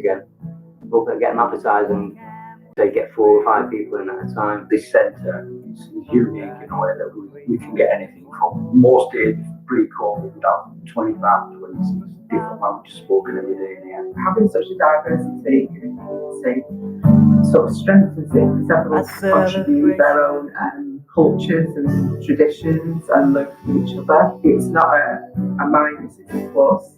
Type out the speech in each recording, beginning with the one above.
again. Open, get them advertised, and they get 4 or 5 people in at a time. This centre is unique in a way that we can get anything from. Most days pre-COVID, we'd have 25, 26 different languages spoken every day in here. Having such a diversity, sort of strengthens it, because everyone's contribute their own cultures and traditions and learn from each other. It's not a minus, it's a plus.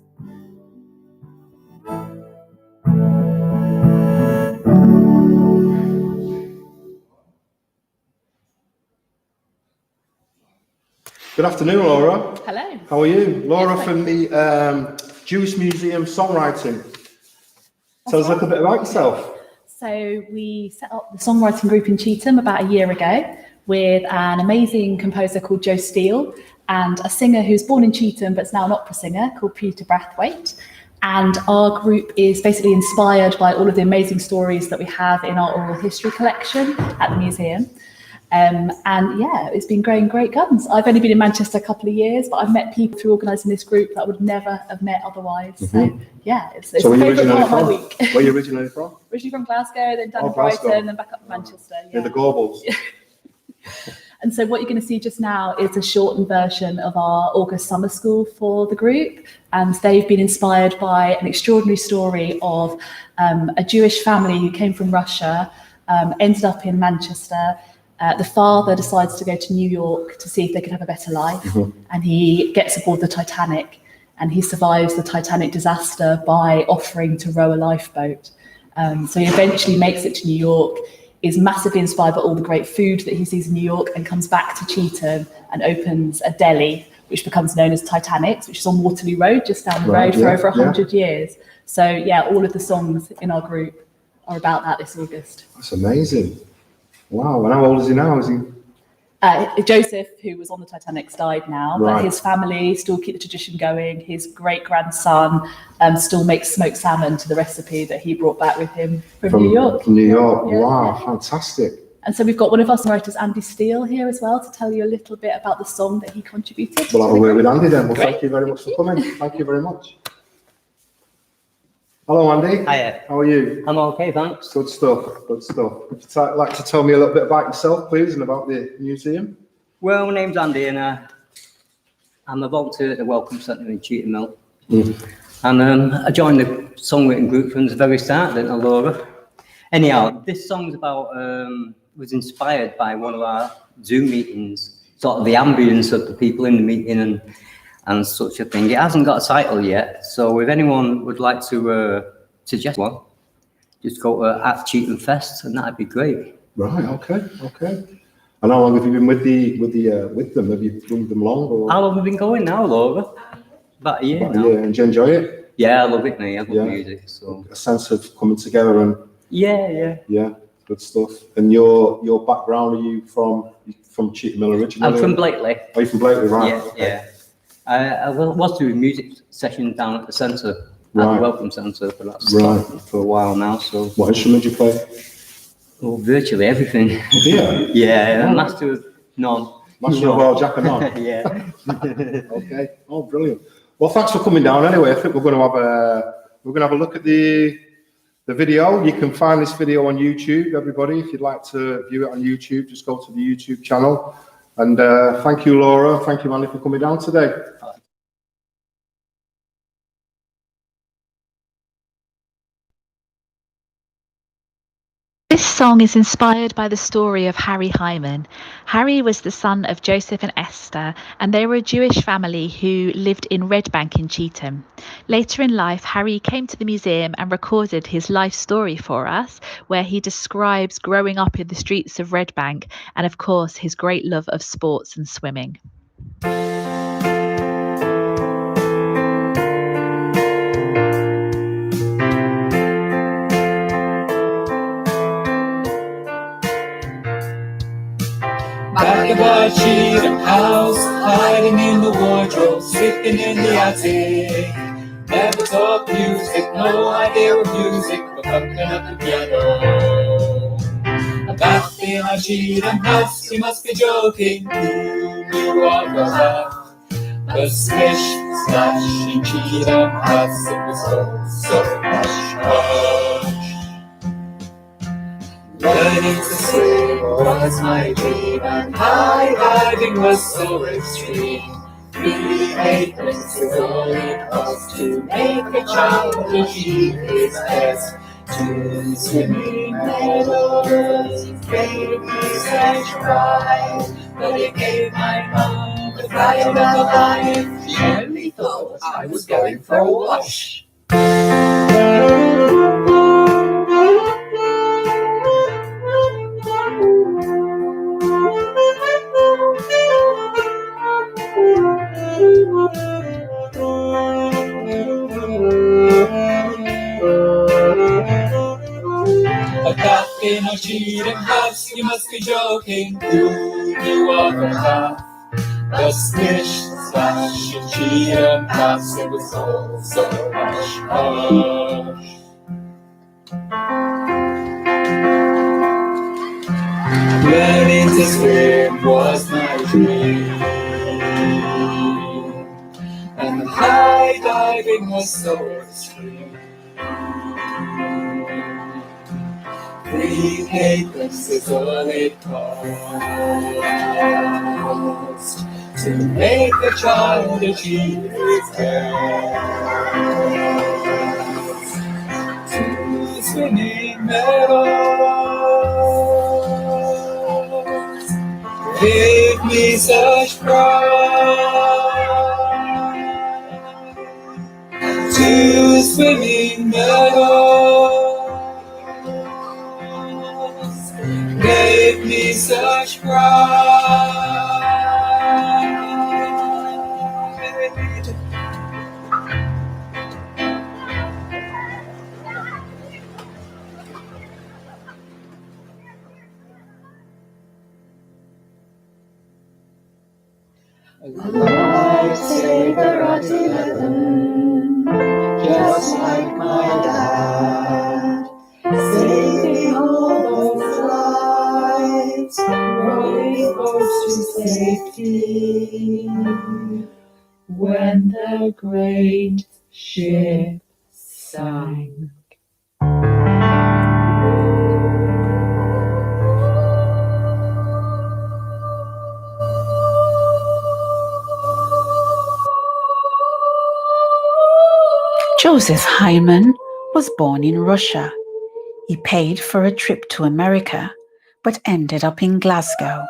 Good afternoon, Laura. Hello. How are you? Laura from the Jewish Museum Songwriting. Tell us a little bit about yourself. So we set up the songwriting group in Cheetham about a year ago with an amazing composer called Joe Steele and a singer who's born in Cheetham but is now an opera singer called Peter Brathwaite. And our group is basically inspired by all of the amazing stories that we have in our oral history collection at the museum. And yeah, it's been growing great guns. I've only been in Manchester a couple of years, but I've met people through organising this group that I would never have met otherwise. So yeah, it's a favourite part of my week. Where are you originally from? Originally from Glasgow, then down to Brighton, then back up to Manchester. Yeah. The Gorbals. Yeah. And so what you're going to see just now is a shortened version of our August summer school for the group. And they've been inspired by an extraordinary story of a Jewish family who came from Russia, ended up in Manchester. The father decides to go to New York to see if they could have a better life. And he gets aboard the Titanic and he survives the Titanic disaster by offering to row a lifeboat. So he eventually makes it to New York, is massively inspired by all the great food that he sees in New York, and comes back to Cheetham and opens a deli, which becomes known as Titanic's, which is on Waterloo Road, just down the road for over 100 years. So yeah, all of the songs in our group are about that this August. That's amazing. Wow, and how old is he now? Is he? Joseph, who was on the Titanic's, died now, but his family still keep the tradition going. His great-grandson still makes smoked salmon to the recipe that he brought back with him from New York. From New York, wow, fantastic. And so we've got one of our songwriters, Andy Steele, here as well to tell you a little bit about the song that he contributed. We'll have a word with Andy then. Well, thank you very much for coming. Thank you very much. Hello, Andy. Hiya. How are you? I'm okay, thanks. Good stuff, good stuff. Would you like to tell me a little bit about yourself, please, and about the museum? Well, my name's Andy, and I'm a volunteer at the Welcome Centre in Cheetham Mill. And I joined the songwriting group from the very start, didn't I, Laura? Anyhow, this song's about, was inspired by one of our Zoom meetings, sort of the ambience of the people in the meeting and such a thing. It hasn't got a title yet, so if anyone would like to suggest one, just go to @Cheetham Fest, and that'd be great. Right. Okay. And how long have you been with them? Have you been with them long? Or? How long have we been going now, Laura? About a year now. Yeah. And do you enjoy it? Yeah, I love it, mate. I love music. So a sense of coming together and. Yeah. Good stuff. And your background? Are you from Cheetham Mill originally? I'm from Blakely. Are you from Blakely? Right. Yeah. Okay. Yeah. I was doing music sessions down at the centre, at the Welcome Centre, for that for a while now. So, what instrument do you play? Oh, virtually everything. Yeah. Yeah, master of none. Master of all, jack of none. Yeah. Okay. Oh, brilliant. Well, thanks for coming down. Anyway, I think we're going to have a look at the video. You can find this video on YouTube. Everybody, if you'd like to view it on YouTube, just go to the YouTube channel. And thank you, Laura. Thank you, Andy, for coming down today. This song is inspired by the story of Harry Hyman. Harry was the son of Joseph and Esther, and they were a Jewish family who lived in Red Bank in Cheetham. Later in life, Harry came to the museum and recorded his life story for us, where he describes growing up in the streets of Red Bank and, of course, his great love of sports and swimming. Back in our Cheetham house, hiding in the wardrobe, sleeping in the attic. Never taught music, no idea of music, but thumping at the piano. Back in our Cheetham house, you must be joking, who knew of the laugh? The splish splash in Cheetham house, it was so much fun. Learning to swim was my dream, and high diving was so extreme. 3 acres is all it costs to make a child achieve his best. 2 swimming medals gave me such pride, but it gave my mom the fire of a life. She only thought I was going for a wash. A captain of Cheetham House, you must be joking. Who knew of a half? The splish splash in Cheetham House, it was all so hush hush. Learning to swim was my dream, and the high diving was so extreme. 3 acres is all it costs to make a child achieve his best. 2 swimming medals gave me such pride. 2 swimming medals gave me such pride. A lifesaver at 11, just like my dad, saving all those lives, rowing boats to safety, when the great ship sank. Joseph Hyman was born in Russia. He paid for a trip to America, but ended up in Glasgow.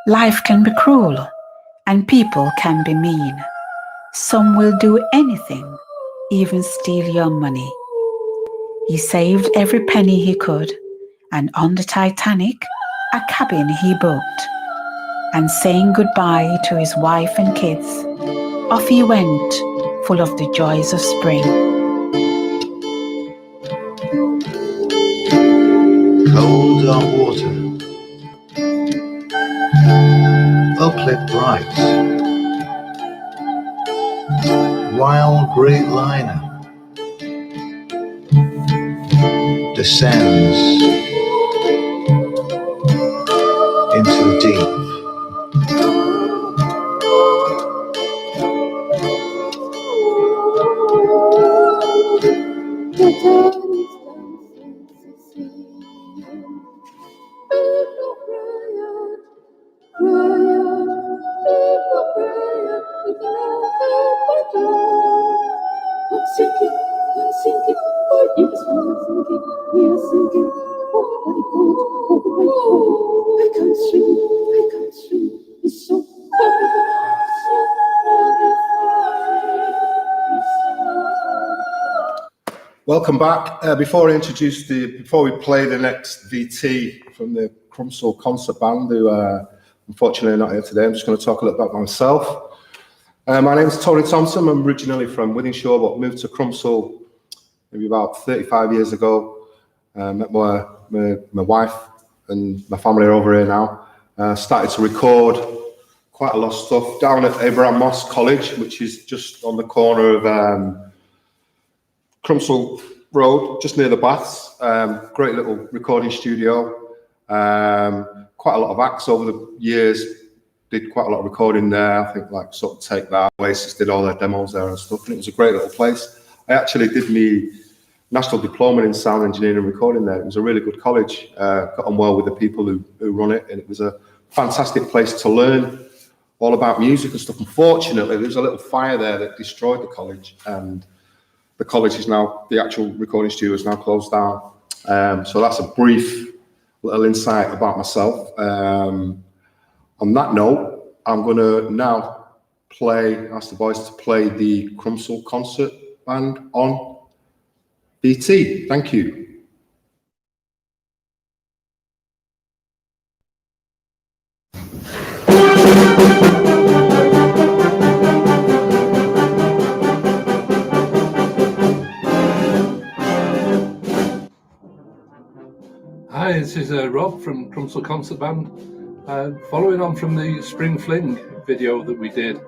Life can be cruel, and people can be mean. Some will do anything, even steal your money. He saved every penny he could, and on the Titanic, a cabin he booked. And saying goodbye to his wife and kids, off he went, full of the joys of spring. Cold dark water, uplit bright, wild great liner descends into the deep. Welcome back. Before we play the next VT from the Crumsall concert band, who unfortunately are not here today, I'm just going to talk a little about myself. My name is Tony Thompson. I'm originally from Wythenshawe, but moved to Crumsall maybe about 35 years ago. Met my wife and my family are over here now. Started to record quite a lot of stuff down at Abraham Moss College, which is just on the corner of Crumsall Road, just near the Baths. Great little recording studio. Quite a lot of acts over the years. Did quite a lot of recording there. I think like sort of Take That, Oasis did all their demos there and stuff. And it was a great little place. I actually did national diploma in sound engineering and recording there. It was a really good college. Got on well with the people who run it, and it was a fantastic place to learn all about music and stuff. Unfortunately, there was a little fire there that destroyed the college, and the college is now, the actual recording studio is now closed down. So that's a brief little insight about myself. On that note, I'm going to now ask the boys to play the Crumsell Concert Band on BT. Thank you. Hi, this is Rob from Crumsell Concert Band. Following on from the Spring Fling video that we did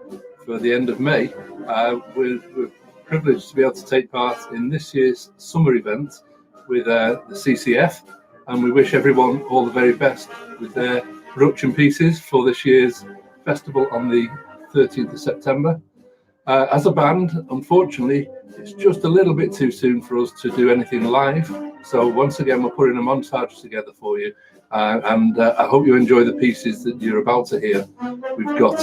for the end of May, we're privileged to be able to take part in this year's summer event with the CCF, and we wish everyone all the very best with their production pieces for this year's festival on the 13th of September. As a band, unfortunately, it's just a little bit too soon for us to do anything live. So once again, we're putting a montage together for you. And I hope you enjoy the pieces that you're about to hear. We've got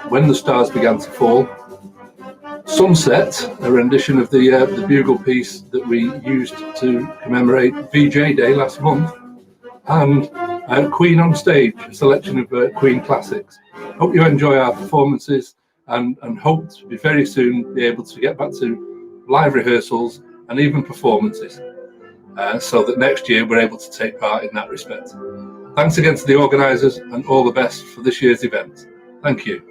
When the Stars Began to Fall, Sunset, a rendition of the bugle piece that we used to commemorate VJ Day last month, and Queen on Stage, a selection of Queen classics. Hope you enjoy our performances, and hope to be very soon be able to get back to live rehearsals and even performances, so that next year we're able to take part in that respect. Thanks again to the organisers, and all the best for this year's event. Thank you.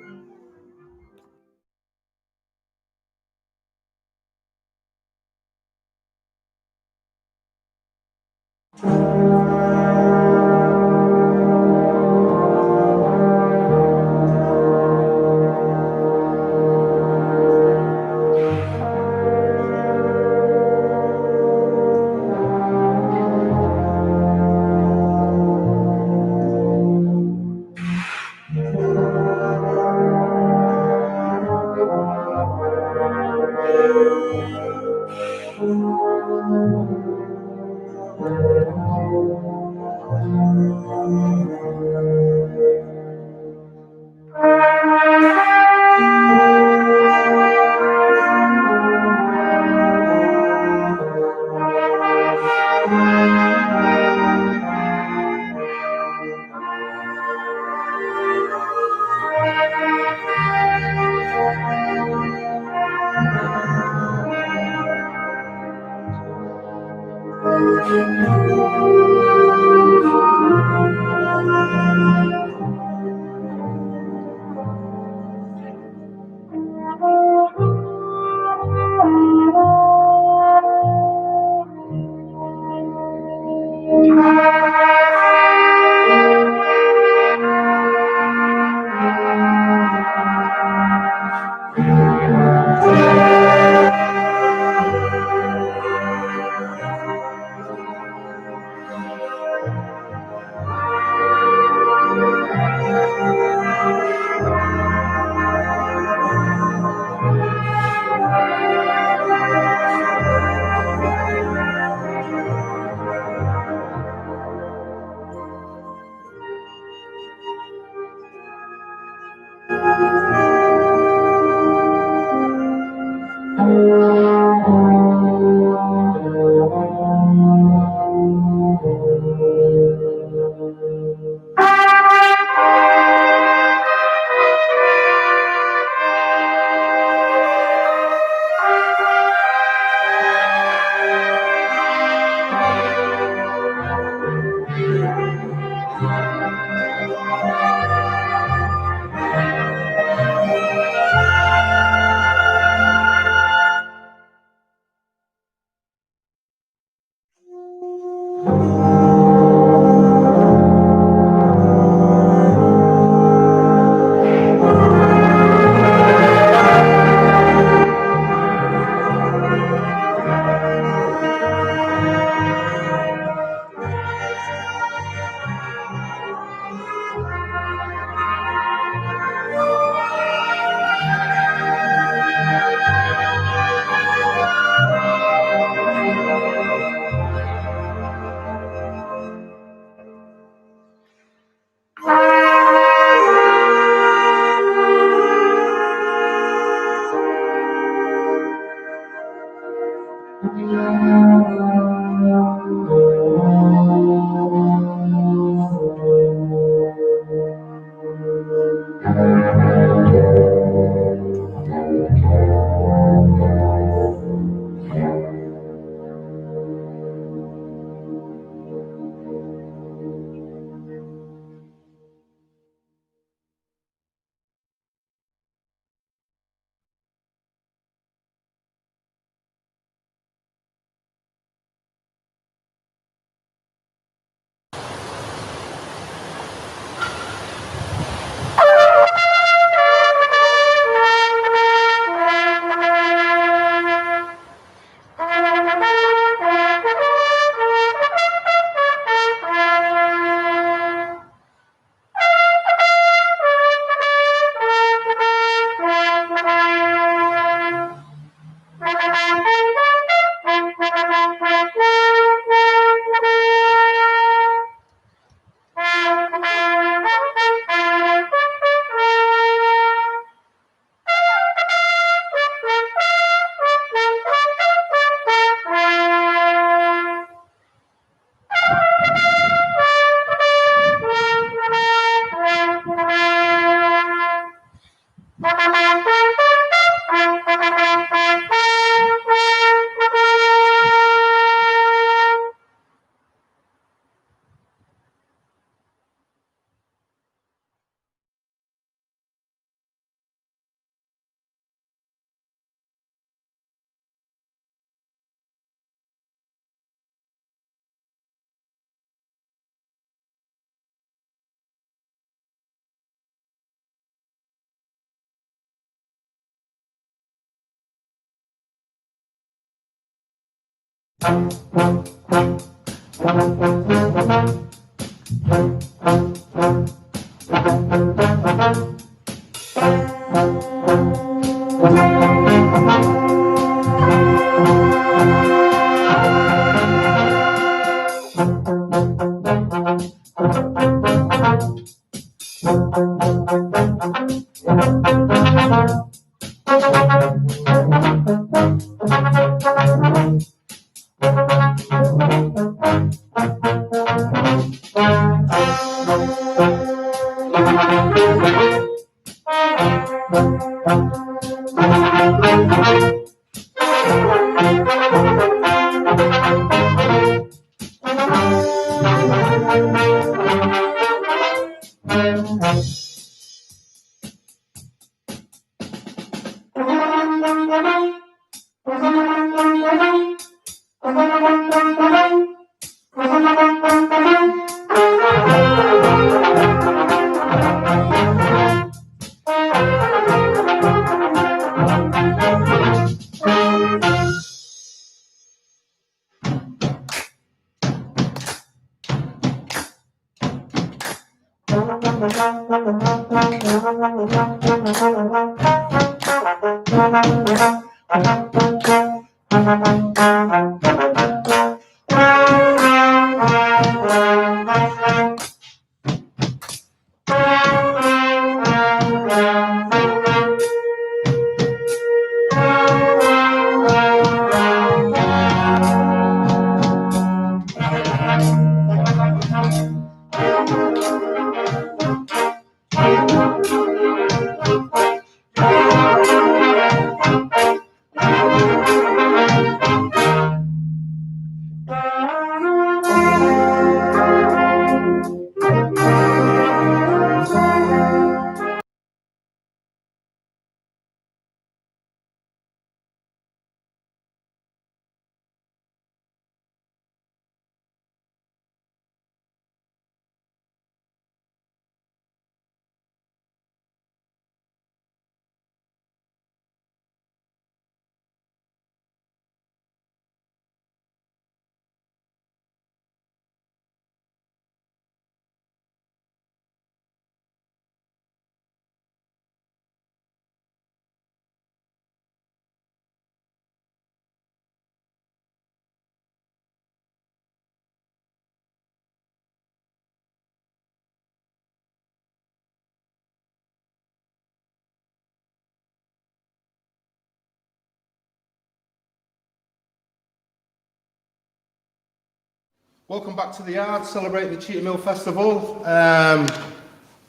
Welcome back to the yard, celebrating the Cheetham Hill Festival.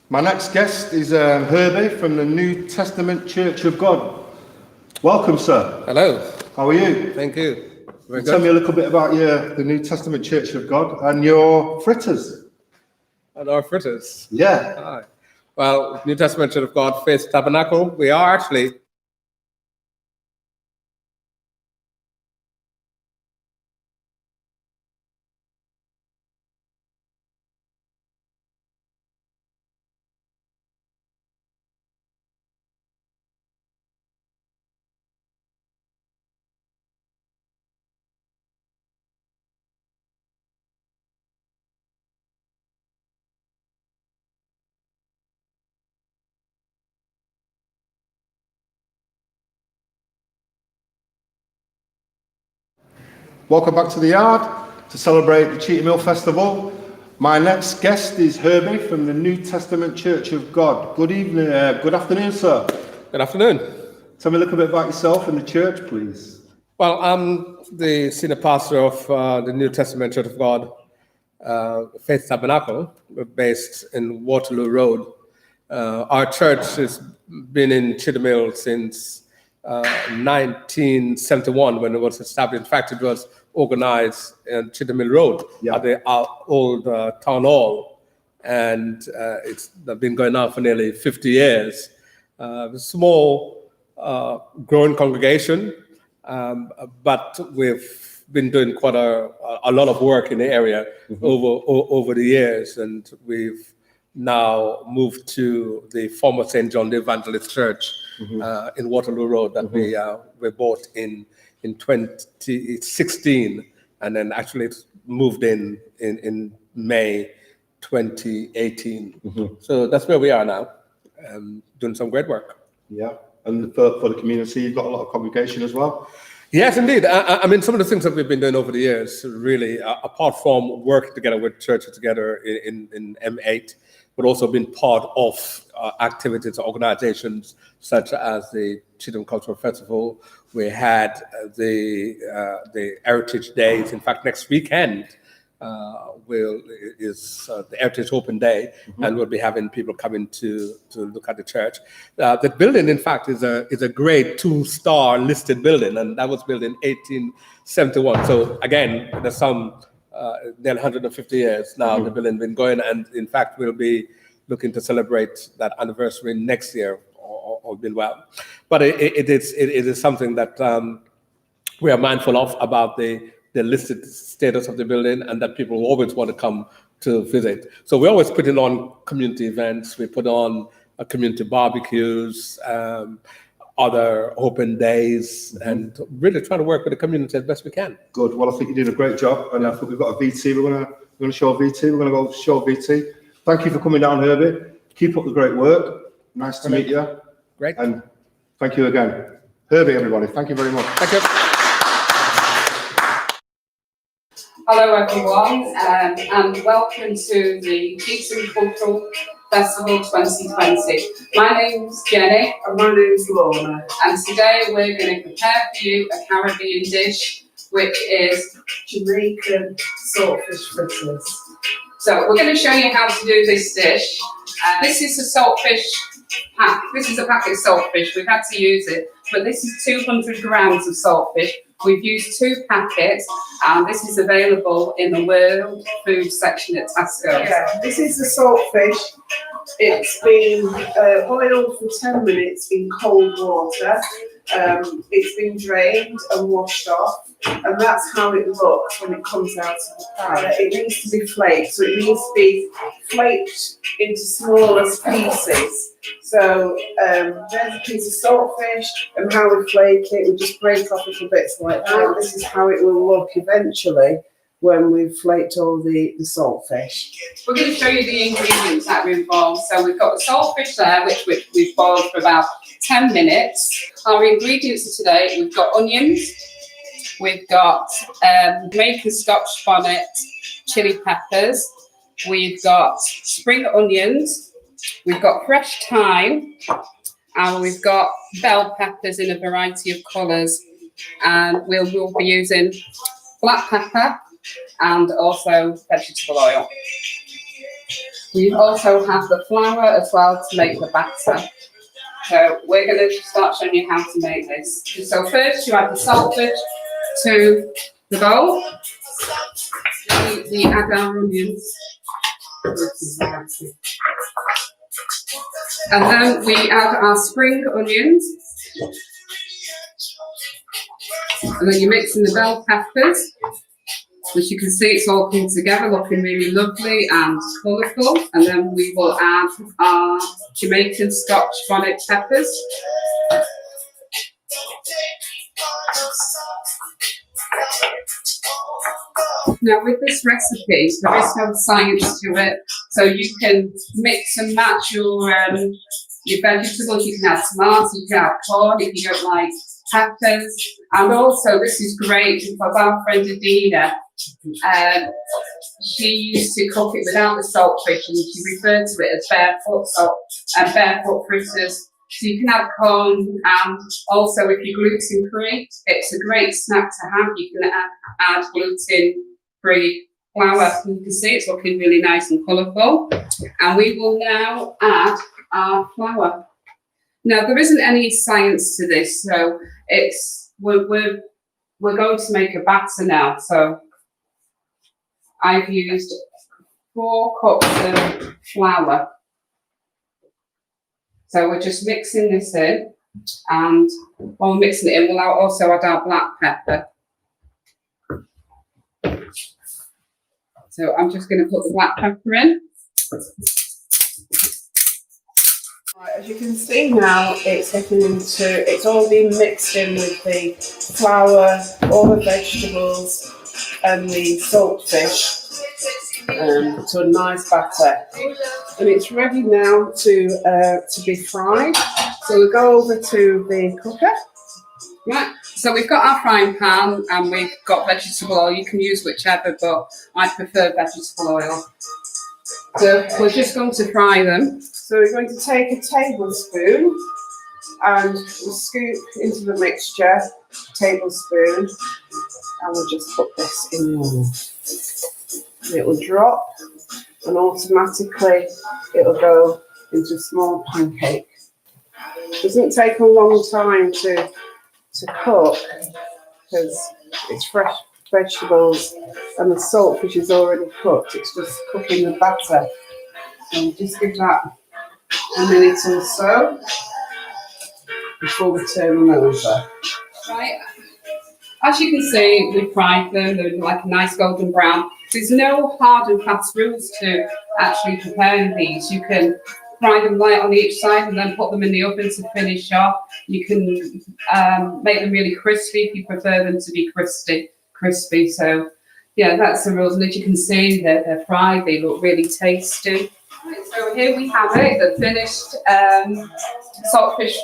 My next guest is Herbie from the New Testament Church of God. Welcome, sir. Hello. How are you? Thank you. Very good. Tell me a little bit about the New Testament Church of God and your fritters. And our fritters. Yeah. Hi. Well, New Testament Church of God, Faith Tabernacle, we are actually Welcome back to the yard to celebrate the Cheetham Hill Festival. My next guest is Herbie from the New Testament Church of God. Good evening, good afternoon, sir. Good afternoon. Tell me a little bit about yourself and the church, please. Well, I'm the senior pastor of the New Testament Church of God, Faith Tabernacle. We're based in Waterloo Road. Our church has been in Cheetham Hill since 1971 when it was established. In fact, it was organized in Cheetham Hill Road at the old town hall, and it's been going on for nearly 50 years. A small, growing congregation, but we've been doing quite a lot of work in the area over the years, and we've now moved to the former St. John the Evangelist Church in Waterloo Road that we bought in 2016, and then actually moved in May 2018. So that's where we are now, doing some great work. Yeah, and for the community, you've got a lot of congregation as well. Yes, indeed. I mean, some of the things that we've been doing over the years, really, apart from working together with churches together in M8, but also been part of activities, organizations such as the Cheetham Cultural Festival. We had the Heritage Days. In fact, next weekend is the Heritage Open Day, and we'll be having people coming to look at the church. The building, in fact, is a grade 2-star listed building, and that was built in 1871. So again, there's some nearly 150 years now the building been going, and in fact, we'll be looking to celebrate that anniversary next year, or been well. But it is something that we are mindful of about the listed status of the building, and that people always want to come to visit. So we're always putting on community events. We put on community barbecues, other open days, and really trying to work with the community as best we can. Good. Well, I think you did a great job, and I think we've got a VT. We're going to show a VT. We're going to go show a VT. Thank you for coming down, Herbie. Keep up the great work. Nice to meet you. Great. And thank you again. Herbie, everybody. Thank you very much. Thank you. Hello everyone, and welcome to the Cheetham Cultural Festival 2020. My name's Jenny. And my name's Lorna. And today we're going to prepare for you a Caribbean dish, which is Jamaican saltfish fritters. So we're going to show you how to do this dish. This is a saltfish pack. This is a packet of saltfish. We've had to use it, but this is 200 grams of saltfish. We've used 2 packets, and this is available in the World Food section at Tesco. Yeah, this is the saltfish. It's been boiled for 10 minutes in cold water. It's been drained and washed off, and that's how it looks when it comes out of the pan. It needs to be flaked, so it needs to be flaked into smaller pieces. So there's a piece of saltfish, and how we flake it, we just break off little bits like that. This is how it will look eventually when we've flaked all the saltfish. We're going to show you the ingredients that are involved. So we've got the saltfish there, which we've boiled for about 10 minutes. Our ingredients for today, we've got onions, we've got Jamaican Scotch bonnet, chili peppers, we've got spring onions, we've got fresh thyme, and we've got bell peppers in a variety of colours. And we'll be using black pepper, and also vegetable oil. We also have the flour as well to make the batter. So we're going to start showing you how to make this. So first you add the saltfish to the bowl. We add our onions. And then we add our spring onions. And then you mix in the bell peppers. As you can see, it's all come together, looking really lovely and colourful. And then we will add our Jamaican Scotch bonnet peppers. Now with this recipe, there is no science to it, so you can mix and match your vegetables. You can add tomatoes, you can add corn if you don't like peppers. And also this is great because our friend Adina, she used to cook it without the saltfish, and she referred to it as barefoot salt and barefoot fritters. So you can add corn, and also if you're gluten free, it's a great snack to have. You can add gluten free flour. You can see it's looking really nice and colourful. And we will now add our flour. Now there isn't any science to this, so we're going to make a batter now. So I've used 4 cups of flour. So we're just mixing this in, and while we're mixing it in, we'll also add our black pepper. So I'm just going to put the black pepper in. Right, as you can see now, it's all been mixed in with the flour, all the vegetables, and the saltfish to a nice batter. And it's ready now to be fried. So we'll go over to the cooker. Right, so we've got our frying pan and we've got vegetable oil. You can use whichever, but I prefer vegetable oil. So we're just going to fry them. So we're going to take a tablespoon and we'll scoop into the mixture, tablespoon, and we'll just put this in the oil. It will drop, and automatically it will go into a small pancake. It doesn't take a long time to cook because it's fresh vegetables and the saltfish is already cooked. It's just cooking the batter. So just give that a minute or so before we turn them over. Right. As you can see, we fried them. They're like a nice golden brown. There's no hard and fast rules to actually preparing these. You can fry them light on each side and then put them in the oven to finish off. You can make them really crispy if you prefer them to be crispy. So yeah, that's the rules. And as you can see, they're fried. They look really tasty. Right, so here we have it, the finished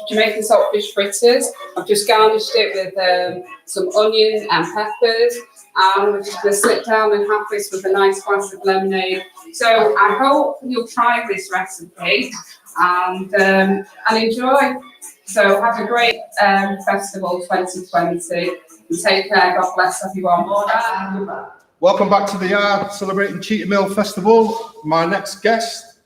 Jamaican saltfish fritters. I've just garnished it with some onion and peppers. And we're just going to sit down and have this with a nice glass of lemonade. So I hope you'll try this recipe and enjoy. So have a great festival 2020. And take care. God bless everyone. Welcome back to the Yard, celebrating Cheetham Hill Festival. My next guest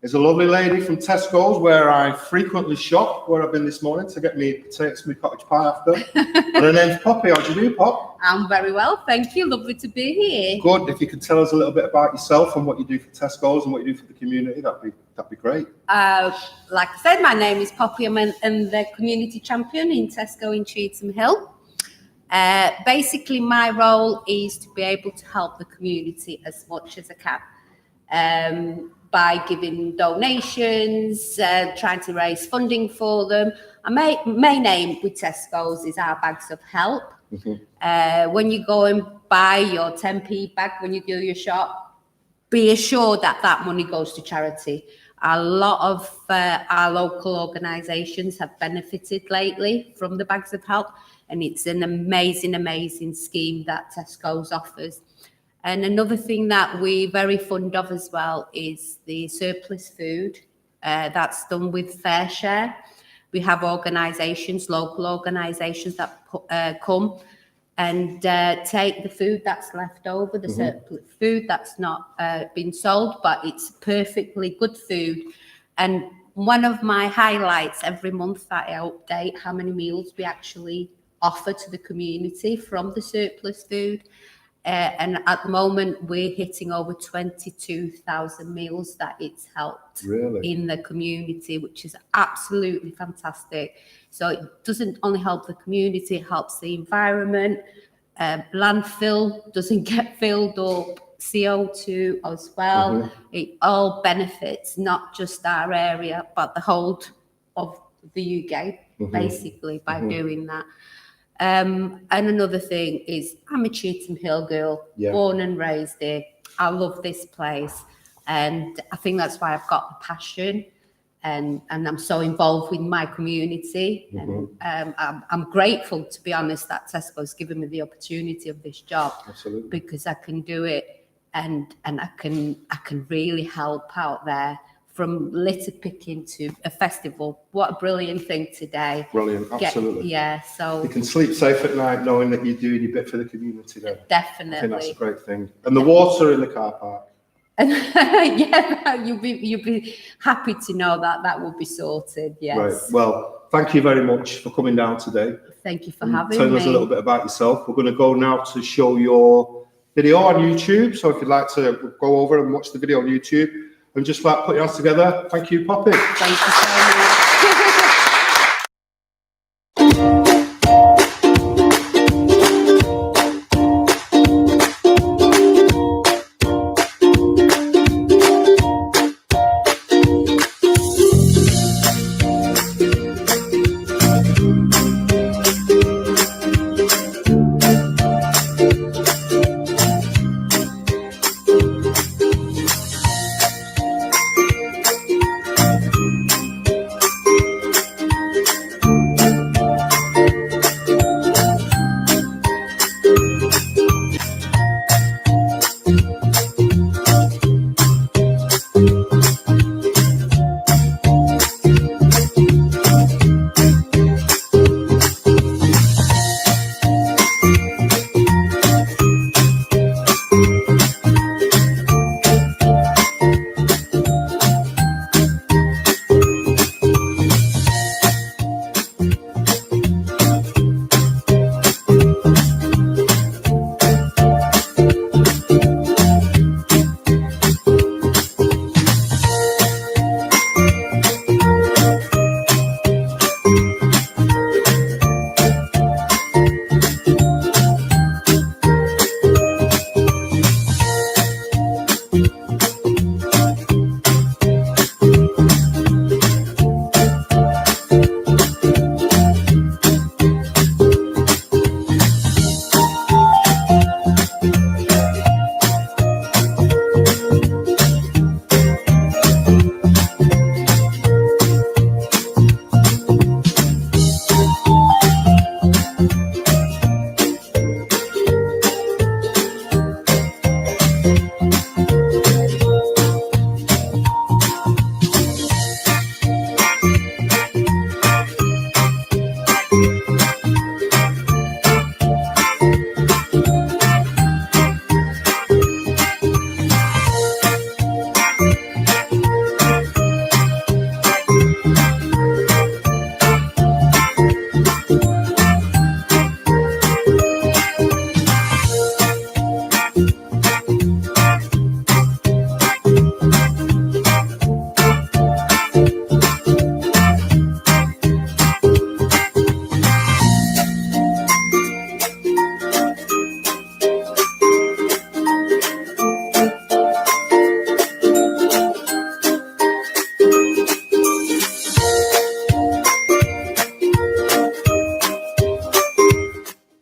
is a lovely lady from Tesco's, where I frequently shop, where I've been this morning to get me potatoes and cottage pie after. And her name's Poppy. How do you do, Pop? I'm very well, thank you. Lovely to be here. Good. If you could tell us a little bit about yourself and what you do for Tesco's and what you do for the community, that'd be great. Like I said, my name is Poppy. I'm the community champion in Tesco in Cheetham Hill. Basically, my role is to be able to help the community as much as I can. By giving donations, trying to raise funding for them. Our main aim with Tesco's is our bags of help. Mm-hmm. When you go and buy your 10p bag, when you do your shop, be assured that that money goes to charity. A lot of our local organisations have benefited lately from the bags of help, and it's an amazing, amazing scheme that Tesco's offers. And another thing that we're very fond of as well is the surplus food that's done with Fair Share. We have organisations, local organisations that come and take the food that's left over, the surplus food that's not been sold, but it's perfectly good food. And one of my highlights every month that I update how many meals we actually offer to the community from the surplus food. And at the moment, we're hitting over 22,000 meals that it's helped in the community, which is absolutely fantastic. So it doesn't only help the community, it helps the environment. Landfill doesn't get filled up, CO2 as well. It all benefits not just our area, but the whole of the UK, basically, by doing that. And another thing is, I'm a Cheetham Hill girl, born and raised here. I love this place, and I think that's why I've got the passion, and I'm so involved with my community. And I'm grateful, to be honest, that Tesco's given me the opportunity of this job, because I can do it, and I can really help out there. From litter picking to a festival. What a brilliant thing today. Brilliant, absolutely. So you can sleep safe at night knowing that you're doing your bit for the community then. Definitely. I think that's a great thing. And the water in the car park. You'll be happy to know that will be sorted, yes. Right, well, thank you very much for coming down today. Thank you for having me. Telling us a little bit about yourself. We're going to go now to show your video on YouTube. So if you'd like to go over and watch the video on YouTube, and just like put your hands together. Thank you, Poppy. Thank you so much.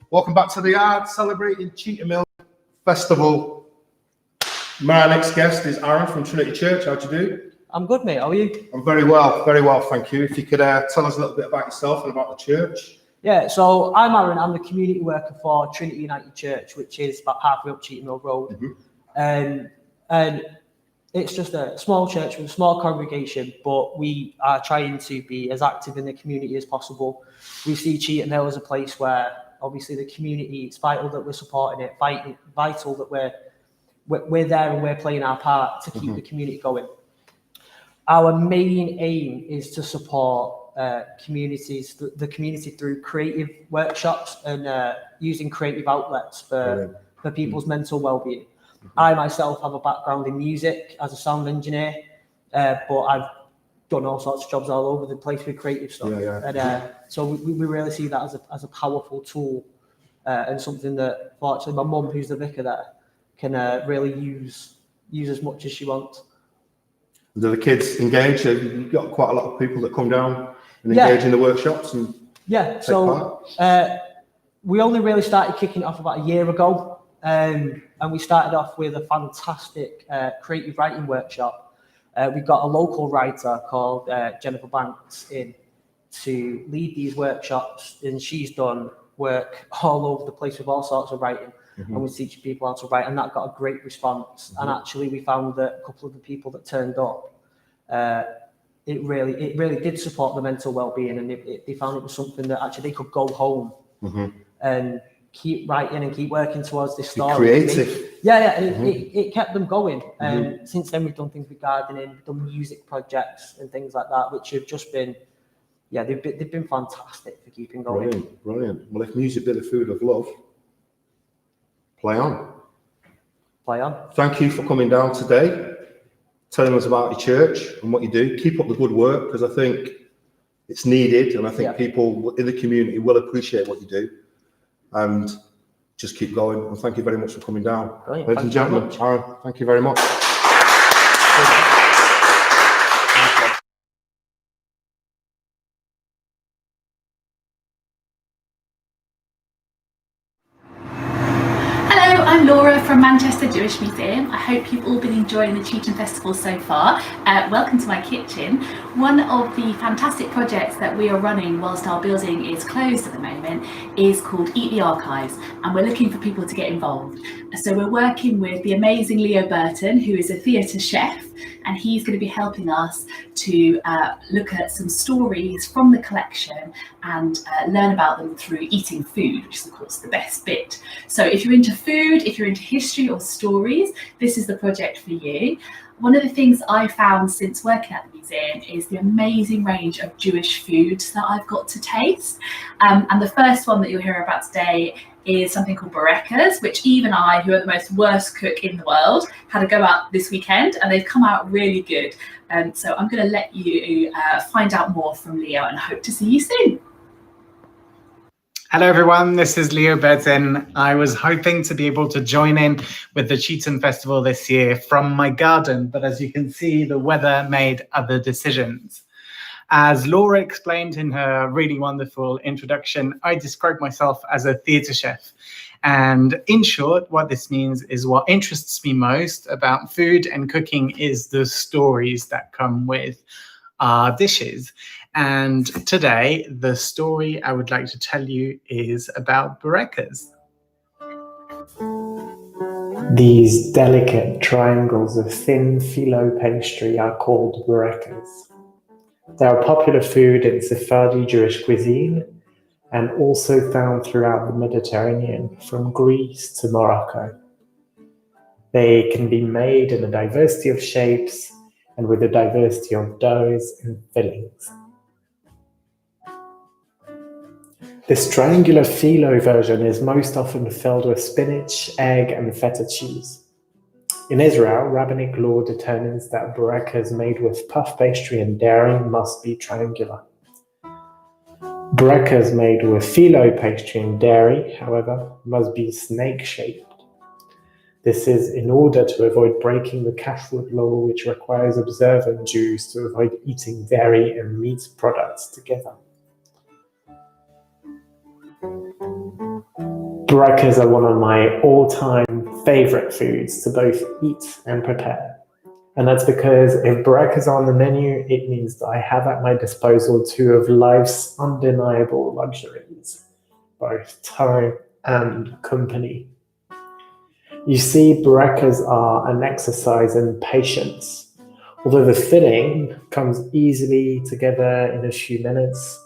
Welcome back to the Art Celebrating Cheetham Hill Festival. My next guest is Aaron from Trinity Church. How'd you do? I'm good, mate. How are you? I'm very well, thank you. If you could tell us a little bit about yourself and about the church. Yeah, so I'm Aaron. I'm the community worker for Trinity United Church, which is about halfway up Cheetham Hill Road. And it's just a small church with a small congregation, but we are trying to be as active in the community as possible. We see Cheetham Hill as a place where obviously the community, it's vital that we're supporting it, vital that we're there and we're playing our part to keep the community going. Our main aim is to support the community through creative workshops and using creative outlets for people's mental well-being. I myself have a background in music as a sound engineer, but I've done all sorts of jobs all over the place with creative stuff. And so we really see that as a powerful tool and something that, fortunately, my mum, who's the vicar there, can really use as much as she wants. Do the kids engage? You've got quite a lot of people that come down and engage in the workshops and take part? We only really started kicking it off about a year ago, and we started off with a fantastic creative writing workshop. We got a local writer called Jennifer Banks in to lead these workshops, and she's done work all over the place with all sorts of writing, and we teach people how to write, and that got a great response. And actually, we found that a couple of the people that turned up, it really did support the mental well-being, and they found it was something that actually they could go home and keep writing and keep working towards this story. Creative. And it kept them going. And since then, we've done things with gardening, we've done music projects and things like that, which have just been, they've been fantastic for keeping going. Brilliant. Well, if music be the food of love, play on. Play on. Thank you for coming down today, telling us about your church and what you do. Keep up the good work, because I think it's needed, and I think people in the community will appreciate what you do. And just keep going. And thank you very much for coming down. Brilliant. Ladies and gentlemen, Aaron, thank you very much. Hello, I'm Laura from Manchester Jewish Museum. I hope you've all been enjoying the Cheetham Festival so far. Welcome to my kitchen. One of the fantastic projects that we are running whilst our building is closed at the moment is called Eat the Archives, and we're looking for people to get involved. So we're working with the amazing Leo Burton, who is a theatre chef, and he's going to be helping us to look at some stories from the collection and learn about them through eating food, which is of course the best bit. So if you're into food, if you're into history or stories, this is the project for you. One of the things I found since working at the museum is the amazing range of Jewish foods that I've got to taste. And the first one that you'll hear about today is something called barekas, which Eve and I, who are the most worst cook in the world, had to go out this weekend, and they've come out really good. So I'm going to let you find out more from Leo, and hope to see you soon. Hello everyone, this is Leo Burton. I was hoping to be able to join in with the Cheetham Festival this year from my garden, but as you can see, the weather made other decisions. As Laura explained in her really wonderful introduction, I describe myself as a theatre chef. And in short, what this means is what interests me most about food and cooking is the stories that come with our dishes. And today, the story I would like to tell you is about barekas. These delicate triangles of thin phyllo pastry are called barekas. They are a popular food in Sephardi Jewish cuisine and also found throughout the Mediterranean, from Greece to Morocco. They can be made in a diversity of shapes and with a diversity of doughs and fillings. This triangular phyllo version is most often filled with spinach, egg, and feta cheese. In Israel, rabbinic law determines that barekas made with puff pastry and dairy must be triangular. Barekas made with phyllo pastry and dairy, however, must be snake-shaped. This is in order to avoid breaking the kashrut law, which requires observant Jews to avoid eating dairy and meat products together. Barekas are one of my all-time favorite foods to both eat and prepare. And that's because if barekas are on the menu, it means that I have at my disposal two of life's undeniable luxuries, both time and company. You see, barekas are an exercise in patience. Although the filling comes easily together in a few minutes,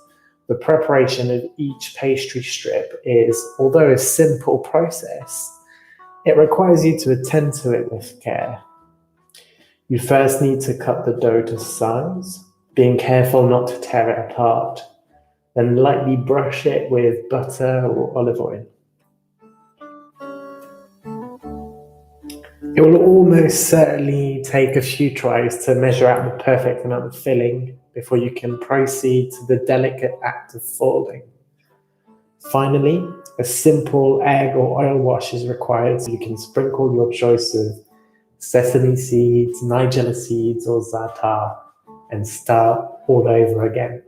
The preparation of each pastry strip is, although a simple process, it requires you to attend to it with care. You first need to cut the dough to size, being careful not to tear it apart, then lightly brush it with butter or olive oil. It will almost certainly take a few tries to measure out the perfect amount of filling before you can proceed to the delicate act of folding. Finally, a simple egg or oil wash is required so you can sprinkle your choice of sesame seeds, nigella seeds, or za'atar and start all over again.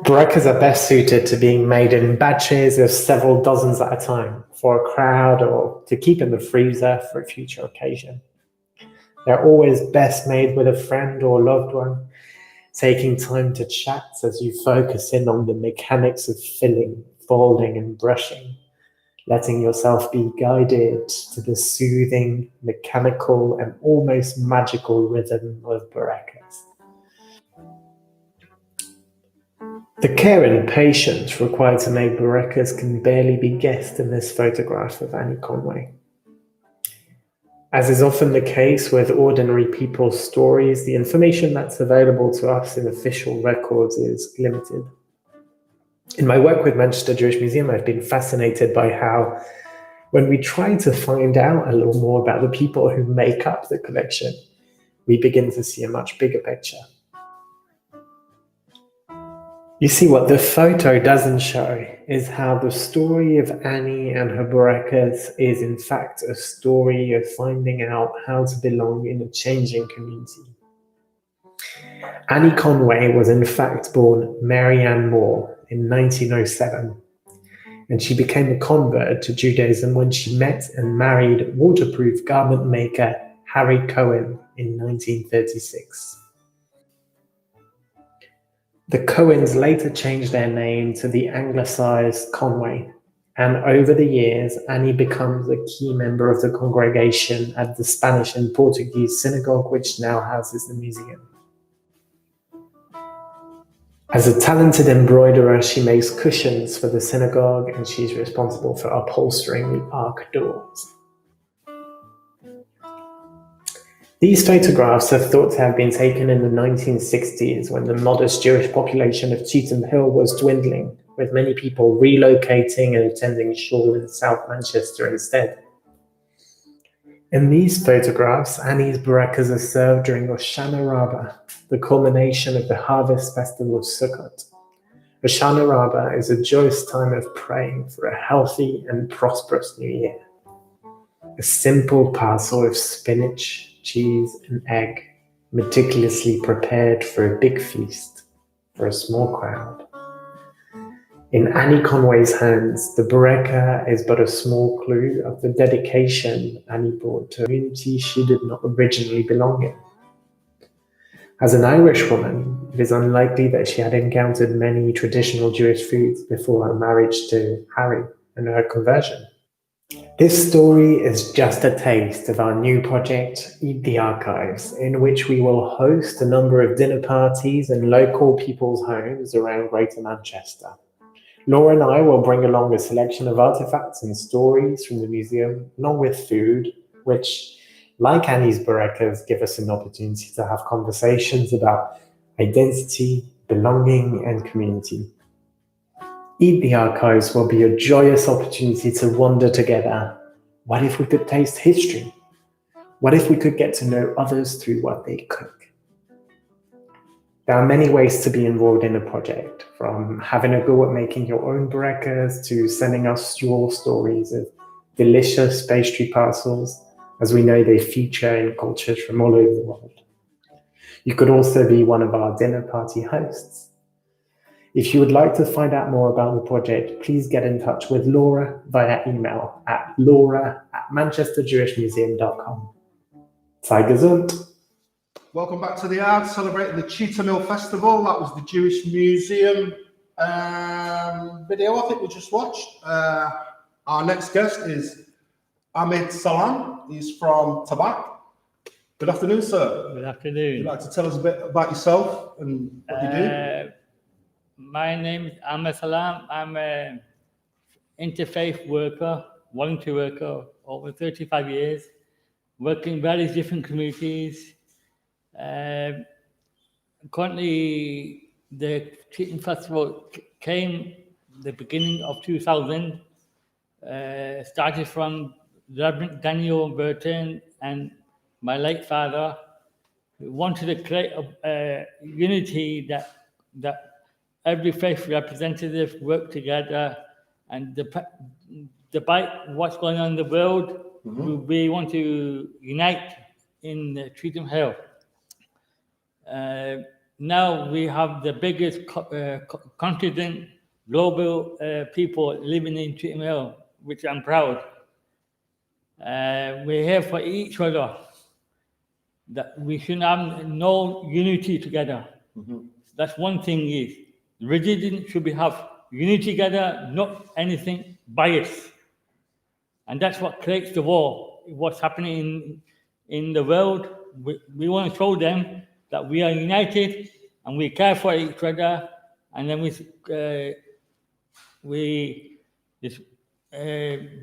Burekas are best suited to being made in batches of several dozens at a time for a crowd or to keep in the freezer for a future occasion. They're always best made with a friend or loved one, taking time to chat as you focus in on the mechanics of filling, folding, and brushing, letting yourself be guided to the soothing, mechanical, and almost magical rhythm of burekas. The care and patience required to make burekas can barely be guessed in this photograph of Annie Conway. As is often the case with ordinary people's stories, the information that's available to us in official records is limited. In my work with Manchester Jewish Museum, I've been fascinated by how, when we try to find out a little more about the people who make up the collection, we begin to see a much bigger picture. You see, what the photo doesn't show is how the story of Annie and her burekas is in fact a story of finding out how to belong in a changing community. Annie Conway was in fact born Mary Ann Moore in 1907, and she became a convert to Judaism when she met and married waterproof garment maker Harry Cohen in 1936. The Cohens later changed their name to the anglicized Conway, and over the years, Annie becomes a key member of the congregation at the Spanish and Portuguese synagogue, which now houses the museum. As a talented embroiderer, she makes cushions for the synagogue, and she's responsible for upholstering the ark doors. These photographs are thought to have been taken in the 1960s when the modest Jewish population of Cheetham Hill was dwindling, with many people relocating and attending shul in South Manchester instead. In these photographs, Annie's burekas are served during Hoshana Rabbah, the culmination of the harvest festival of Sukkot. Hoshana Rabbah is a joyous time of praying for a healthy and prosperous new year. A simple parcel of spinach, cheese, and egg, meticulously prepared for a big feast for a small crowd. In Annie Conway's hands, the bureka is but a small clue of the dedication Annie brought to a community she did not originally belong in. As an Irish woman, it is unlikely that she had encountered many traditional Jewish foods before her marriage to Harry and her conversion. This story is just a taste of our new project, Eat the Archives, in which we will host a number of dinner parties in local people's homes around Greater Manchester. Laura and I will bring along a selection of artifacts and stories from the museum, along with food, which, like Annie's burekas, give us an opportunity to have conversations about identity, belonging, and community. Eat the Archives will be a joyous opportunity to wander together. What if we could taste history? What if we could get to know others through what they cook? There are many ways to be involved in a project, from having a go at making your own burekas to sending us your stories of delicious pastry parcels, as we know they feature in cultures from all over the world. You could also be one of our dinner party hosts. If you would like to find out more about the project, please get in touch with Laura via email at laura@manchesterjewishmuseum.com. Sei gesund. Welcome back to the Art, celebrating the Cheetham Hill Festival. That was the Jewish Museum video I think we just watched. Our next guest is Ahmed Salam. He's from Tabak. Good afternoon, sir. Good afternoon. Would you like to tell us a bit about yourself and what you do? My name is Ahmed Salam. I'm an interfaith worker, volunteer worker, over 35 years, working in various different communities. Currently, the Cheetham Festival came the beginning of 2000. Started from Reverend Daniel Burton and my late father. We wanted to create a unity that every faith representative work together and despite what's going on in the world, we want to unite in Cheetham Hill. Now we have the biggest continent, global people living in Cheetham Hill, which I'm proud. We're here for each other. That we should have no unity together. That's one thing is, religion should be have unity together, not anything bias. And that's what creates the war. What's happening in the world, we want to show them that we are united and we care for each other, and then we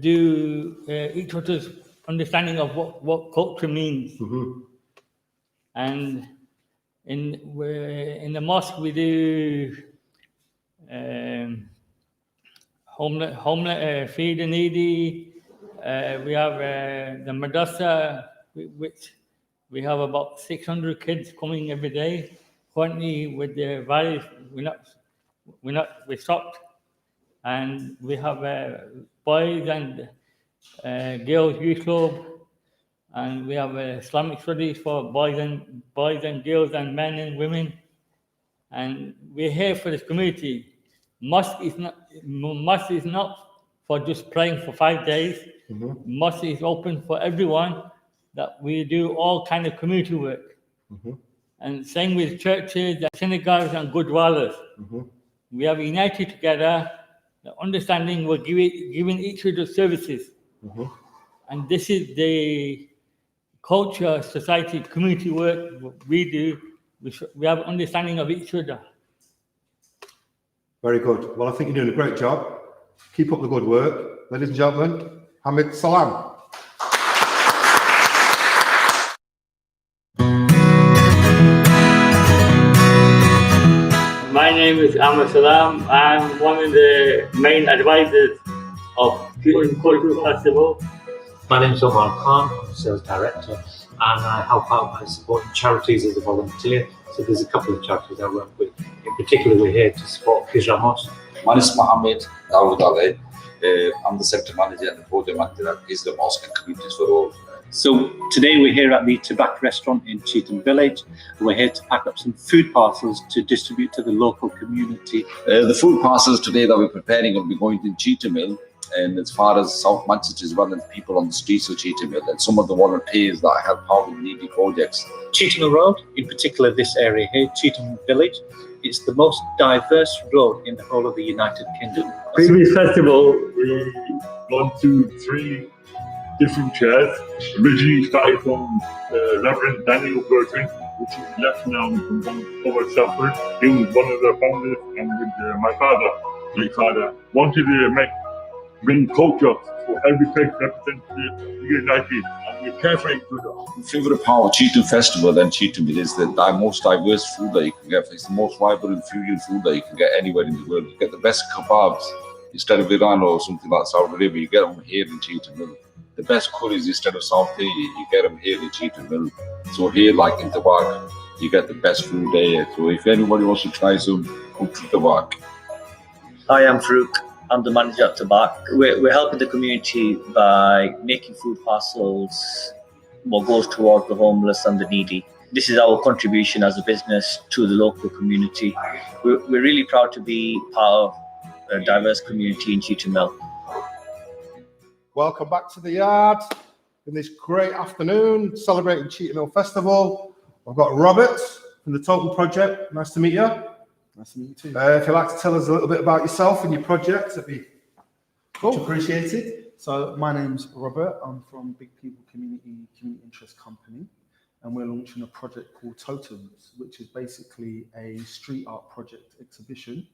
do each other's understanding of what culture means. And in the mosque we do homeless, feed the needy. We have the madrasa, which we have about 600 kids coming every day. Currently, with the virus, we stopped, and we have boys and girls youth club, and we have Islamic studies for boys and girls and men and women, and we're here for this community. Mosque is not for just praying for 5 days. Mosque is open for everyone. That we do all kind of community work, and same with churches, and synagogues, and gurdwaras. We have united together. The understanding we're giving each other services, and this is the culture, society, community work we do. We have understanding of each other. Very good. Well, I think you're doing a great job. Keep up the good work. Ladies and gentlemen, Hamid Salam. My name is Ahmed Salam. I'm one of the main advisors of Cheetham Cultural Festival. My name is Omar Khan. I'm the sales director, and I help out by supporting charities as a volunteer. So there's a couple of charities I work with. In particular, we're here to support Hijra Mosque. My name is Mohammed Dawood Ali. I'm the sector manager and the project manager at Hijra Mosque and Communities for All. So today we're here at the Tobacco Restaurant in Cheetham Village. We're here to pack up some food parcels to distribute to the local community. The food parcels today that we're preparing will be going to Cheetham Hill, and as far as South Manchester as well, and people on the streets of Cheetham Hill, and some of the volunteers that help out with needy projects. Cheetham Road, in particular this area here, Cheetham Village, it's the most diverse road in the whole of the United Kingdom. Previous festival, we gone to 3 different chairs. Originally started from Reverend Daniel Burton, which is left now from over Salford. He was one of the founders, and with my father, late father, wanted to bring culture for every faith represented united, and we care for each other. The favourite part of Cheetham Festival than Cheetham is the most diverse food that you can get. It's the most vibrant fusion food that you can get anywhere in the world. You get the best kebabs instead of Iran or something like Saudi Arabia. You get them here in Cheetham Hill. The best curries instead of South Asia, you get them here in Cheetham Hill. So here, like in Tabak, you get the best food there. So if anybody wants to try some, come to Tabak. Hi, I'm Farouk. I'm the manager at Tabak. We're helping the community by making food parcels, what goes towards the homeless and the needy. This is our contribution as a business to the local community. We're really proud to be part of a diverse community in Cheetham Hill. Welcome back to the yard in this great afternoon, celebrating Cheetham Hill Festival. I've got Robert from the Total Project. Nice to meet you. Nice to meet you too. If you'd like to tell us a little bit about yourself and your project, that'd be much appreciated. So my name's Robert. I'm from Big People Community Interest Company. and we're launching a project called Totems, which is basically a street art project exhibition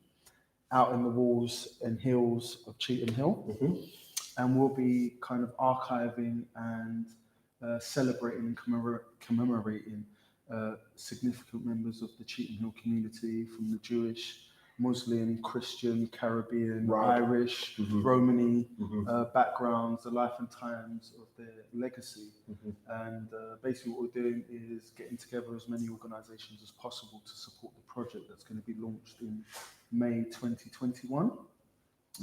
out in the walls and hills of Cheetham Hill. And we'll be kind of archiving and celebrating and commemorating significant members of the Cheetham Hill community from the Jewish, Muslim, Christian, Caribbean, Irish, Romani backgrounds, the life and times of their legacy. And basically what we're doing is getting together as many organisations as possible to support the project that's going to be launched in May 2021.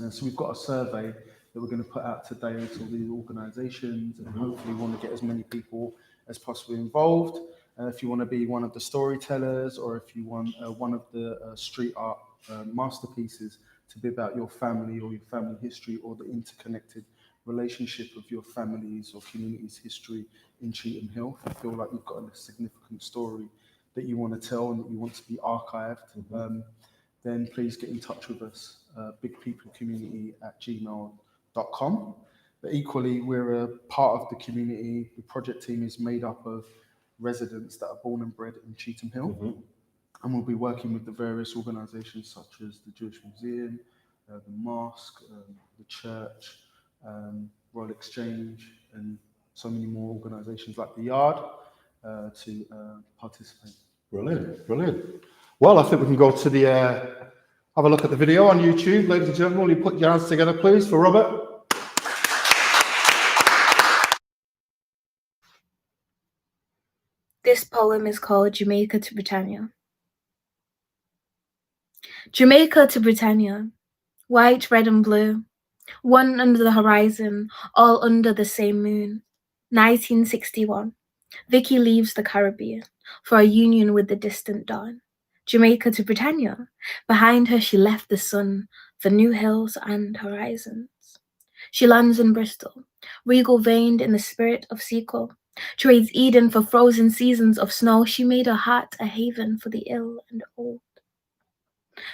So we've got a survey that we're going to put out today to all these organisations, and hopefully we want to get as many people as possible involved. If you want to be one of the storytellers, or if you want one of the street art masterpieces to be about your family or your family history, or the interconnected relationship of your family's or community's history in Cheetham Hill, if you feel like you've got a significant story that you want to tell and that you want to be archived, then please get in touch with us, bigpeoplecommunity@gmail.com. But equally, we're a part of the community. The project team is made up of residents that are born and bred in Cheetham Hill. And we'll be working with the various organisations such as the Jewish Museum, the mosque, the church, Royal Exchange, and so many more organisations like the Yard to participate. Brilliant, brilliant. Well, I think we can go to the, have a look at the video on YouTube. Ladies and gentlemen, will you put your hands together, please, for Robert? This poem is called Jamaica to Britannia. Jamaica to Britannia, white, red and blue, one under the horizon, all under the same moon. 1961, Vicky leaves the Caribbean for a union with the distant dawn. Jamaica to Britannia, behind her she left the sun for new hills and horizons. She lands in Bristol, regal veined in the spirit of sequel, trades Eden for frozen seasons of snow. She made her heart a haven for the ill and old.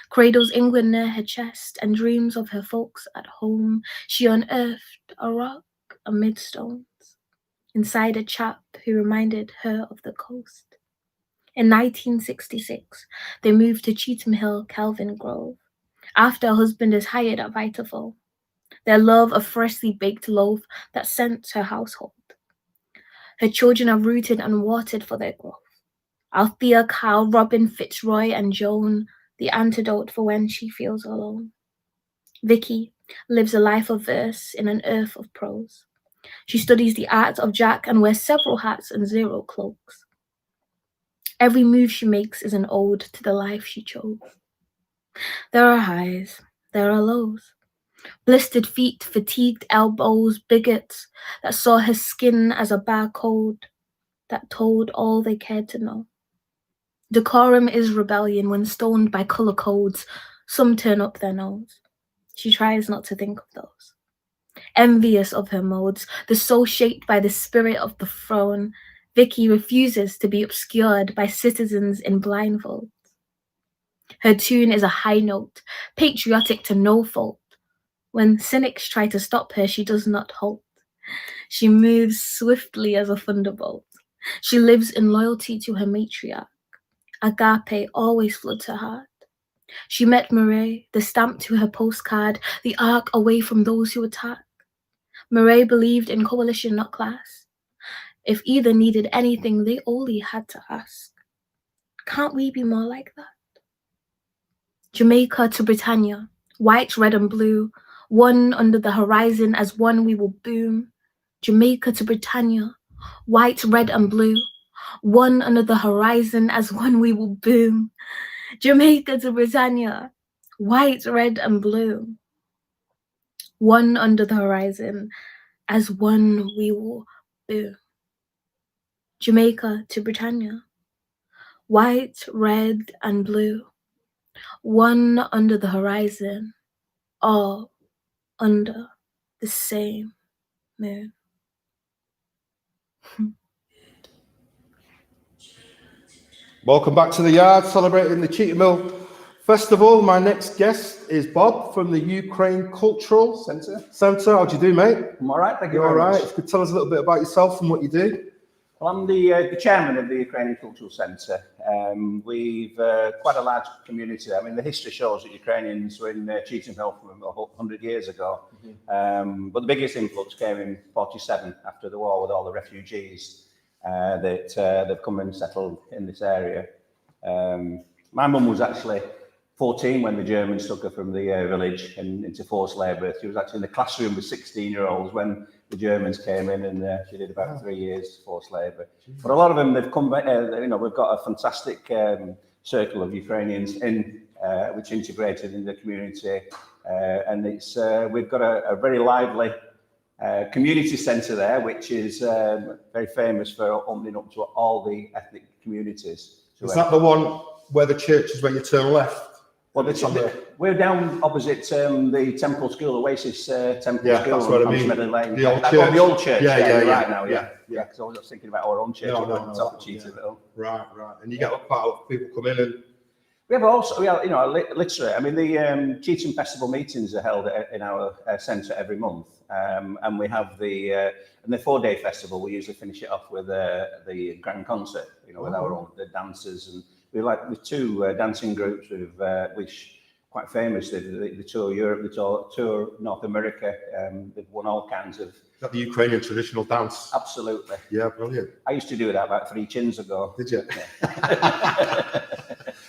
Cradles England near her chest and dreams of her folks at home. She unearthed a rock amid stones, inside a chap who reminded her of the coast. In 1966, they moved to Cheetham Hill, Kelvin Grove, after her husband is hired at Vitaful. Their love a freshly baked loaf that scents her household. Her children are rooted and watered for their growth. Althea, Kyle, Robin, Fitzroy, and Joan, the antidote for when she feels alone. Vicky lives a life of verse in an earth of prose. She studies the art of Jack and wears several hats and 0 cloaks. Every move she makes is an ode to the life she chose. There are highs, there are lows. Blistered feet, fatigued elbows, bigots that saw her skin as a barcode that told all they cared to know. Decorum is rebellion when stoned by colour codes. Some turn up their nose. She tries not to think of those. Envious of her modes, the soul shaped by the spirit of the throne, Vicky refuses to be obscured by citizens in blindfolds. Her tune is a high note, patriotic to no fault. When cynics try to stop her, she does not halt. She moves swiftly as a thunderbolt. She lives in loyalty to her matriarch. Agape always floods her heart. She met Murray, the stamp to her postcard, the arc away from those who attack. Murray believed in coalition, not class. If either needed anything, they only had to ask. Can't we be more like that? Jamaica to Britannia, white, red and blue, one under the horizon as one we will boom. Jamaica to Britannia, white, red and blue, one under the horizon as one we will boom. Jamaica to Britannia, white, red and blue, one under the horizon as one we will boom. Jamaica to Britannia, white, red and blue, one under the horizon, all under the same moon. Welcome back to the Yard, celebrating the Cheetham Hill Festival. My next guest is Bob from the Ukraine Cultural Centre. How do you do, mate? I'm all right, thank you You're very all right. much. If you could tell us a little bit about yourself and what you do. Well, I'm the chairman of the Ukrainian Cultural Centre. We've quite a large community there. I mean, the history shows that Ukrainians were in Cheetham Hill from 100 years ago. But the biggest influx came in 47 after the war with all the refugees that they've come and settled in this area. My mum was actually 14 when the Germans took her from the village and into forced labour. She was actually in the classroom with 16-year-olds when the Germans came in, and she did about 3 years forced labour. But a lot of them, they've come back, we've got a fantastic circle of Ukrainians which integrated in the community. And we've got a very lively community centre there, which is very famous for opening up to all the ethnic communities. Is that the one where the church is when you turn left? Well, we're down opposite the Temple School, Oasis Temple Yeah, School. that's what I on mean. Smedley Lane. The old Oh, church. the old church. Yeah, You're right now. yeah. Because I was thinking about our own church. No, on top of Cheetham Hill. Right. And you get quite a lot of people come in and. We have literally. I mean, the Cheetham Festival meetings are held in our centre every month, and we have the 4-day festival. We usually finish it off with the grand concert. With our own the dancers, and we with 2 dancing groups which quite famous. The tour Europe, the tour North America. They've won all kinds of. Is that the Ukrainian traditional dance? Absolutely. Yeah, brilliant. I used to do that about 3 chins ago. Did you? Yeah.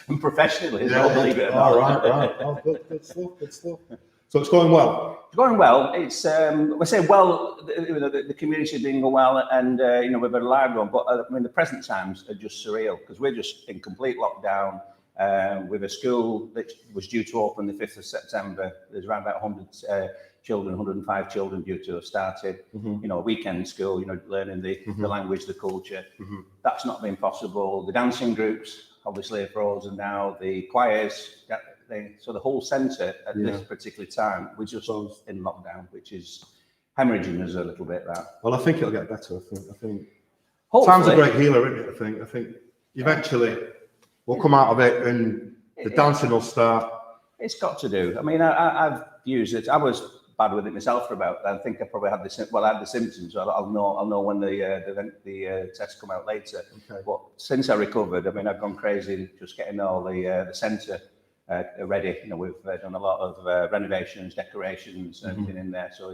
And professionally as well, believe it or not. Oh, right. Oh, good stuff. So it's going well? It's going well. It's, we say well, the community is doing well, and, we've got a live one, but I mean, the present times are just surreal, because we're just in complete lockdown. With a school that was due to open the 5th of September. There's around about 100 children, 105 children due to have started. A weekend school, learning the language, the culture. That's not been possible. The dancing groups obviously are frozen now. The choirs, so the whole centre at this particular time, we're just in lockdown, which is hemorrhaging us a little bit. Well, I think it'll get better. I think. Hopefully. Time's a great healer, isn't it? I think eventually we'll come out of it and the dancing will start. It's got to do. I mean, I've used it. I was bad with it myself for about. I think I probably had I had the symptoms. I'll know when the tests come out later. Okay. But since I recovered, I mean, I've gone crazy just getting all the centre ready. We've done a lot of renovations, decorations, and everything in there. So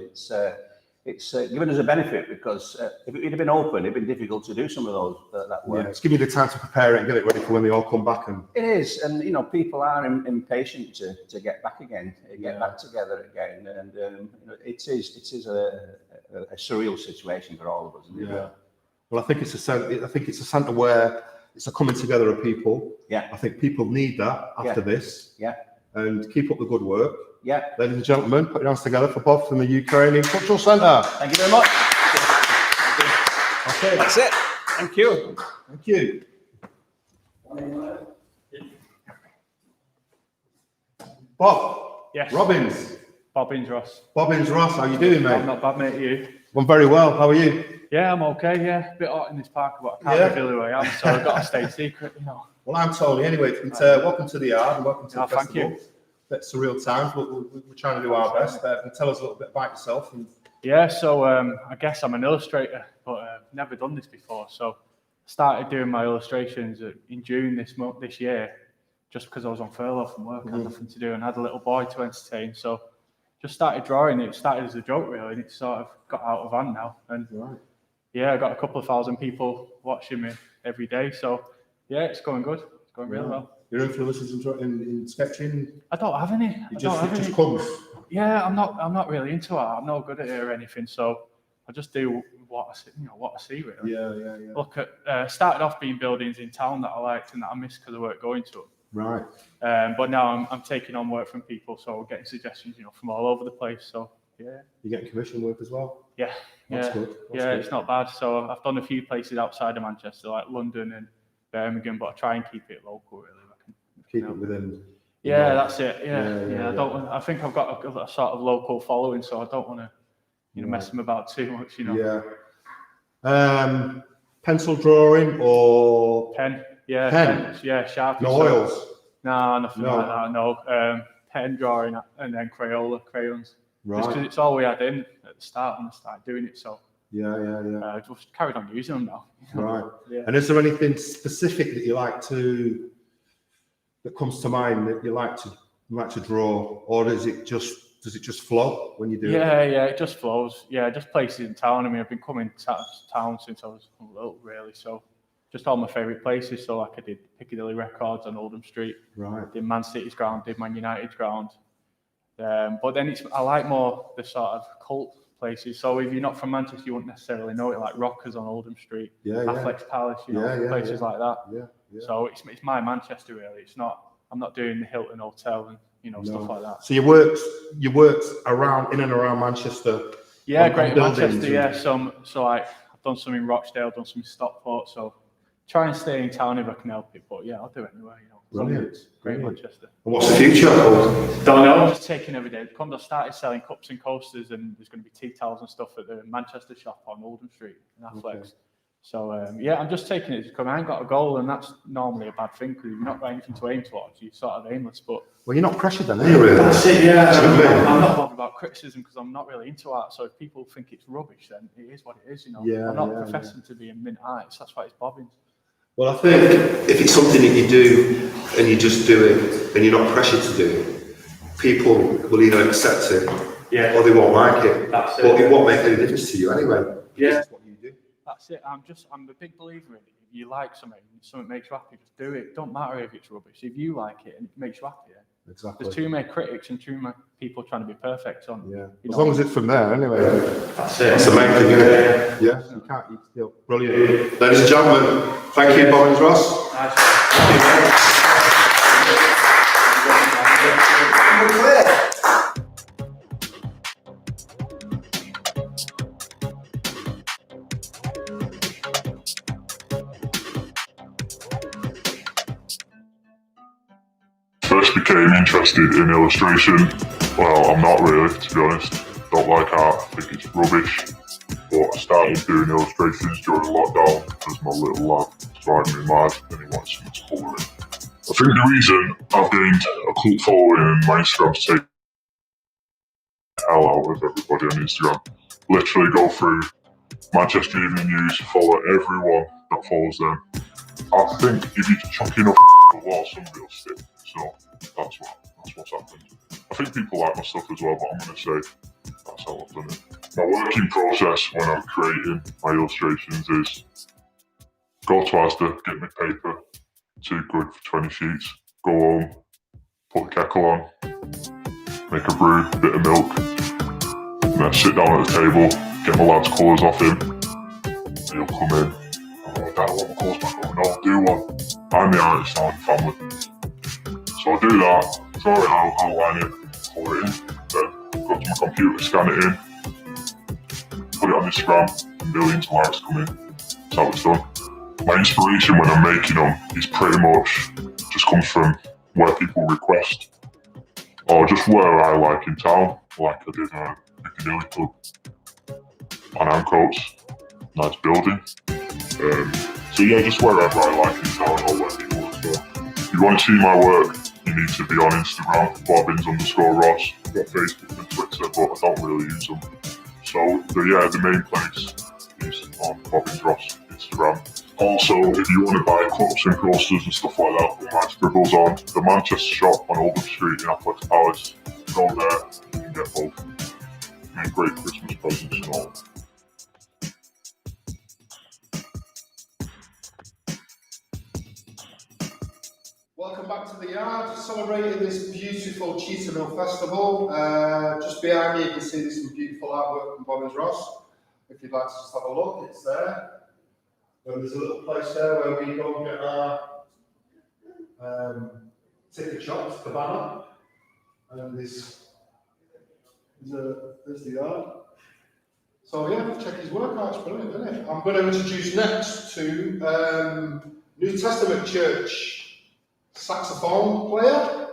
it's given us a benefit, because if it had been open, it'd been difficult to do some of those that work. Yeah, it's giving you the time to prepare it and get it ready for when they all come back. And it is, and people are impatient to get back again, get back together again, and it is a surreal situation for all of us. Isn't it? Yeah. Well, I think it's a centre where it's a coming together of people. Yeah. I think people need that after this. Yeah. And keep up the good work. Yeah. Ladies and gentlemen, put your hands together for Bob from the Ukrainian Cultural Centre. Thank you very much. Okay. That's it. Thank you. Thank you. Bob. Yes. Robbins. Bobbins Ross. Bobbins Ross, how you doing, mate? I'm not bad, mate. You? I'm very well. How are you? Yeah, I'm okay. Yeah, a bit hot in this park, but I can't reveal who I am, so I've got to stay secret. Well, I'm Tony. Anyway, welcome to the yard and welcome to the thank festival. you. It's surreal times, but we're trying to do our best. Tell us a little bit about yourself. Yeah, so I guess I'm an illustrator, but I've never done this before. So I started doing my illustrations in June this year, just because I was on furlough from work, I had nothing to do, and had a little boy to entertain. So just started drawing. It started as a joke, really, and it sort of got out of hand now. And yeah, I got a couple of thousand people watching me every day. So yeah, it's going good. It's going really well. Your influences in sketching? I don't have any. It just comes. Yeah, I'm not really into art. I'm not good at it or anything. So I just do what I see, what I see really. Yeah. Look at started off being buildings in town that I liked and that I missed because I weren't going to them. Right. But now I'm taking on work from people, so getting suggestions, from all over the place. So yeah. You're getting commission work as well? Yeah. That's good. That's good. It's not bad. So I've done a few places outside of Manchester, like London and Birmingham, but I try and keep it local, really. Keep it within. Yeah, that's it. Yeah. I think I've got a sort of local following, so I don't want to, mess them about too much. Yeah. Pencil drawing or pen? Yeah. Pen. Yeah. Sharpie. No oils. No, nothing like that. No. Pen drawing and then crayons. Right. Just because it's all we had in at the start when I started doing it. So I've just carried on using them now. Right. Yeah. And is there anything specific that you like to, that comes to mind that you like to draw, or does it just flow when you do it? Yeah, it just flows. Yeah, just places in town. I mean, I've been coming to town since I was little, really. So just all my favourite places. So like I did Piccadilly Records on Oldham Street. Right. Did Man City's ground, did Man United's ground. But then I like more the sort of cult places. So if you're not from Manchester, you wouldn't necessarily know it, like Rockers on Oldham Street, Affleck's Palace, places like that. Yeah. So it's my Manchester, really. It's not. I'm not doing the Hilton Hotel and stuff like that. So you worked in and around Manchester. Yeah, on Greater buildings Manchester. Yeah, so like I've done some in Rochdale, done some in Stockport. So try and stay in town if I can help it. But yeah, I'll do it anyway. Brilliant. Great Manchester. And what's the future? Don't know. Just taking every day. I started selling cups and coasters, and there's going to be tea towels and stuff at the Manchester shop on Oldham Street in Affleck's. Okay. So I'm just taking it to come. I ain't got a goal, and that's normally a bad thing because you've not got anything to aim towards. You're sort of aimless. But well, you're not pressured then, are you? Really? That's it. Yeah. I'm not bothered about criticism because I'm not really into art. So if people think it's rubbish, then it is what it is. I'm not professing to be a mint artist. That's why it's bobbins. Well, I think if it's something that you do and you just do it and you're not pressured to do it, people will either accept it or they won't like it. That's it. But it won't make any difference to you anyway. Yeah. It's what you do. That's it. I'm a big believer in it. If you like something makes you happy, just do it. It don't matter if it's rubbish. If you like it and it makes you happy, exactly. There's too many critics and too many people trying to be perfect on. As long as it's from there, anyway. That's it. That's the main thing, isn't it? Yeah. You can't eat still. Brilliant. Ladies and gentlemen, thank you, Bob and Ross. First became interested in illustration. Well, I'm not really, to be honest. Don't like art, I think it's rubbish. But I started doing illustrations during lockdown because my little lad was driving me mad and he wanted something to colour in. I think the reason I've gained a cult following and my Instagram's taken the hell out of everybody on Instagram. Literally go through Manchester Evening News, follow everyone that follows them. I think if you chuck enough at the wall, somebody will stick. So that's what's happened. I think people like my stuff as well, but I'm going to say that's how I've done it. My working process when I'm creating my illustrations is go to Asda, get my paper, £2 for 20 sheets, go home, put the kettle on, make a brew, a bit of milk, and then sit down at the table, get my lad's colours off him, and he'll come in. Oh, Dad, I want my colours back. Oh, no, do one. I'm the artist now in the family. So I'll do that, draw it out, outline it, colour it in, then go to my computer, scan it in, put it on Instagram, millions of likes come in. That's how it's done. My inspiration when I'm making them is pretty much just comes from where people request, or just where I like in town, like I did Piccadilly Club on Ancoats, nice building. So yeah, just wherever I like in town or where people want to go. If you want to see my work, you need to be on Instagram, bobbins_Ross. I've got Facebook and Twitter, but I don't really use them. So the main place is on Bobbins Ross Instagram. Also, if you want to buy cups and coasters and stuff like that with my scribbles on, the Manchester shop on Oldham Street in Affleck's Palace, go there, you can get both. And great Christmas presents and all. Welcome back to the yard, celebrating this beautiful Cheetham Hill Festival. Just behind me you can see there's some beautiful artwork from Bobbins Ross. If you'd like to just have a look, it's there. And there's a little place there where we go and get our ticket shops, the banner. And there's the yard. So yeah, check his work out, it's brilliant, isn't it? I'm going to introduce next to New Testament Church saxophone player.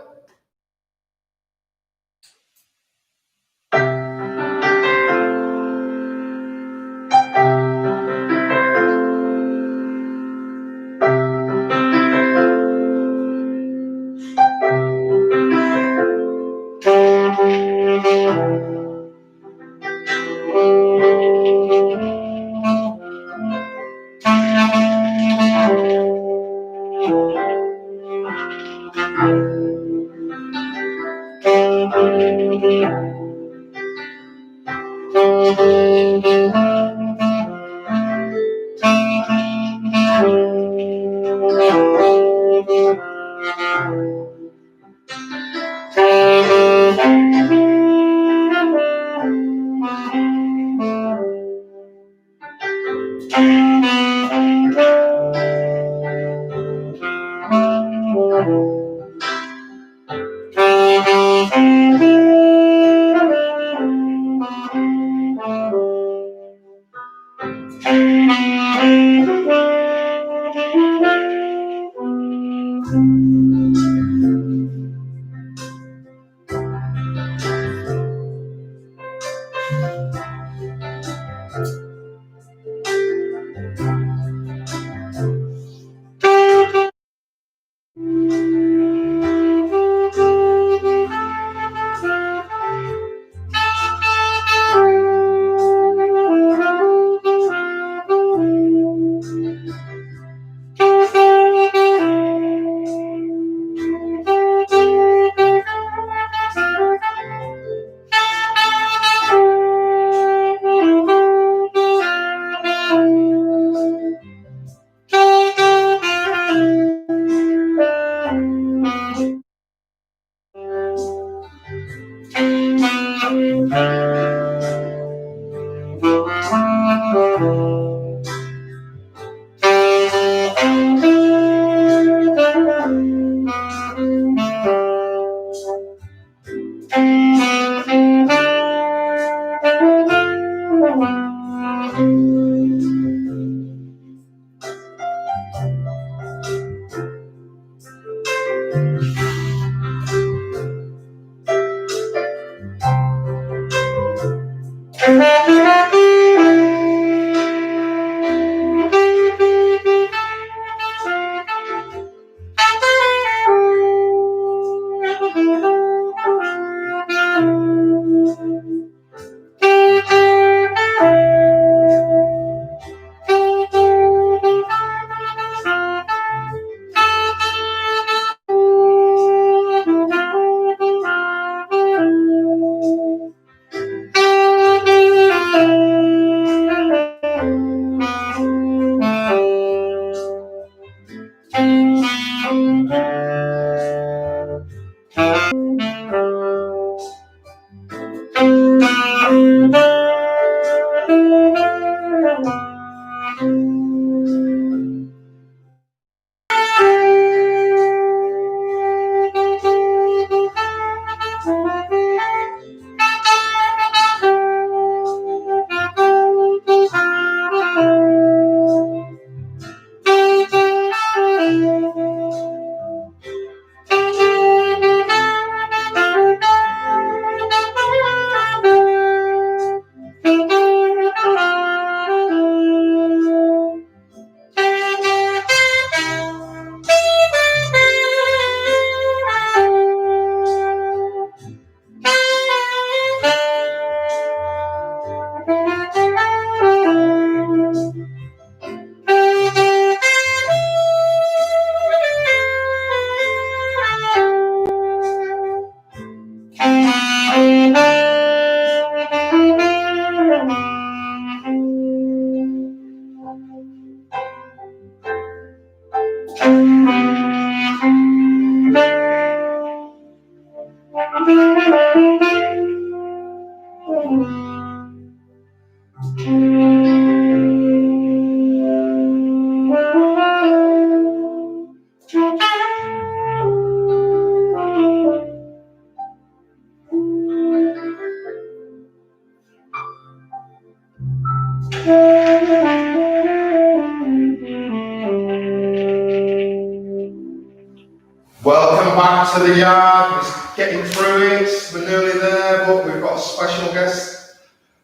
Welcome back to the yard. It's getting through it. We're nearly there, but we've got a special guest.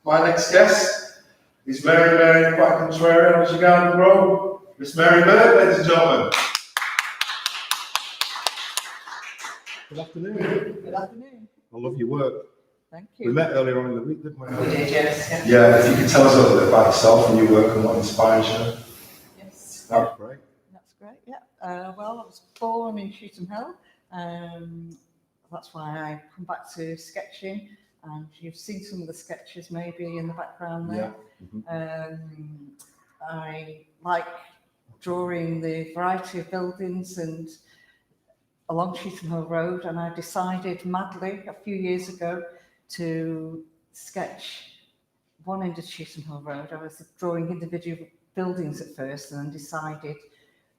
My next guest is Mary quite contrary as you garden grow. Miss Mary Bird, ladies and gentlemen. Good afternoon. Good afternoon. I love your work. Thank you. We met earlier on in the week, didn't we? We did, yes. Yeah, if you could tell us a little bit about yourself and your work and what inspires you. Yes. That's great. That's great, yeah. Well, I was born in Cheetham Hill. That's why I come back to sketching. and you've seen some of the sketches maybe in the background there. I like drawing the variety of buildings and along Cheetham Hill Road, and I decided madly a few years ago to sketch one end of Cheetham Hill Road. I was drawing individual buildings at first and then decided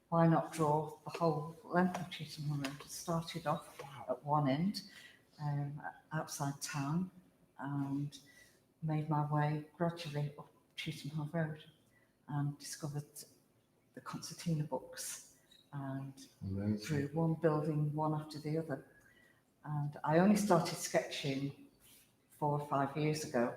why not draw the whole length of Cheetham Hill Road. I started off at one end outside town and made my way gradually up Cheetham Hill Road and discovered the concertina books and through one building, one after the other. And I only started sketching 4 or 5 years ago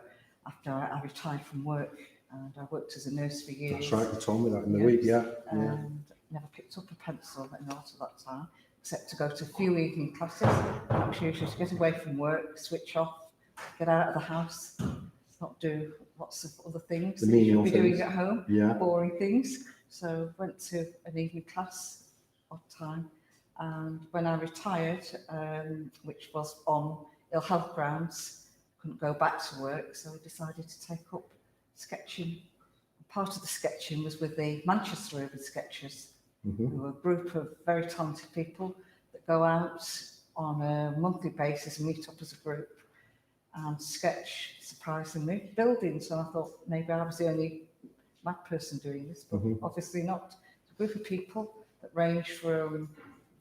after I retired from work, and I worked as a nurse for years. That's right, you told me that in the week, yeah. And never picked up a pencil in all of that time, except to go to a few evening classes, which usually to get away from work, switch off, get out of the house, not do lots of other things that you should be doing at home, boring things. So went to an evening class odd time, and when I retired, which was on ill health grounds, couldn't go back to work, so I decided to take up sketching. Part of the sketching was with the Manchester Urban Sketchers, who are a group of very talented people that go out on a monthly basis and meet up as a group and sketch, surprisingly, buildings. And I thought maybe I was the only mad person doing this, but obviously not. It's a group of people that range from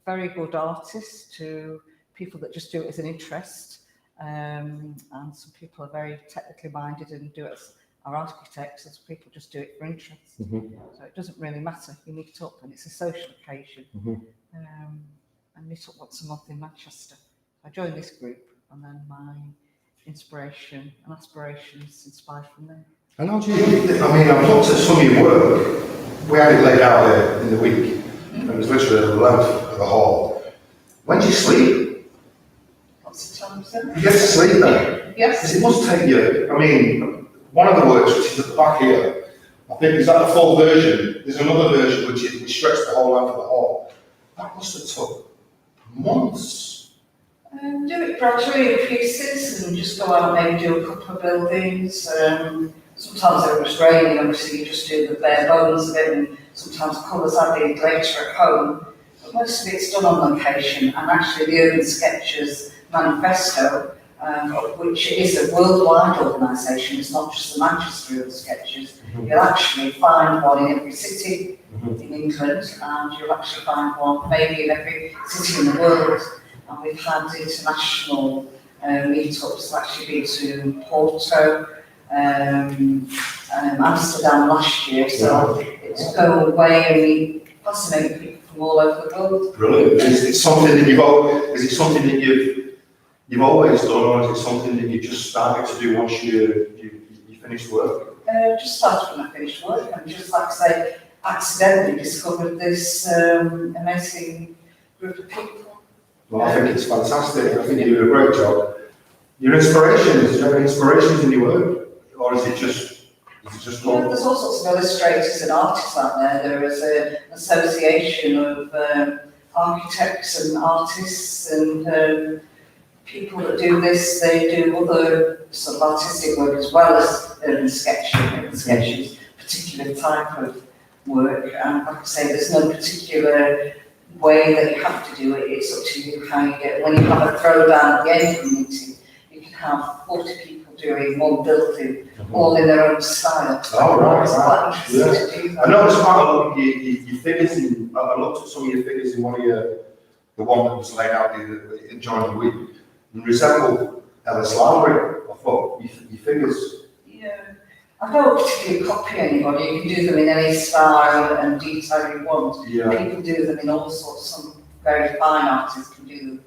very good artists to people that just do it as an interest. And some people are very technically minded and do it as are architects, as people just do it for interest. So it doesn't really matter. You meet up and it's a social occasion. I meet up once a month in Manchester. I joined this group, and then my inspiration and aspirations inspired from there. And how do you, I mean, I've looked at some of your work. We had it laid out there in the week. And it was literally the length of the hall. When do you sleep? Lots of times then. You get to sleep then? Yes. Because it must take you, I mean, one of the works, which is at the back here, I think, is that the full version? There's another version which stretched the whole length of the hall. That must have took months. Do it gradually in pieces and just go out and maybe do a couple of buildings. Sometimes if it was raining, obviously you just do the bare bones of it, and sometimes colours I did later at home. But most of it's done on location, and actually the Urban Sketchers Manifesto, which is a worldwide organisation, it's not just the Manchester Urban Sketchers. You'll actually find one in every city in England, and you'll actually find one maybe in every city in the world. And we've had international meetups, actually been to Porto, Amsterdam last year, so it's go away and meet fascinating people from all over the world. Brilliant. Is it something that you've always done, or is it something that you just started to do once you finished work? Just started when I finished work, and just like I say, accidentally discovered this amazing group of people. Well, I think it's fantastic. I think you do a great job. Your inspirations, do you have any inspirations in your work? Or is it just Yeah, there's all sorts of illustrators and artists out there. There is an association of architects and artists and people that do this. They do other sort of artistic work as well as sketches, particular type of work. And like I say, there's no particular way that you have to do it. It's up to you how you get it. When you have a throwdown at the end of the meeting, you can have 40 people doing one building, all in their own style. Oh, right. It's quite interesting to do that. I noticed quite a lot of your figures in, I looked at some of your figures in the one that was laid out in during the week, and resembled Ellis Lowry. I thought your figures. Yeah. I don't particularly copy anybody. You can do them in any style and detail you want. Yeah. People do them in all sorts. Some very fine artists can do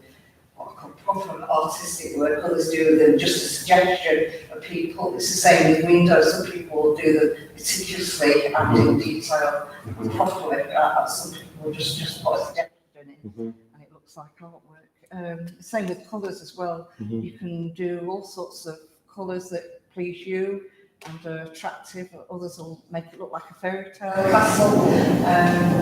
what I call proper artistic work. Others do them just a suggestion of people. It's the same with windows. Some people will do them meticulously and in detail properly. Some people will just put a suggestion in it and it looks like artwork. Same with colours as well. You can do all sorts of colours that please you. and are attractive. Others will make it look like a fairy tale castle. And,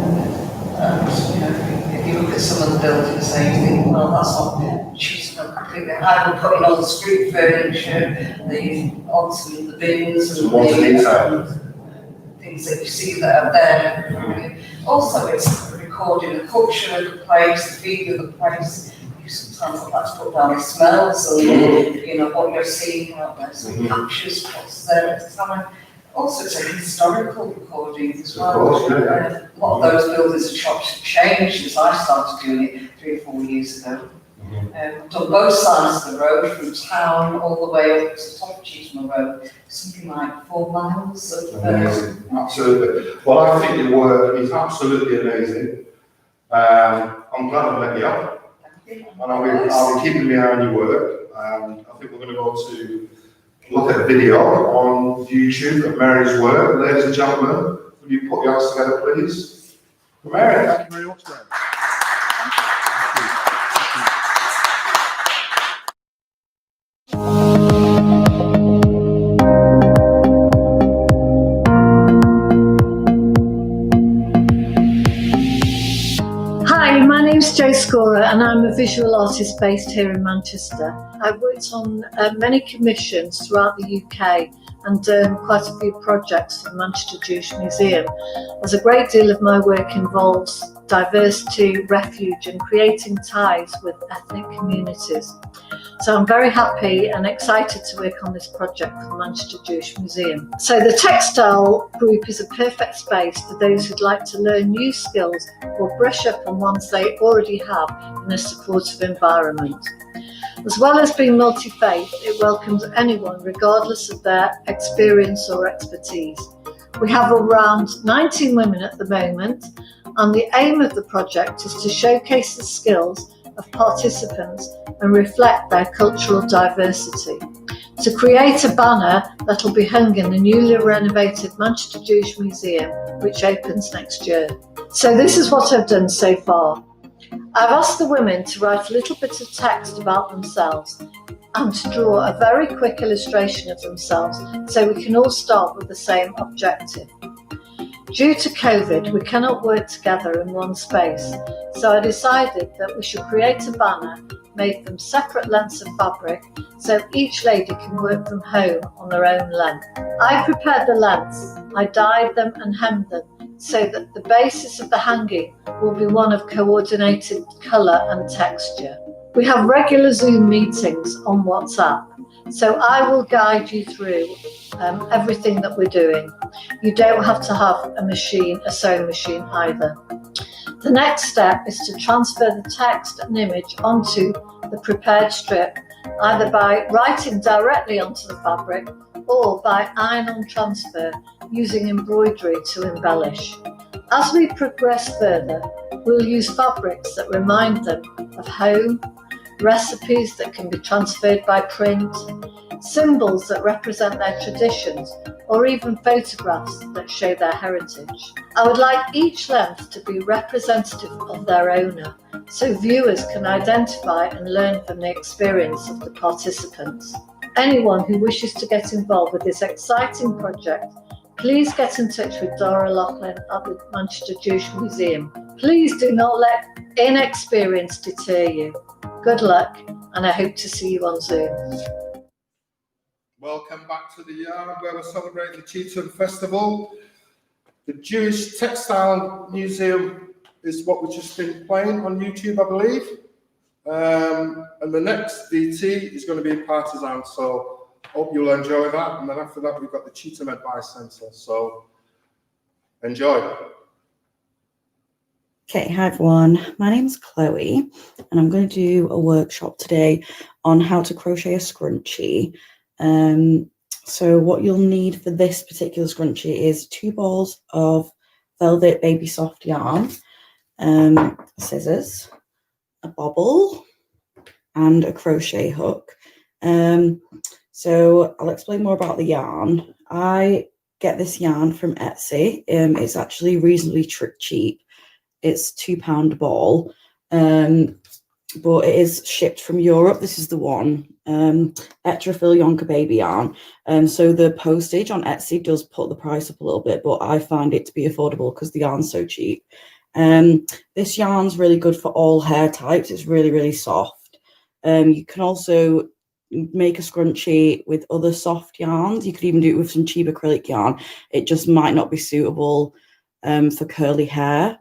you know, if you look at some of the buildings, there you think, well, that's not Cheetham completely. I will put in all the street furniture, the odds and the bins, and the things that you see that are there. Also, it's recording the culture of the place, the feeling of the place. You sometimes like to put down the smells and you know what you're seeing out there. So it captures what's there at the time. Also, it's a historical recording as well. A lot of those buildings and shops have changed since I started doing it 3 or 4 years ago. I've done both sides of the road, from town all the way up to the top of Cheetham Road, something like 4 miles of Amazing, absolutely. Well, I think your work is absolutely amazing. I'm glad I met you up, and I'll be keeping my eye on your work. I think we're going to go to look at a video on YouTube of Mary's work. Ladies and gentlemen, will you put your hands together, please? Mary, thank you very much, Mary. Hi, my name's Jo Scorer and I'm a visual artist based here in Manchester. I've worked on many commissions throughout the UK and done quite a few projects for the Manchester Jewish Museum, as a great deal of my work involves diversity, refuge and creating ties with ethnic communities. So I'm very happy and excited to work on this project for the Manchester Jewish Museum. So the textile group is a perfect space for those who'd like to learn new skills or brush up on ones they already have in a supportive environment. As well as being multi-faith, it welcomes anyone regardless of their experience or expertise. We have around 19 women at the moment, and the aim of the project is to showcase the skills of participants and reflect their cultural diversity. To create a banner that will be hung in the newly renovated Manchester Jewish Museum, which opens next year. So this is what I've done so far. I've asked the women to write a little bit of text about themselves and to draw a very quick illustration of themselves so we can all start with the same objective. Due to COVID, we cannot work together in one space, so I decided that we should create a banner made from separate lengths of fabric so each lady can work from home on their own length. I prepared the lengths, I dyed them and hemmed them so that the basis of the hanging will be one of coordinated colour and texture. We have regular Zoom meetings on WhatsApp, so I will guide you through everything that we're doing. You don't have to have a sewing machine either. The next step is to transfer the text and image onto the prepared strip, either by writing directly onto the fabric or by iron-on transfer using embroidery to embellish. As we progress further, we'll use fabrics that remind them of home, recipes that can be transferred by print, symbols that represent their traditions, or even photographs that show their heritage. I would like each length to be representative of their owner, so viewers can identify and learn from the experience of the participants. Anyone who wishes to get involved with this exciting project, please get in touch with Dora Loughlin at the Manchester Jewish Museum. Please do not let inexperience deter you. Good luck, and I hope to see you on Zoom. Welcome back to the yard where we're celebrating the Cheetham Festival. The Jewish Textile Museum is what we've just been playing on YouTube, I believe. And the next DT is going to be Partisan, so hope you'll enjoy that. And then after that, we've got the Cheetham Advice Centre, so enjoy. Okay, hi everyone. My name's Chloe, and I'm going to do a workshop today on how to crochet a scrunchie. So what you'll need for this particular scrunchie is 2 balls of velvet baby soft yarn, scissors, a bobble, and a crochet hook. So I'll explain more about the yarn. I get this yarn from Etsy. It's actually reasonably cheap. It's £2 a ball. but it is shipped from Europe. This is the one, Etrafil Yonka baby yarn. So the postage on Etsy does put the price up a little bit, but I find it to be affordable because the yarn's so cheap. This yarn's really good for all hair types. It's really, really soft. You can also make a scrunchie with other soft yarns. You could even do it with some cheap acrylic yarn. It just might not be suitable for curly hair.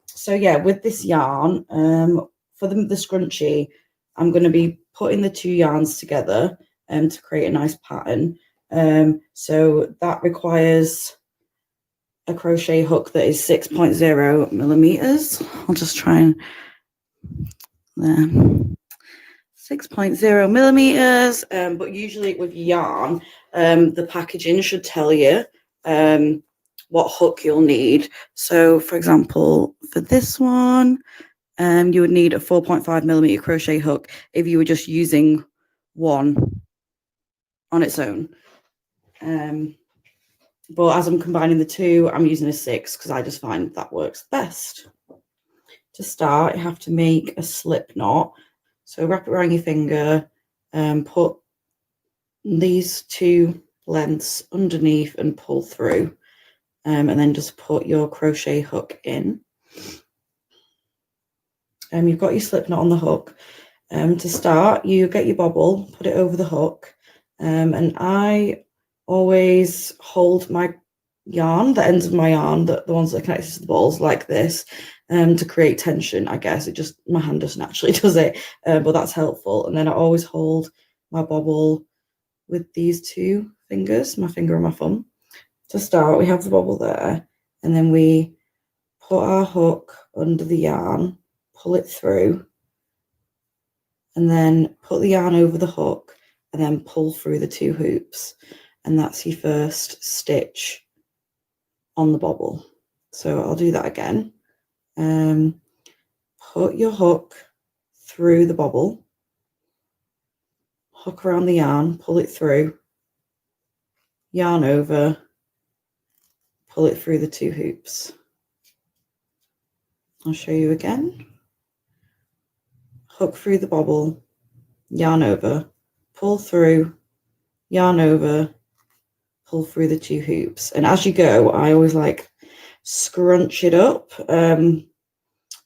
So yeah, with this yarn, for the scrunchie, I'm going to be putting the two yarns together to create a nice pattern. So that requires a crochet hook that is 6.0 millimeters. I'll just try and there. 6.0 millimeters, but usually with yarn, the packaging should tell you what hook you'll need. So for example, for this one, you would need a 4.5 millimeter crochet hook if you were just using one on its own. But as I'm combining the two, I'm using a 6 because I just find that works best. To start, you have to make a slip knot. So wrap it around your finger and put these two lengths underneath and pull through. And then just put your crochet hook in. You've got your slip knot on the hook. To start, you get your bobble, put it over the hook. And I always hold my yarn, the ends of my yarn, the ones that are connected to the balls like this, to create tension, I guess. It just, my hand just naturally does it, but that's helpful. And then I always hold my bobble with these two fingers, my finger and my thumb. To start, we have the bobble there, and then we put our hook under the yarn, pull it through, and then put the yarn over the hook, and then pull through the two hoops. And that's your first stitch on the bobble. So I'll do that again. Put your hook through the bobble, hook around the yarn, pull it through, yarn over, pull it through the two hoops. I'll show you again. Hook through the bobble, yarn over, pull through, yarn over, pull through the two hoops. And as you go, I always like scrunch it up.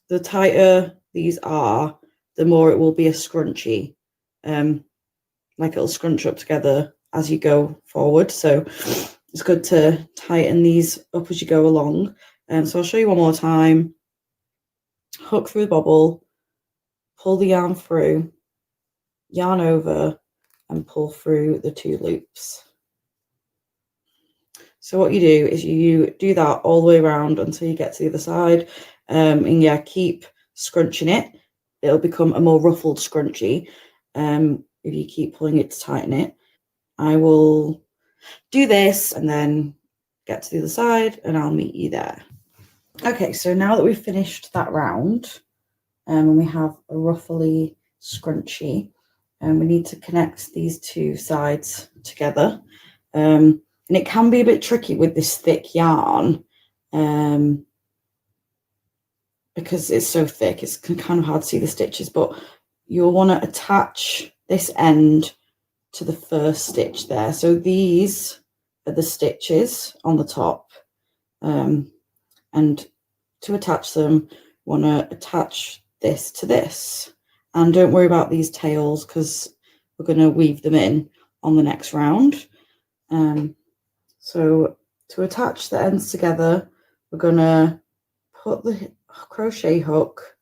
The tighter these are, the more it will be a scrunchie. Like it'll scrunch up together as you go forward. So it's good to tighten these up as you go along. So I'll show you one more time. Hook through the bobble, pull the yarn through, yarn over, and pull through the two loops. So what you do is you do that all the way around until you get to the other side. And yeah, keep scrunching it. It'll become a more ruffled scrunchie if you keep pulling it to tighten it. I will do this and then get to the other side and I'll meet you there. Okay, so now that we've finished that round and we have a ruffly scrunchie, and we need to connect these two sides together. And it can be a bit tricky with this thick yarn because it's so thick, it's kind of hard to see the stitches, but you'll want to attach this end to the first stitch there. So these are the stitches on the top. And to attach them, want to attach this to this. And don't worry about these tails because we're going to weave them in on the next round. So to attach the ends together, we're going to put the crochet hook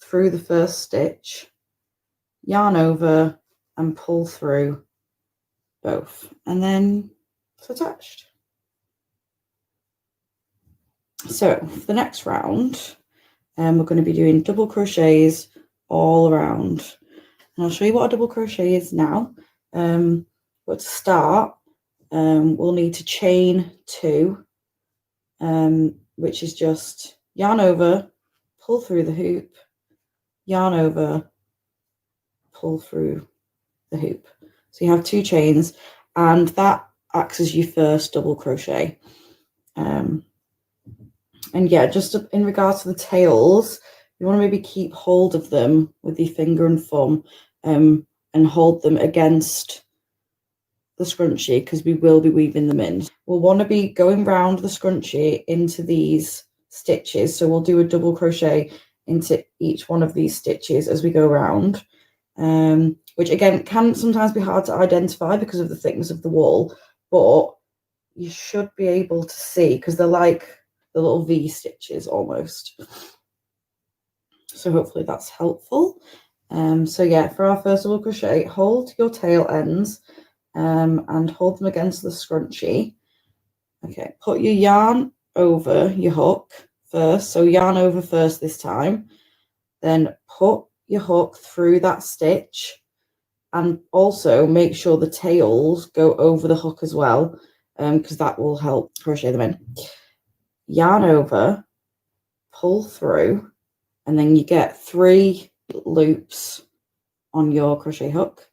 through the first stitch, yarn over, and pull through both, and then it's attached. So for the next round, we're going to be doing double crochets all around, and I'll show you what a double crochet is now. But to start, we'll need to chain 2, which is just yarn over, pull through the hoop, yarn over, pull through the hoop. So you have 2 chains, and that acts as your first double crochet. And yeah, just in regards to the tails, you want to maybe keep hold of them with your finger and thumb and hold them against the scrunchie, because we will be weaving them in. We'll want to be going round the scrunchie into these stitches. So we'll do a double crochet into each one of these stitches as we go around, which again can sometimes be hard to identify because of the thickness of the wool, but you should be able to see because they're like the little V stitches almost. So hopefully that's helpful. So yeah, for our first double crochet, hold your tail ends and hold them against the scrunchie. Okay, put your yarn over your hook first. So yarn over first this time. Then put your hook through that stitch, and also make sure the tails go over the hook as well, because that will help crochet them in. Yarn over, pull through, and then you get 3 loops on your crochet hook,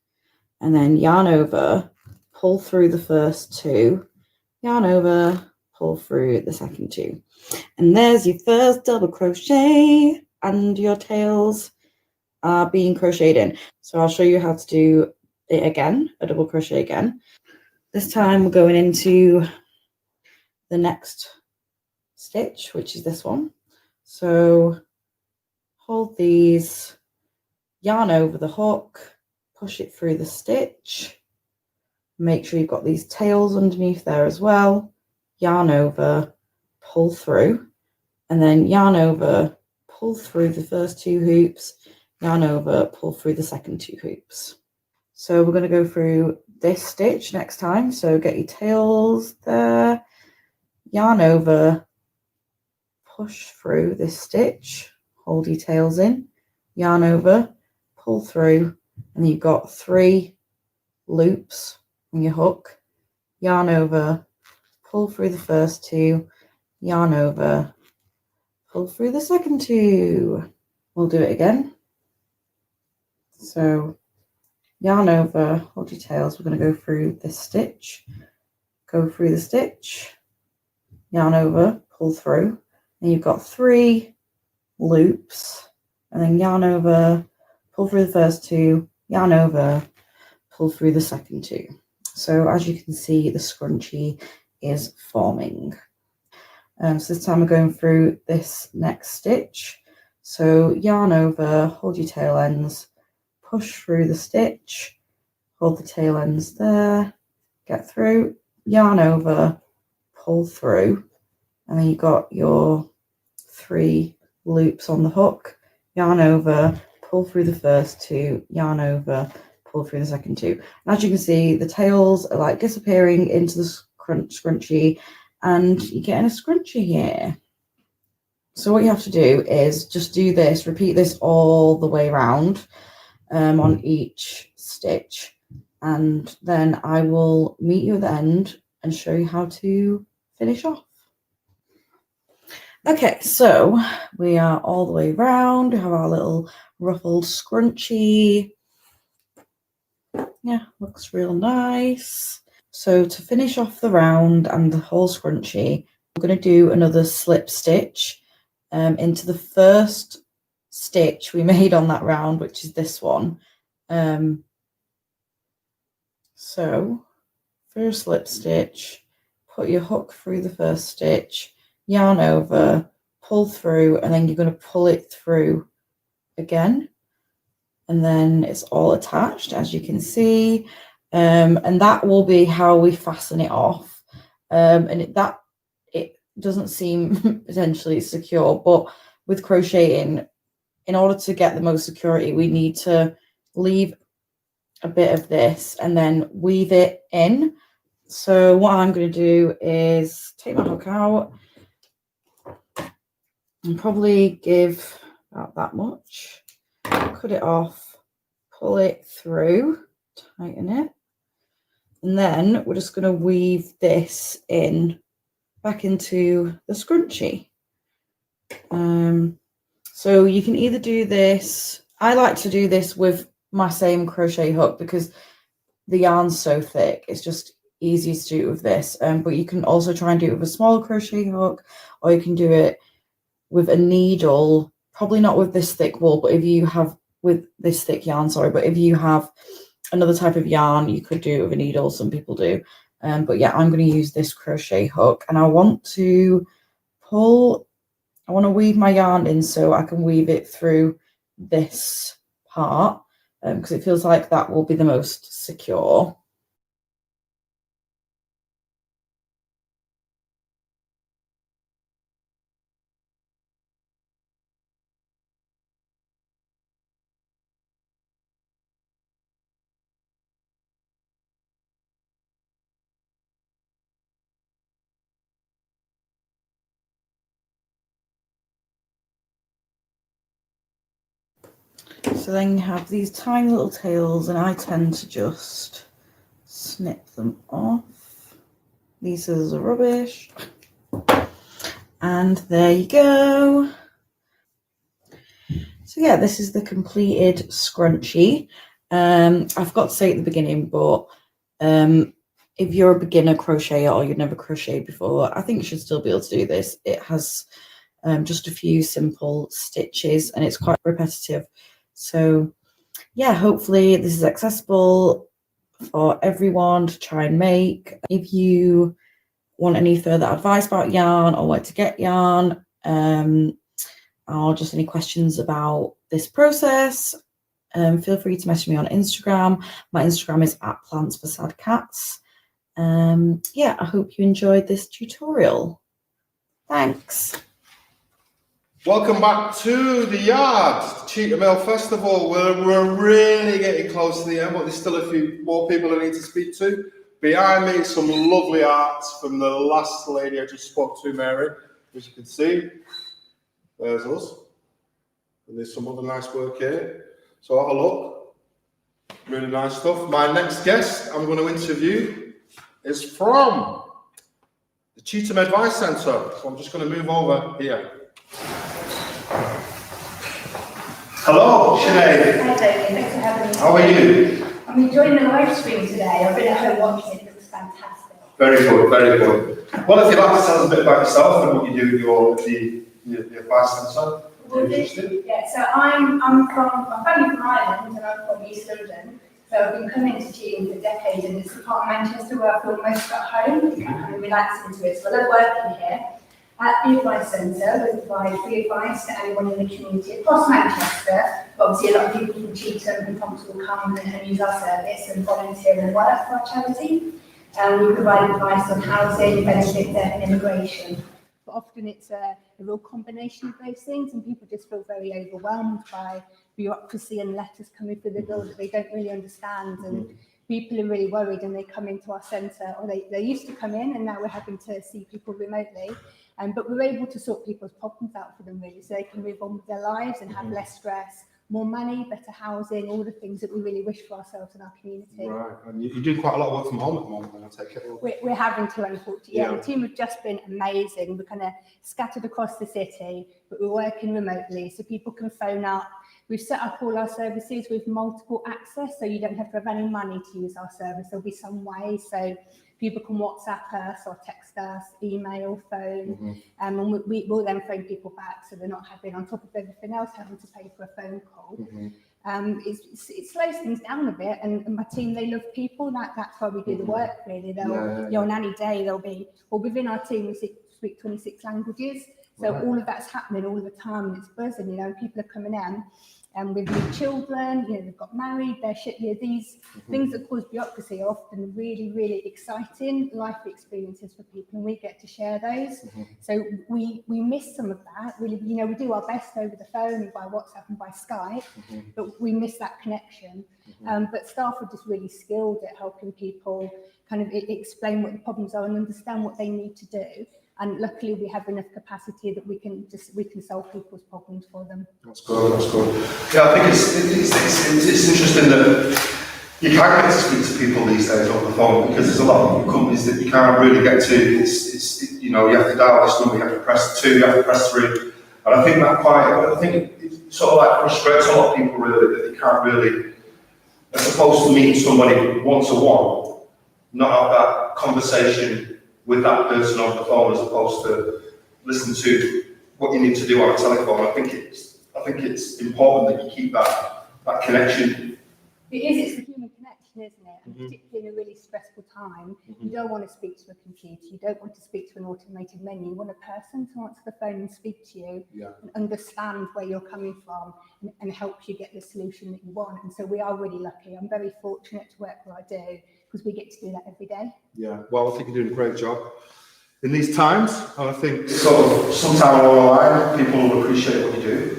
and then yarn over, pull through the first 2, yarn over, pull through the second 2, and there's your first double crochet, and your tails are being crocheted in. So I'll show you how to do it again, a double crochet again. This time we're going into the next stitch, which is this one. So hold these, yarn over the hook, push it through the stitch, make sure you've got these tails underneath there as well, yarn over, pull through, and then yarn over, pull through the first 2 hoops, yarn over, pull through the second 2 hoops. So we're going to go through this stitch next time. So get your tails there, yarn over, push through this stitch, hold your tails in, yarn over, pull through, and you've got 3 loops on your hook, yarn over, pull through the first 2, yarn over, pull through the second 2. We'll do it again. So yarn over, hold your tails, we're going to go through this stitch, go through the stitch, yarn over, pull through, and you've got 3 loops, and then yarn over, pull through the first 2, yarn over, pull through the second 2. So as you can see, the scrunchie is forming. So this time we're going through this next stitch. So yarn over, hold your tail ends, push through the stitch, hold the tail ends there, get through, yarn over, pull through, and then you've got your 3 loops on the hook, yarn over, pull through the first 2, yarn over, pull through the second 2. And as you can see, the tails are like disappearing into the scrunchie, and you're getting a scrunchie here. So what you have to do is just do this, repeat this all the way around on each stitch, and then I will meet you at the end and show you how to finish off. Okay, so we are all the way around. We have our little ruffled scrunchie. Yeah, looks real nice. So to finish off the round and the whole scrunchie, we're going to do another slip stitch into the first stitch we made on that round, which is this one. So for a slip stitch, put your hook through the first stitch, yarn over, pull through, and then you're going to pull it through again, and then it's all attached, as you can see, and that will be how we fasten it off. And it doesn't seem potentially secure, but with crocheting, in order to get the most security, we need to leave a bit of this and then weave it in. So what I'm going to do is take my hook out and probably give about that much, cut it off, pull it through, tighten it, and then we're just going to weave this in back into the scrunchie. So you can either do this, I like to do this with my same crochet hook because the yarn's so thick, it's just easy to do it with this, but you can also try and do it with a small crochet hook, or you can do it with a needle probably not with this thick wool, but if you have with this thick yarn, sorry, but if you have another type of yarn, you could do it with a needle. Some people do. But yeah, I'm going to use this crochet hook, and I want to weave my yarn in so I can weave it through this part, because it feels like that will be the most secure. So then you have these tiny little tails, and I tend to just snip them off. These scissors are rubbish. And there you go. So yeah, this is the completed scrunchie. I forgot to say at the beginning, but if you're a beginner crocheter or you've never crocheted before, I think you should still be able to do this. It has just a few simple stitches, and it's quite repetitive. So yeah, hopefully this is accessible for everyone to try and make. If you want any further advice about yarn or where to get yarn, or just any questions about this process, feel free to message me on Instagram. My Instagram is @plantsforsadcats. Yeah, I hope you enjoyed this tutorial. Thanks. Welcome back to the yard, Cheetham Hill Festival. We're really getting close to the end, but there's still a few more people I need to speak to. Behind me, some lovely art from the last lady I just spoke to, Mary. As you can see, there's us. And there's some other nice work here. So have a look. Really nice stuff. My next guest I'm going to interview is from the Cheetham Advice Centre. So I'm just going to move over here. Hello, Sinead. Hi, Tony. Thanks for having me. How are you? I'm enjoying the live stream today. I've been at home watching it. It looks fantastic. Very good, very good. Well, if you'd like to tell us a bit about yourself and what you do at the Advice Centre. Yeah, so I'm family from Ireland, and I'm from East London. So I've been coming to Cheetham for decades, and it's the part of Manchester where I feel most at home and relaxing to it. So I love working here. At the Advice Centre, we provide free advice to anyone in the community across Manchester. But obviously, a lot of people from Cheetham and Thompson will come and use our service and volunteer and work for our charity. We provide advice on housing, benefits, and immigration. But often it's a real combination of those things, and people just feel very overwhelmed by bureaucracy and letters coming through the door that they don't really understand. And people are really worried, and they come into our centre, or they used to come in, and now we're having to see people remotely. But we're able to sort people's problems out for them, really, so they can move on with their lives and have less stress, more money, better housing, all the things that we really wish for ourselves and our community. Right, and you do quite a lot of work from home at the moment, then I take it. We're having to, unfortunately. Yeah. The team have just been amazing. We're kind of scattered across the city, but we're working remotely, so people can phone up. We've set up all our services with multiple access, so you don't have to have any money to use our service. There'll be some way, so people can WhatsApp us or text us, email, phone, and we'll then phone people back, so they're not having, on top of everything else, having to pay for a phone call. It slows things down a bit, and my team, they love people. That's why we do the work, really. They'll, on any day, they'll be, well, within our team, we speak 26 languages, so all of that's happening all the time, and it's buzzing, and people are coming in. With new children, they've got married, these things that cause bureaucracy are often really, really exciting life experiences for people, and we get to share those. So we miss some of that. Really, we do our best over the phone and by WhatsApp and by Skype, but we miss that connection. But staff are just really skilled at helping people kind of explain what the problems are and understand what they need to do. And luckily, we have enough capacity that we can solve people's problems for them. That's good. That's good. Yeah, I think it's interesting that you can't get to speak to people these days over the phone, because there's a lot of companies that you can't really get to. You have to dial this number, you have to press 2, you have to press 3, and I think it sort of like frustrates a lot of people really that they can't really, as opposed to meeting somebody one-to-one, not have that conversation with that person on the phone, as opposed to listen to what you need to do on a telephone. I think I think it's important that you keep that connection. It is, it's the human connection, isn't it? And Mhm. particularly in a really stressful time, Mhm. you don't want to speak to a computer, you don't want to speak to an automated menu, you want a person to answer the phone and speak to you Yeah. and understand where you're coming from and help you get the solution that you want. And so we are really lucky. I'm very fortunate to work where I do because we get to do that every day. Yeah, well, I think you're doing a great job in these times, and I think sort of sometime along the line, people will appreciate what you do.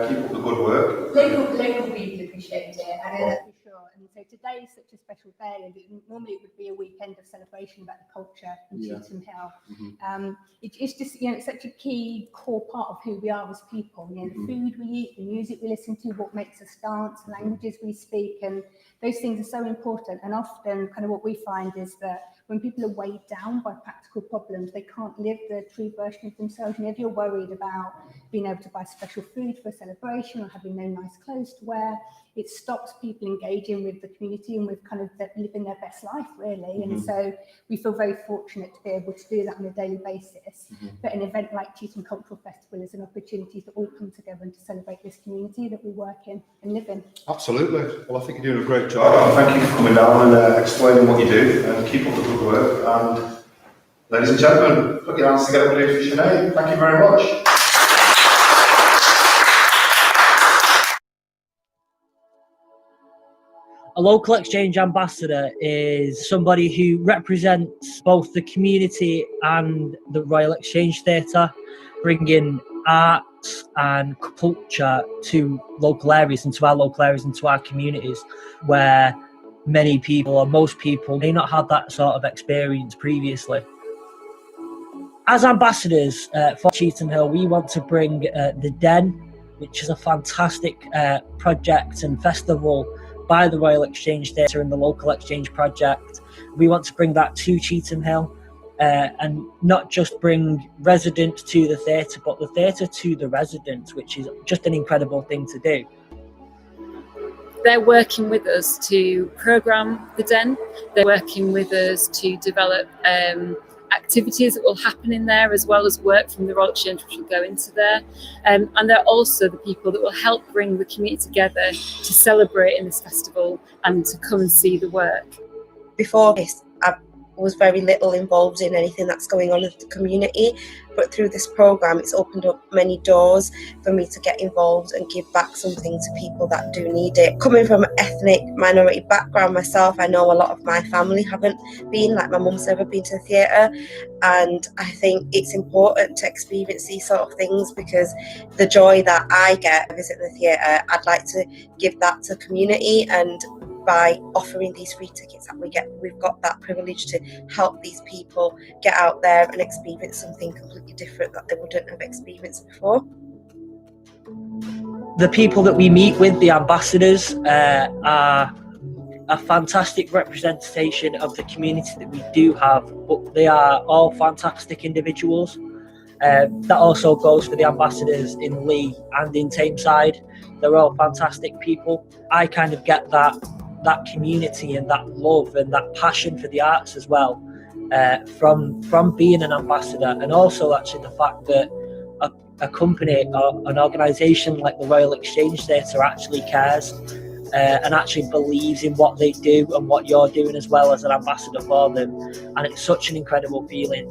Keep up the good work. Local people appreciate it, I know that for sure. And so today is such a special day, and normally it would be a weekend of celebration about the culture in Yeah. Cheetham Hill. Mhm. It's just, it's such a key core part of who we are as people. The food we eat, the music we listen to, what makes us dance, the languages we speak, and those things are so important. And often, kind of what we find is that when people are weighed down by practical problems, they can't live the true version of themselves. And if you're worried about being able to buy special food for a celebration or having no nice clothes to wear, it stops people engaging with the community and with kind of living their best life, really. And so we feel very fortunate to be able to do that on a daily basis. But an event like Cheetham Cultural Festival is an opportunity to all come together and to celebrate this community that we work in and live in. Absolutely. Well, I think you're doing a great job. And thank you for coming down and explaining what you do, and keep up the good work. And ladies and gentlemen, put your hands together, please, for Sinead. Thank you very much. A local exchange ambassador is somebody who represents both the community and the Royal Exchange Theatre, bringing arts and culture to local areas and to our local areas and to our communities, where many people or most people may not have that sort of experience previously. As ambassadors for Cheetham Hill, we want to bring the Den, which is a fantastic project and festival by the Royal Exchange Theatre and the Local Exchange Project. We want to bring that to Cheetham Hill and not just bring residents to the theatre, but the theatre to the residents, which is just an incredible thing to do. They're working with us to programme the Den. They're working with us to develop activities that will happen in there, as well as work from the Royal Exchange which will go into there. And they're also the people that will help bring the community together to celebrate in this festival and to come and see the work. Before this, I was very little involved in anything that's going on in the community, but through this programme it's opened up many doors for me to get involved and give back something to people that do need it. Coming from an ethnic minority background myself, I know a lot of my family haven't been, like my mum's never been to the theatre, and I think it's important to experience these sort of things because the joy that I get visiting the theatre, I'd like to give that to the community, and by offering these free tickets that we've got that privilege to help these people get out there and experience something completely different that they wouldn't have experienced before. The people that we meet with, the ambassadors, are a fantastic representation of the community that we do have, but they are all fantastic individuals. That also goes for the ambassadors in Lee and in Tameside. They're all fantastic people. I kind of get that community and that love and that passion for the arts as well from being an ambassador, and also actually the fact that a company or an organisation like the Royal Exchange Theatre actually cares and actually believes in what they do and what you're doing as well as an ambassador for them, and it's such an incredible feeling.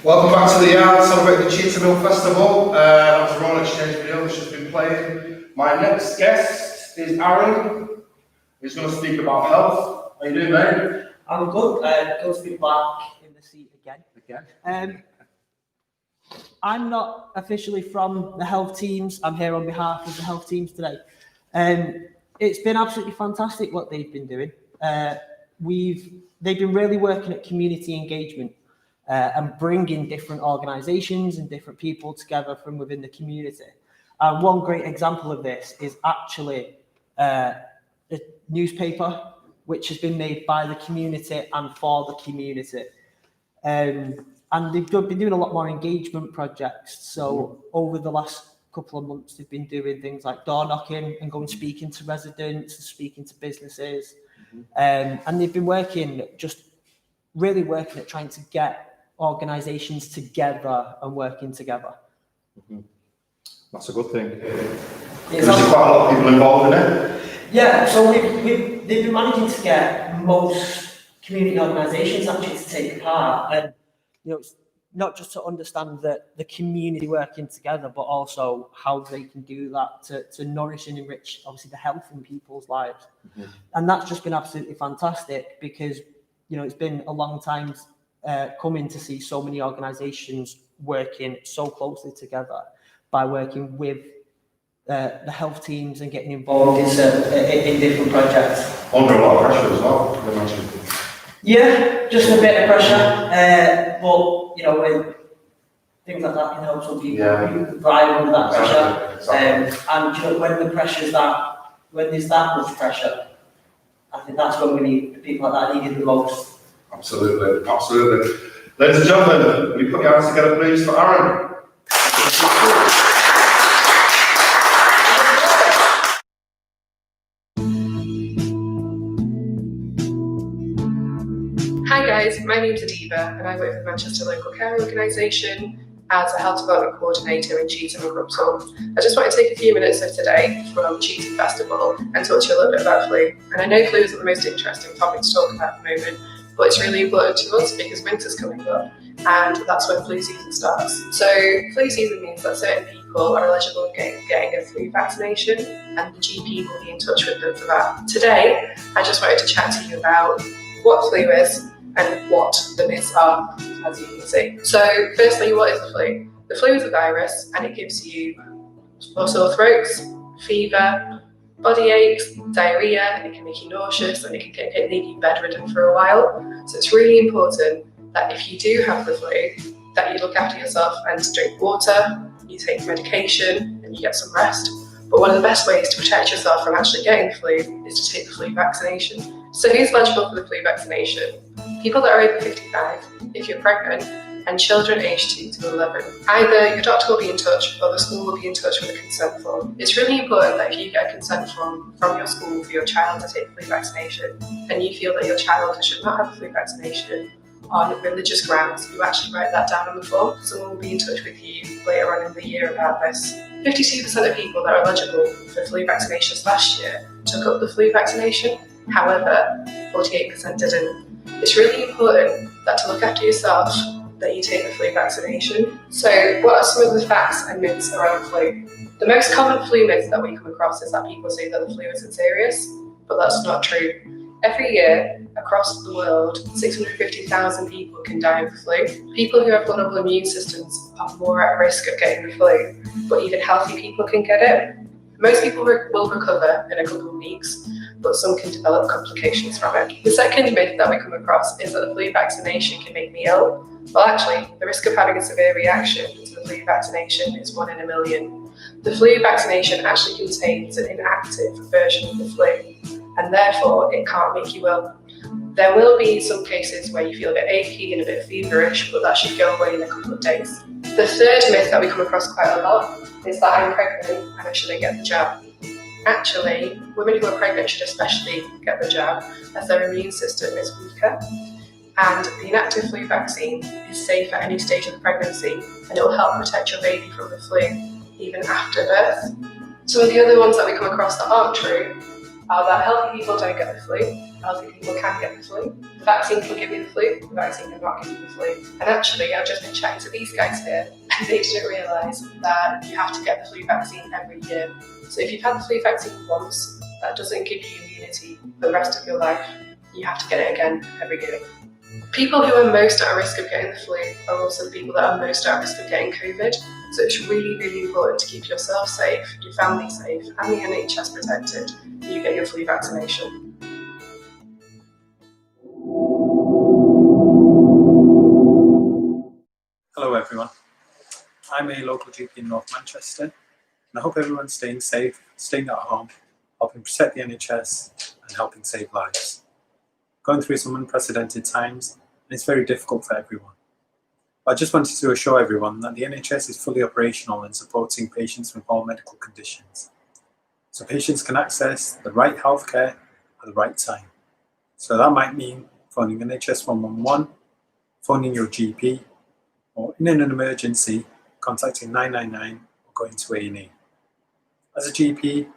Welcome back to the yard, celebrating the Cheetham Hill Festival. That was a Royal Exchange video that's just been played. My next guest is Aaron. He's going to speak about health. How you doing, mate? I'm good. Good to be back in the seat again. I'm not officially from the health teams. I'm here on behalf of the health teams today. It's been absolutely fantastic what they've been doing. They've been really working at community engagement and bringing different organisations and different people together from within the community. And one great example of this is actually the newspaper, which has been made by the community and for the community. and they've been doing a lot more engagement projects. So over the last couple of months, they've been doing things like door knocking and going speaking to residents and speaking to businesses. And they've been really working at trying to get organisations together and working together. That's a good thing. There's quite a lot of people involved in it. Yeah, so they've been managing to get most community organisations actually to take part, and it's not just to understand the community working together, but also how they can do that to nourish and enrich, obviously, the health in people's lives. And that's just been absolutely fantastic, because it's been a long time coming to see so many organisations working so closely together by working with the health teams and getting involved in different projects. Under a lot of pressure as well, I imagine. Yeah, just a bit of pressure, but with things like that can help some people thrive under that pressure. And when there's that much pressure, I think that's when we need people like that needed the most. Absolutely, absolutely. Ladies and gentlemen, will you put your hands together, please, for Aaron? Hi guys, my name's Adiba and I work for the Manchester Local Care Organisation as a Health Development Coordinator in Cheetham and Grubsall. I just want to take a few minutes of today from Cheetham Festival and talk to you a little bit about flu. And I know flu isn't the most interesting topic to talk about at the moment, but it's really important to us because winter's coming up and that's when flu season starts. So flu season means that certain people are eligible for getting a flu vaccination and the GP will be in touch with them for that. Today, I just wanted to chat to you about what flu is and what the myths are, as you can see. So firstly, what is the flu? The flu is a virus and it gives you sore throats, fever, body aches, diarrhea, it can make you nauseous and it can leave you bedridden for a while. So it's really important that if you do have the flu, that you look after yourself and drink water, you take medication and you get some rest. But one of the best ways to protect yourself from actually getting the flu is to take the flu vaccination. So who's eligible for the flu vaccination? People that are over 55, if you're pregnant, and children aged 2 to 11. Either your doctor will be in touch or the school will be in touch with a consent form. It's really important that if you get a consent form from your school for your child to take the flu vaccination and you feel that your child should not have the flu vaccination on religious grounds, you actually write that down on the form. Someone will be in touch with you later on in the year about this. 52% of people that are eligible for flu vaccinations last year took up the flu vaccination. However, 48% didn't. It's really important that to look after yourself, that you take the flu vaccination. So what are some of the facts and myths around flu? The most common flu myth that we come across is that people say that the flu isn't serious, but that's not true. Every year, across the world, 650,000 people can die of the flu. People who have vulnerable immune systems are more at risk of getting the flu, but even healthy people can get it. Most people will recover in a couple of weeks, but some can develop complications from it. The second myth that we come across is that the flu vaccination can make me ill. Well, actually, the risk of having a severe reaction to the flu vaccination is 1 in a million. The flu vaccination actually contains an inactive version of the flu, and therefore it can't make you ill. There will be some cases where you feel a bit achy and a bit feverish, but that should go away in a couple of days. The third myth that we come across quite a lot is that I'm pregnant and I shouldn't get the jab. Actually, women who are pregnant should especially get the jab as their immune system is weaker. And the inactive flu vaccine is safe at any stage of the pregnancy and it will help protect your baby from the flu even after birth. Some of the other ones that we come across that aren't true are that healthy people don't get the flu, healthy people can get the flu. The vaccine can give you the flu, the vaccine cannot give you the flu. And actually, I've just been chatting to these guys here and they didn't realise that you have to get the flu vaccine every year. So if you've had the flu vaccine once, that doesn't give you immunity for the rest of your life. You have to get it again every year. People who are most at risk of getting the flu are also the people that are most at risk of getting COVID. So it's really, really important to keep yourself safe, your family safe, and the NHS protected when you get your flu vaccination. Hello everyone. I'm a local GP in North Manchester, and I hope everyone's staying safe, staying at home, helping protect the NHS and helping save lives. Going through some unprecedented times, and it's very difficult for everyone. I just wanted to assure everyone that the NHS is fully operational in supporting patients with all medical conditions, so patients can access the right healthcare at the right time. So that might mean phoning NHS 111, phoning your GP, or in an emergency, contacting 999 or going to A&E. As a GP,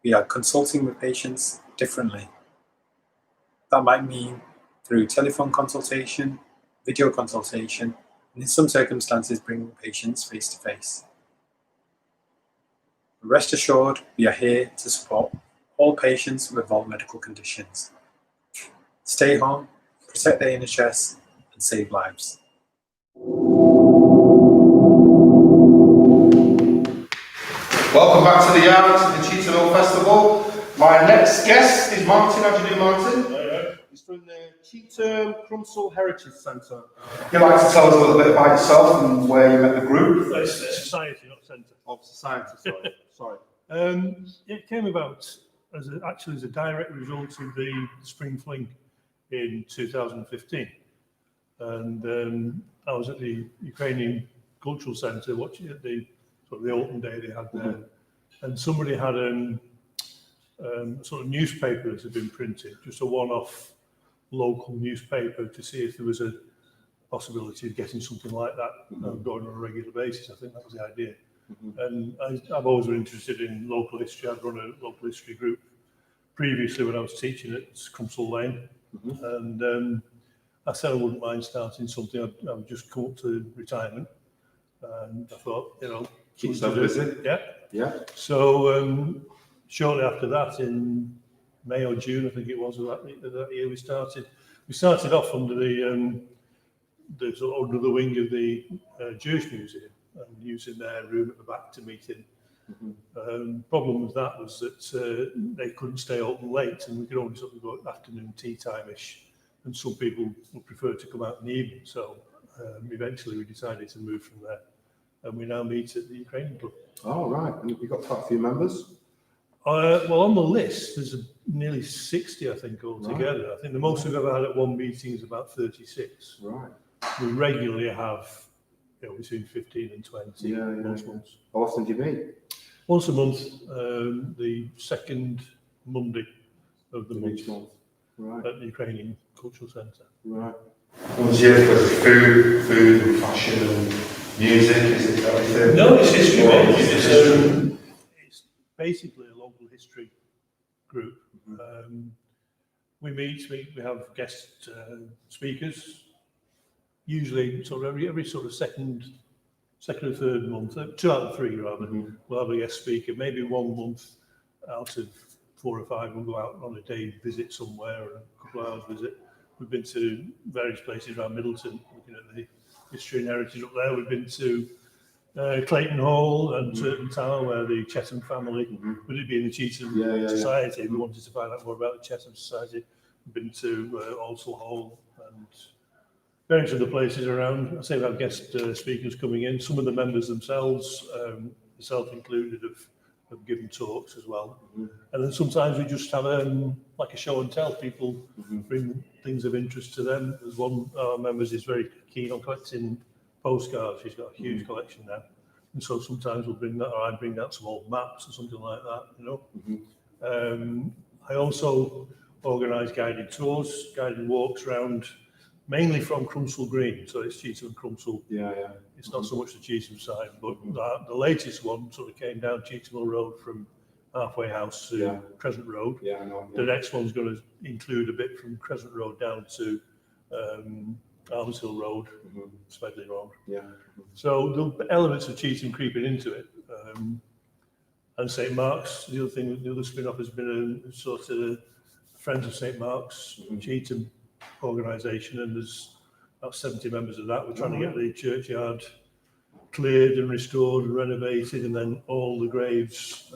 we are consulting with patients differently. That might mean through telephone consultation, video consultation, and in some circumstances bringing patients face to face. Rest assured, we are here to support all patients with all medical conditions. Stay home, protect the NHS, and save lives. Welcome back to the Yard, to the Cheetham Hill Festival. My next guest is Martin. How do you do, Martin? He's from the Cheetham Crumsall Heritage Centre. You'd like to tell us a little bit about yourself and where you met the group? It's Society, not Centre. Oh, Society, sorry. It came about as a direct result of the Spring Fling in 2015. And I was at the Ukrainian Cultural Centre watching at the open day they had there. And somebody had a sort of newspaper that had been printed, just a one-off local newspaper, to see if there was a possibility of getting something like that going on a regular basis. I think that was the idea. And I've always been interested in local history. I'd run a local history group previously when I was teaching at Crumsall Lane. And I said I wouldn't mind starting something. I would just come up to retirement. And I thought, keep yourself busy. Yeah. So shortly after that, in May or June, I think it was, that year, we started off under the under the wing of the Jewish Museum, and using their room at the back to meet in. Problem with that was that they couldn't stay open late, and we could only sort of go afternoon tea time-ish, and some people would prefer to come out in the evening. So eventually we decided to move from there, and we now meet at the Ukrainian Club. Oh, right. And you've got quite a few members? Well, on the list, there's nearly 60, I think, altogether. Right. I think the most we've ever had at one meeting is about 36. Right. We regularly have between 15 and 20 most months. How often do you meet? Once a month, the second Monday of the month, Right. at the Ukrainian Cultural Centre. Right. What's your food and fashion and music? Is it everything? No, it's history based. It's basically a local history group. We meet, we have guest speakers, usually sort of every sort of second or third month, 2 out of 3 rather. We'll have a guest speaker. Maybe 1 month out of 4 or 5 we'll go out on a day visit somewhere, or a couple of hours visit. We've been to various places around Middleton, looking at the history and heritage up there. We've been to Clayton Hall and Turton Tower, where the Cheetham family, would it be in the Cheetham Society? We wanted to find out more about the Cheetham Society. We've been to Alsall Hall and various other places around. I say we have guest speakers coming in. Some of the members themselves, myself included, have given talks as well. And then sometimes we just have like a show and tell. People bring things of interest to them. There's one of our members is very keen on collecting postcards. She's got a huge collection now. And so sometimes we'll bring that, or I bring out some old maps or something like that, I also organise guided tours, guided walks around, mainly from Crumsall Green. So it's Cheetham and Crumsall. It's not so much the Cheetham side, but the latest one sort of came down Cheetham Hill Road from Halfway House to Crescent Road. The next one's going to include a bit from Crescent Road down to Arms Hill Road, Smedley Road. So the elements of Cheetham creeping into it. And St Mark's, the other spin-off has been a sort of Friends of St Mark's Cheetham organisation, and there's about 70 members of that. We're trying to get the churchyard cleared and restored and renovated, and then all the graves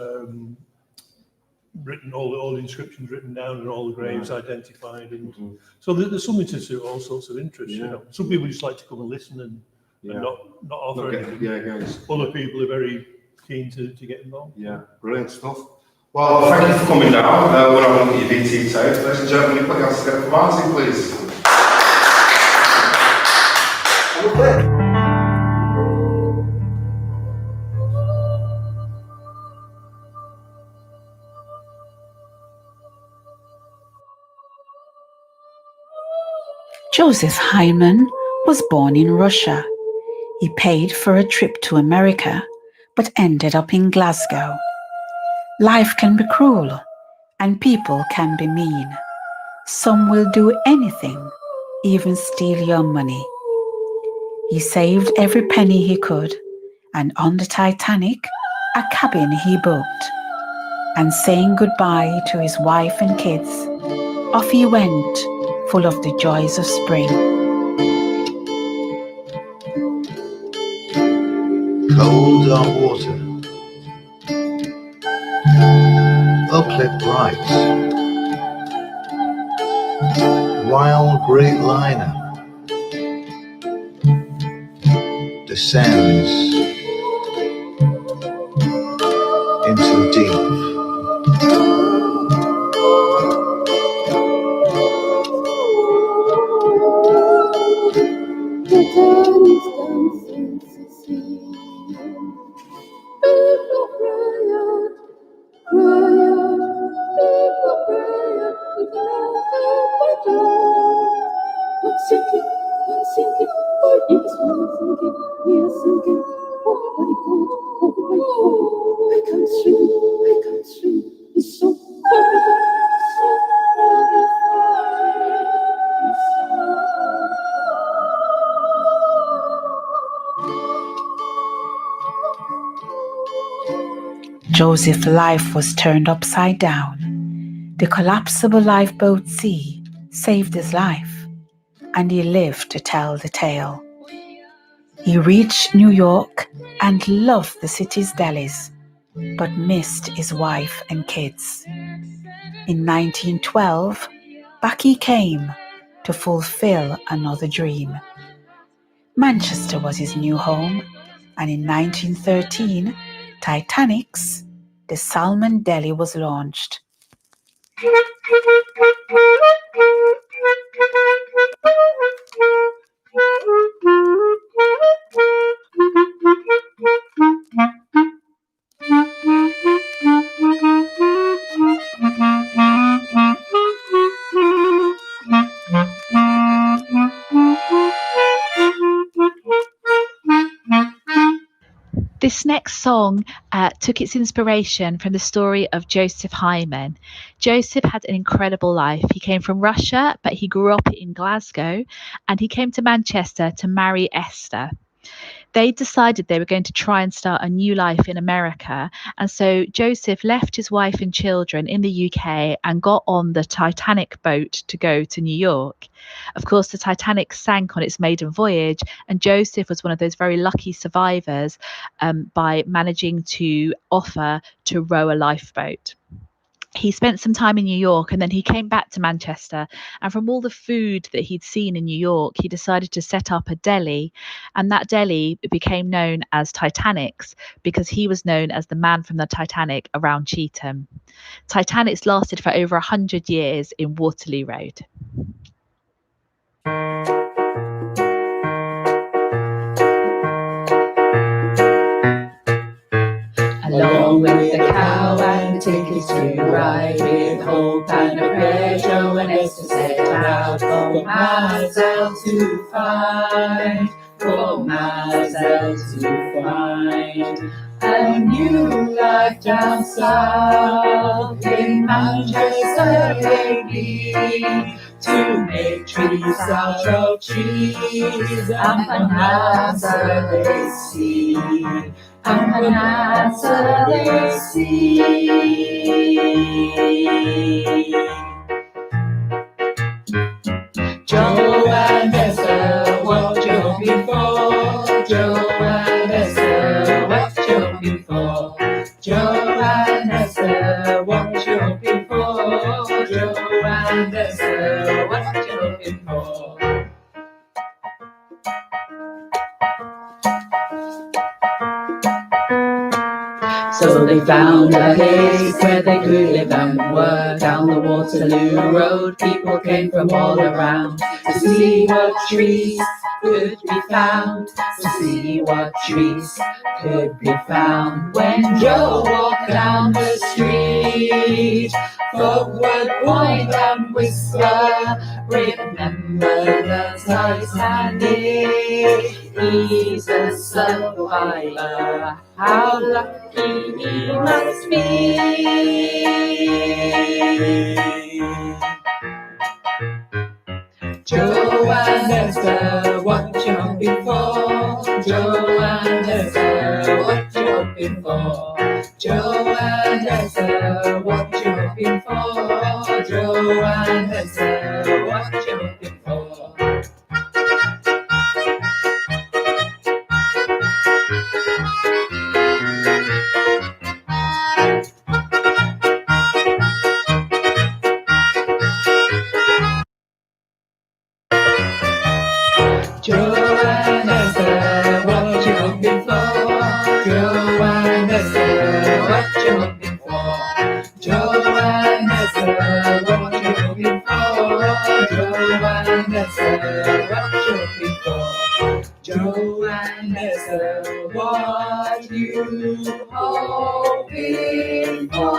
written, all the inscriptions written down, and all the graves identified. And so there's something to suit all sorts of interests. Some people just like to come and listen and not offer anything. Other people are very keen to get involved. Brilliant stuff. Well, thank you for coming down. We're having a look at your VT tapes. Ladies and gentlemen, put your hands together for Martin, please. Joseph Hyman was born in Russia. He paid for a trip to America, but ended up in Glasgow. Life can be cruel, and people can be mean. Some will do anything, even steal your money. He saved every penny he could, and on the Titanic, a cabin he booked. And saying goodbye to his wife and kids, off he went, full of the joys of spring. Cold dark water, uplit bright, wild great liner descends into the deep. Joseph's life was turned upside down. The collapsible lifeboat sea saved his life, and he lived to tell the tale. He reached New York and loved the city's delis, but missed his wife and kids. In 1912, back he came to fulfill another dream. Manchester was his new home, and in 1913, Titanic's The Salmon Deli was launched. This next song took its inspiration from the story of Joseph Hyman. Joseph had an incredible life. He came from Russia, but he grew up in Glasgow, and he came to Manchester to marry Esther. They decided they were going to try and start a new life in America. And so Joseph left his wife and children in the UK and got on the Titanic boat to go to New York. Of course, the Titanic sank on its maiden voyage, and Joseph was one of those very lucky survivors by managing to offer to row a lifeboat. He spent some time in New York, and then he came back to Manchester, and from all the food that he'd seen in New York, he decided to set up a deli, and that deli became known as Titanic's because he was known as the man from the Titanic around Cheetham. Titanic's lasted for over 100 years in Waterloo Road. Along with the cow and the tickets to ride, with hope and a prayer, Joe and Esther set out for Mazel to find, for Mazel to find a new life down south in Manchester lately, to make trees out of cheese and bonanza they see. And an answer they see. Joe and Esther, what you hoping for? Joe and Esther, what you hoping for? Joe and Esther, what you hoping for? Joe and Esther, what you hoping for? So they found a place where they could live and work down the Waterloo Road. People came from all around to see what trees could be found, to see what trees could be found when Joe walked down the street. Folk would point and whisper, remember the Titanic. He's a survivor, how lucky he must be. Joe and Esther, what you hoping for? Joe and Esther, what you hoping for? Joe and Esther, what you hoping for? Joe and Esther, what you hoping for? Joe and Esther, what you hoping for? Joe and Esther, what you hoping for? Joe and Esther, what you hoping for? Joe and Esther, what you hoping for? Joe and Esther, what you hoping for?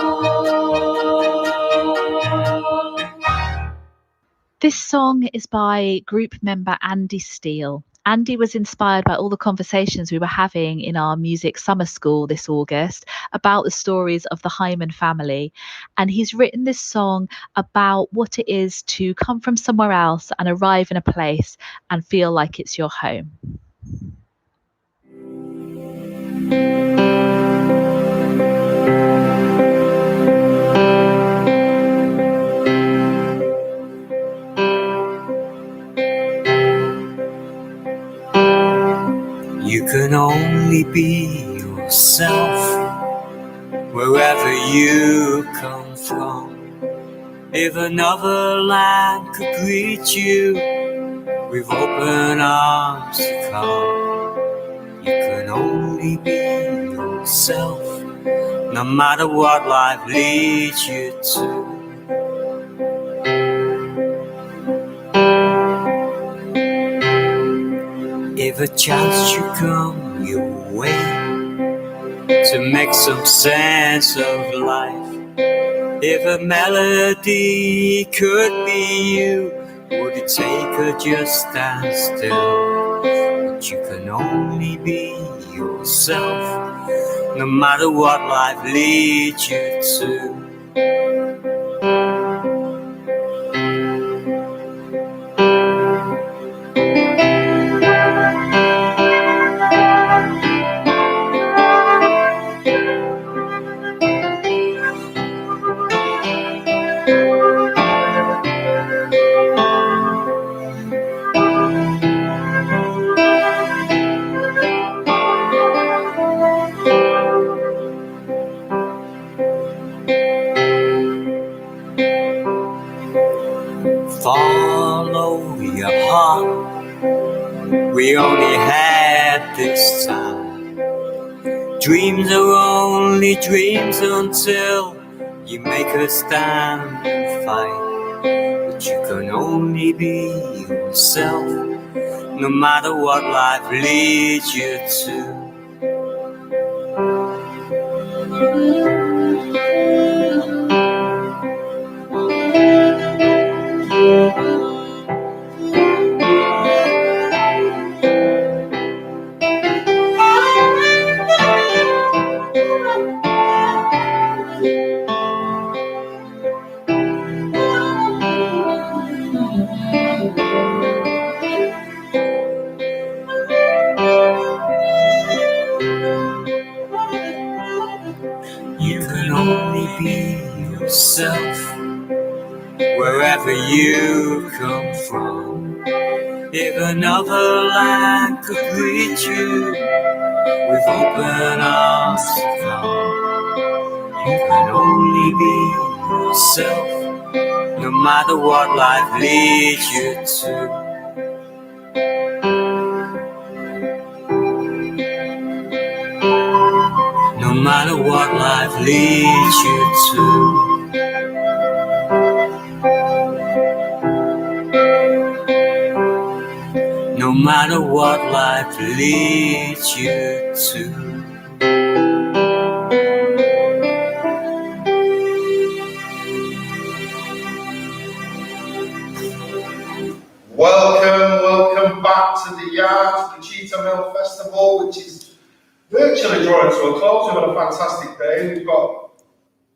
This song is by group member Andy Steele. Andy was inspired by all the conversations we were having in our music summer school this August about the stories of the Hyman family. And he's written this song about what it is to come from somewhere else and arrive in a place and feel like it's your home. You can only be yourself wherever you come from. If another land could greet you with open arms to come, you can only be yourself no matter what life leads you to. If a chance should come your way to make some sense of life, if a melody could be you, would it take her just stand still? But you can only be yourself no matter what life leads you to. Follow your heart, we only had this time. Dreams are only dreams until you make a stand and fight. But you can only be yourself no matter what life leads you to. You can only be yourself wherever you come from. If another land could greet you with open arms to come, you can only be yourself no matter what life leads you to. No matter what life leads you to. No matter what life leads you to. Welcome back to the yard, to the Cheetham Hill Festival, which is virtually drawing to a close. We've had a fantastic day. We've got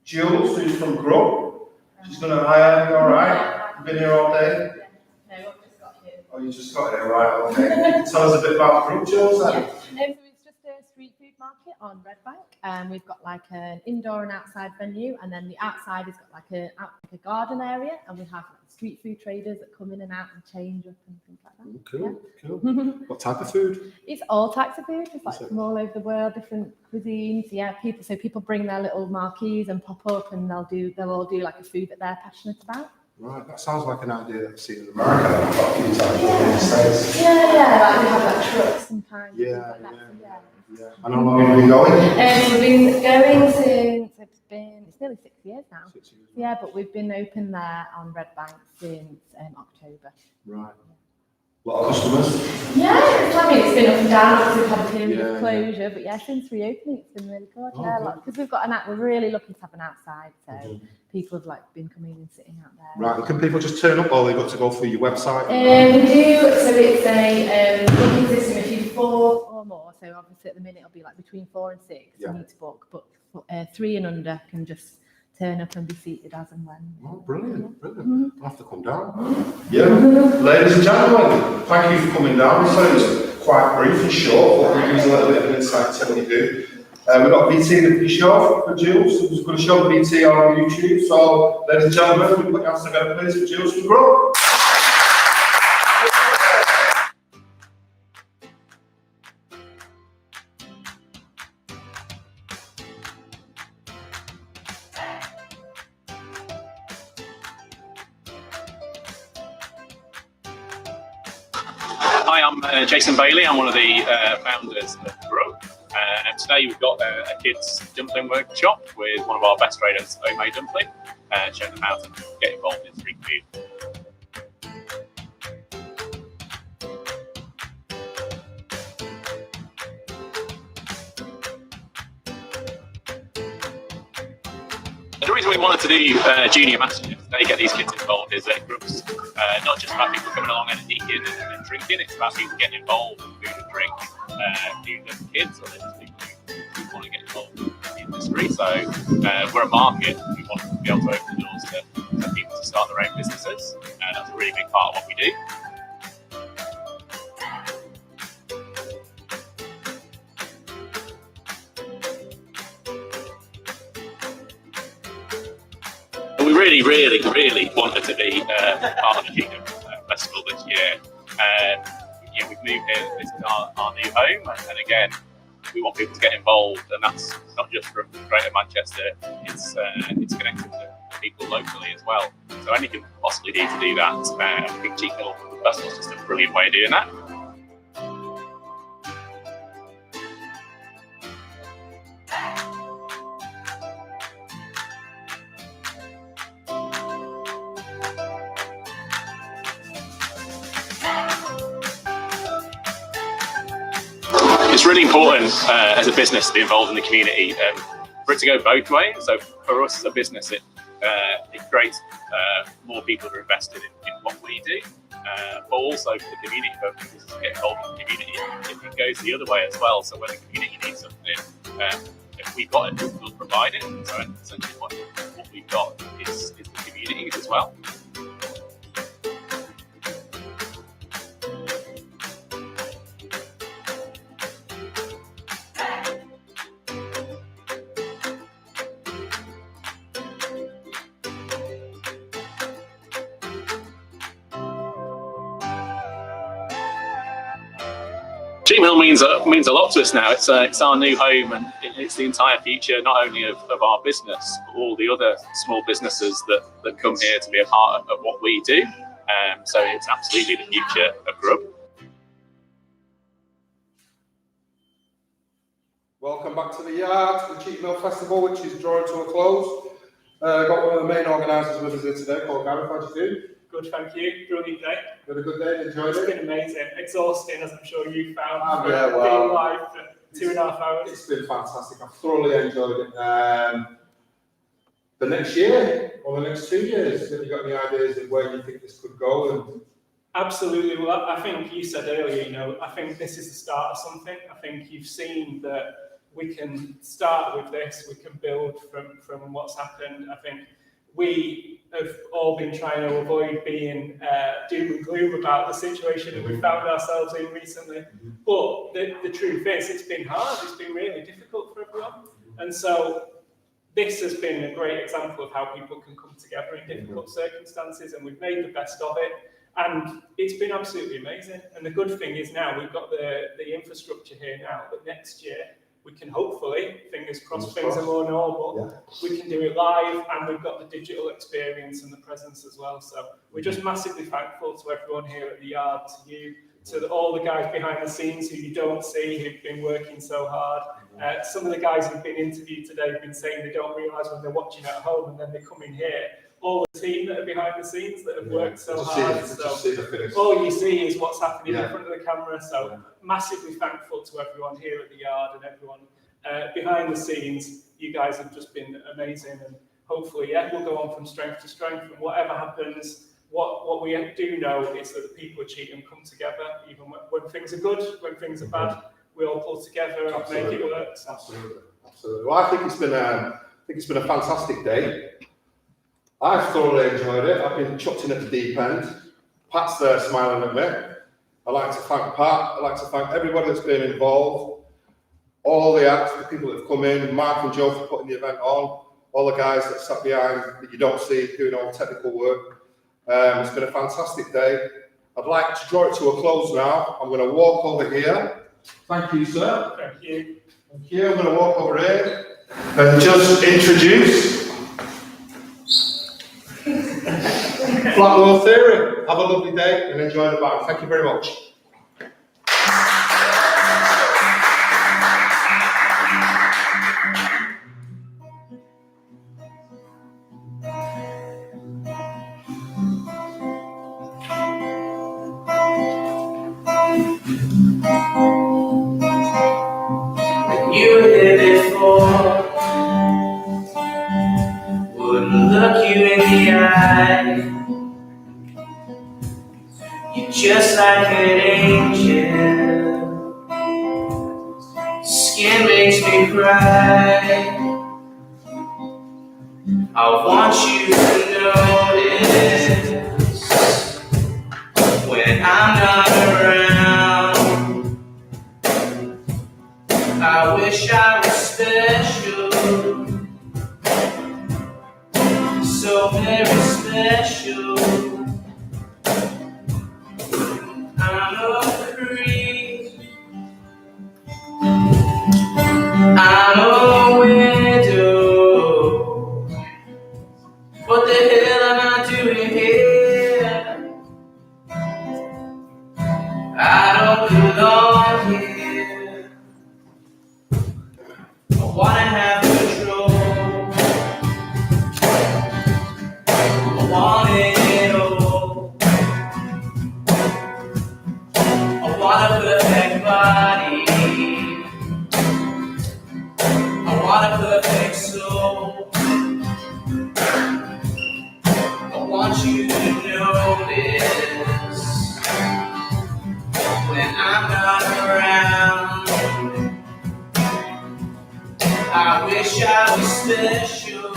Jules, who's from Grub. She's done an IR, you alright? You've been here all day? No, I've just got here. Oh, you just got here, right, okay. Tell us a bit about Grub, Jules, then. So it's just a street food market on Red Bank. We've got like an indoor and outside venue, and then the outside has got like a garden area, and we have like street food traders that come in and out and change up and things like that. Cool. What type of food? It's all types of food, just like from all over the world, different cuisines. Yeah, people bring their little marquees and pop up, and they'll all do like a food that they're passionate about. Right, that sounds like an idea that I've seen in America quite a few times in the States. Yeah, like we have like trucks sometimes. Yeah. And how long have you been going? We've been going since it's nearly 6 years now. 6 years. Yeah, but we've been open there on Red Bank since October. Right. A lot of customers? Yeah, it's been up and down because we've had a period of closure, but since reopening it's been really good. Because we've got we're really looking to have an outside, so people have been coming and sitting out there. Right, and can people just turn up, or they've got to go through your website? We do, so it's a booking system. If you're 4 or more, so obviously at the minute it'll be like between 4 and 6, you need to book, but 3 and under can just turn up and be seated as and when. Oh, brilliant. I'll have to come down. Yeah, ladies and gentlemen, thank you for coming down. So it's quite brief and short, but we use a little bit of insight to what you do. We've got VT the show for Jules, who's going to show the VT on YouTube. So, ladies and gentlemen, we put your hands together, please, for Jules from Grub. Hi, I'm Jason Bailey. I'm one of the founders of Grub. Today we've got a kids dumpling workshop with one of our best traders, Homemade Dumpling, showing them how to get involved in street food. The reason we wanted to do Junior Masters today, get these kids involved, is that Grub's not just about people coming along and eating and drinking, it's about people getting involved in food and drink, either kids or just people who want to get involved in the industry. So we're a market, we want to be able to open the doors to people to start their own businesses, and that's a really big part of what we do. We really wanted to be part of the Cheetham Festival this year. We've moved here, this is our new home, and again, we want people to get involved, and that's not just from Greater Manchester, it's connected to people locally as well. So anything we can possibly do to do that, I think Cheetham Festival is just a brilliant way of doing that. It's really important as a business to be involved in the community, for it to go both ways. So for us as a business, it creates more people who are invested in what we do, but also for the community, for businesses to get involved in the community, it goes the other way as well. So when the community needs something, if we've got it, we'll provide it. So essentially what we've got is the communities as well. Cheetham Hill means a lot to us now. It's our new home, and it's the entire future, not only of our business, but all the other small businesses that come here to be a part of what we do. So it's absolutely the future of Grub. Welcome back to the yard, the Cheetham Hill Festival, which is drawing to a close. Got one of the main organisers with us here today, called Gareth. How do you do? Good, thank you. Brilliant day. Had a good day, enjoyed It's it? been amazing. Exhausting, as I'm sure you found. Yeah, well, being live for 2.5 hours. It's been fantastic. I've thoroughly enjoyed it. The next year, or the next 2 years, have you got any ideas of where you think this could go? And Absolutely. Well, I think you said earlier, I think this is the start of something. I think you've seen that we can start with this, we can build from what's happened. I think we have all been trying to avoid being doom and gloom about the situation that we've found ourselves in recently. But the truth is, it's been hard, it's been really difficult for everyone. And so this has been a great example of how people can come together in difficult circumstances, and we've made the best of it. And it's been absolutely amazing. And the good thing is now we've got the infrastructure here now, that next year we can hopefully, fingers crossed, things are more normal, we can do it live, and we've got the digital experience and the presence as well. So we're just massively thankful to everyone here at the Yard, to you, to all the guys behind the scenes who you don't see, who've been working so hard. Some of the guys who've been interviewed today have been saying they don't realise when they're watching at home, and then they come in here. All the team that are behind the scenes that have worked so hard. All you see is what's happening in front of the camera. So massively thankful to everyone here at the Yard and everyone behind the scenes. You guys have just been amazing, and hopefully, we'll go on from strength to strength. And whatever happens, what we do know is that the people of Cheetham come together, even when things are good, when things are bad. We all pull together and make it work. So. Absolutely. Well, I think it's been a fantastic day. I've thoroughly enjoyed it. I've been chucked in at the deep end. Pat's there smiling at me. I'd like to thank Pat. I'd like to thank everybody that's been involved. All the acts, the people that have come in, Mark and Joe for putting the event on, all the guys that sat behind that you don't see doing all the technical work. It's been a fantastic day. I'd like to draw it to a close now. I'm going to walk over here. Thank you, sir. Thank you. Thank you. I'm going to walk over here and just introduce Flat Theory. Have a lovely day and enjoy the band. Thank you very much. You were here before, wouldn't look you in the eye. You're just like an angel, skin makes me cry. I want you to notice when I'm not around. I wish I was special, so very special. I'm a creep, I'm a widow. What the hell am I doing here? I don't belong here. I wanna have control. I want it all. I want a perfect body. I want a perfect soul. I want you to notice when I'm not around. I wish I was special,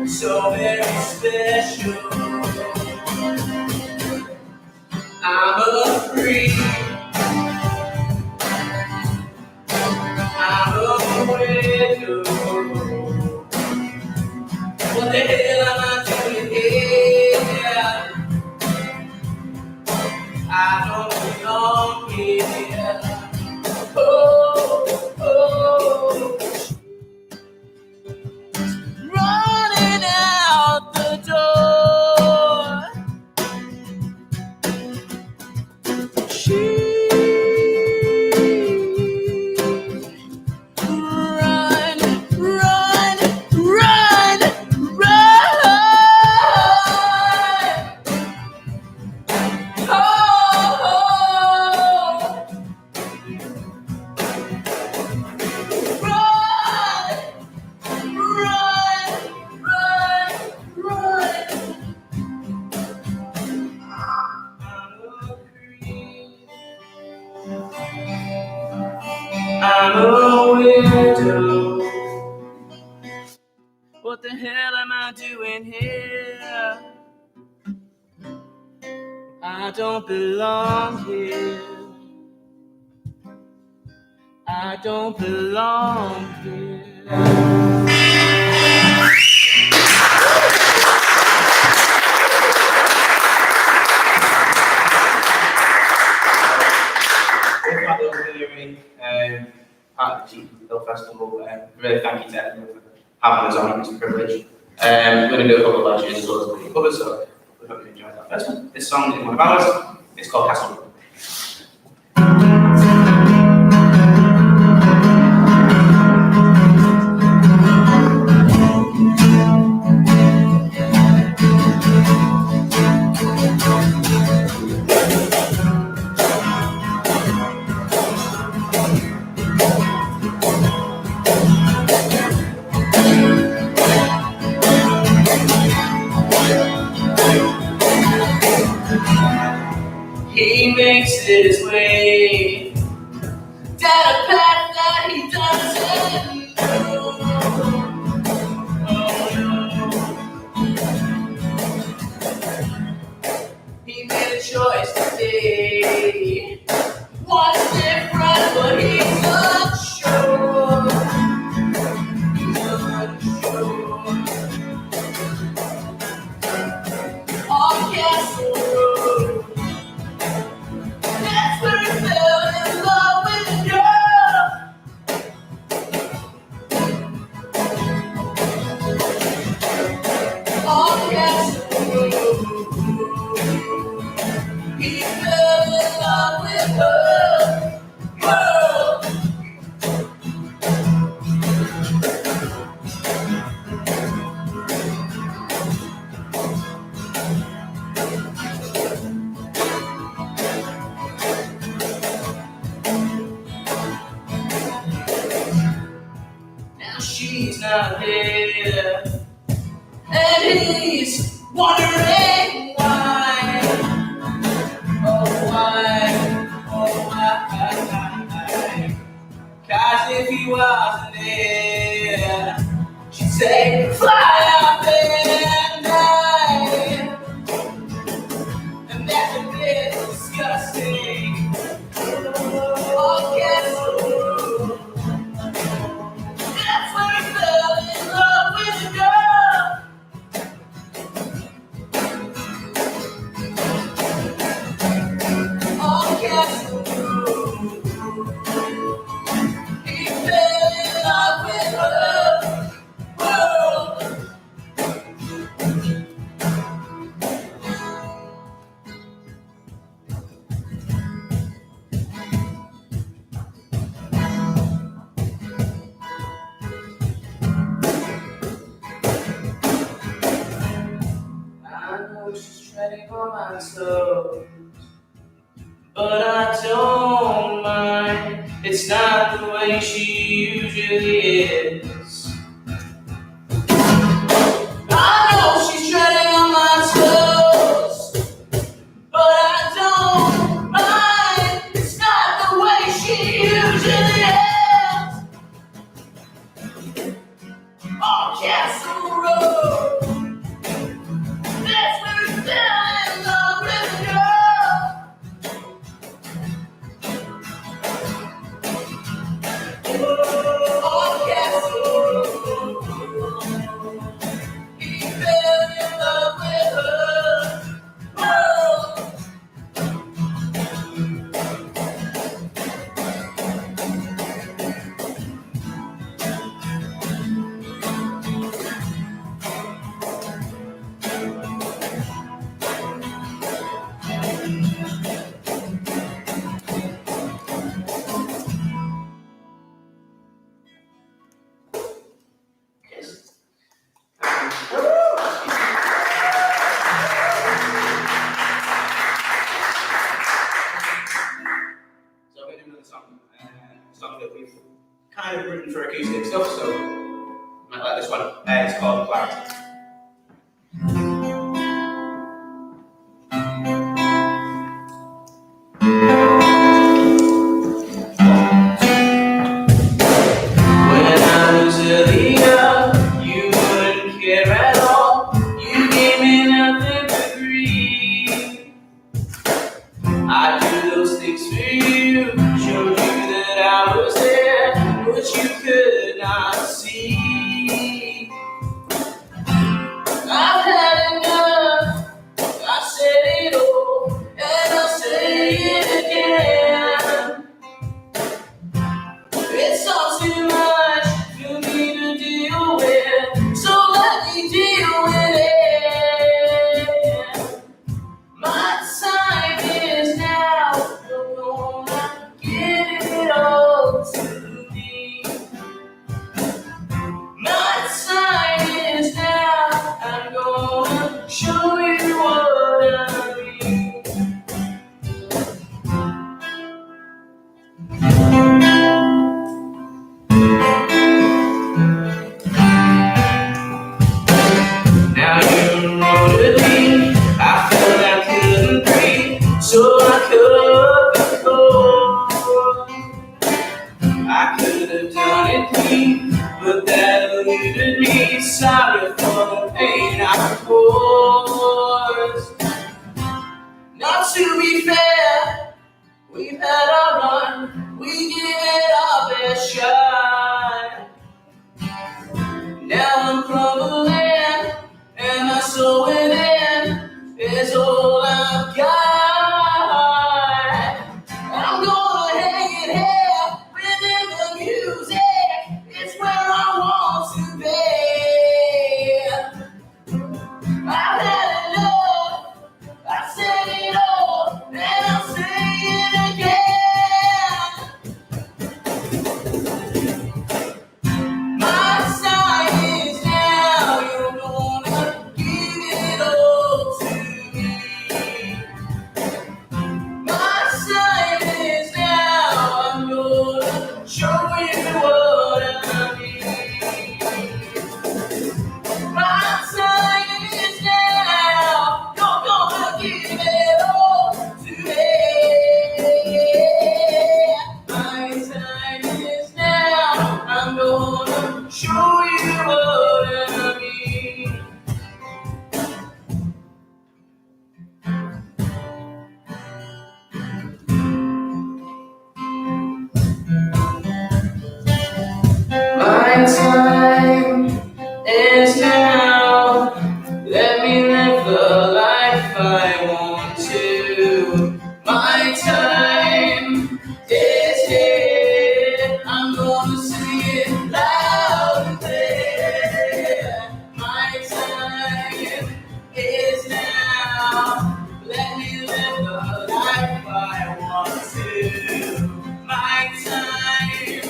so very special. I'm a freak, I'm a widow. What the hell am I doing here? I don't belong here. Oh, oh. Running out the door. She run, run, run, run. I'm a widow. What the hell am I doing here? I don't belong here. I don't belong here. Part of the Cheetham Film Festival. Really thank you to everyone for having us on. It's a privilege. We're going to do a couple of versions as well as the covers, so we hope you enjoyed that first one. This song is one of ours. It's called Castle Rock. He makes his way down a path that he doesn't know. He made a choice today. What's different, but he's unsure. He's unsure. On Castle Road, that's where he fell in love with a girl. On Castle Road, he fell in love with her world. Now she's not there, and he's wondering why. Oh, why? Oh, why? 'Cause if he wasn't there, she'd say, fly out there and die. And that's a bit disgusting. Oh, Castle, that's where he fell in love with a girl. Oh, Castle, he fell in love with her world. I know she's treading on my toes, but I don't mind. It's not the way she usually is. I know she's treading on my toes, but I don't mind. It's not the way she usually is. On Castle Road, that's where he fell in love with a girl. On Castle Road, he fell in love with her world. So I'm going to do another song that we've kind of written for acoustic stuff, so you might like this one. It's called Clarity. I do those things for you, showed you that I was there, but you could not see. I've had enough, I said it all, and I'll say it again. It's all too much for me to deal with, so let me deal with it. My time is now, you're gonna give it all to me. My time is now, I'm gonna show you what I mean. Now you wrote a me, I felt I couldn't breathe, so I cut the cord. I could have done it clean, but that eluded me. Sorry for the pain I caused. Not to be fair, we've had our run, we give it our best shot. Now I'm crumbling, and my soul within is all I've got. And I'm gonna hang it here within the music. It's where I want to be. I've had enough, I said it all, and I'll say it again. My time is now, you're gonna give it all to me. My time is now, I'm gonna show you what I mean. My time is now, you're gonna give it all to me. My time is now, I'm gonna show you what I mean. My time is now. Let me live the life I want to. My time is here. I'm gonna sing it loud and clear. My time is now. Let me live the life I want to. My time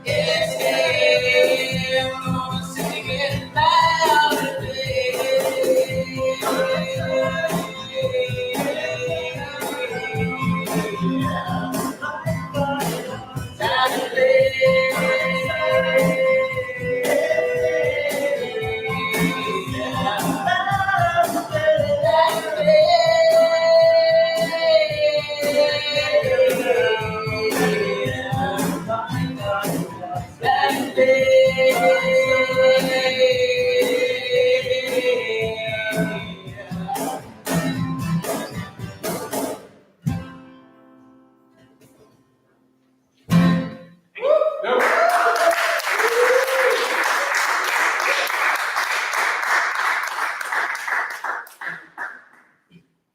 is here. I'm gonna sing it loud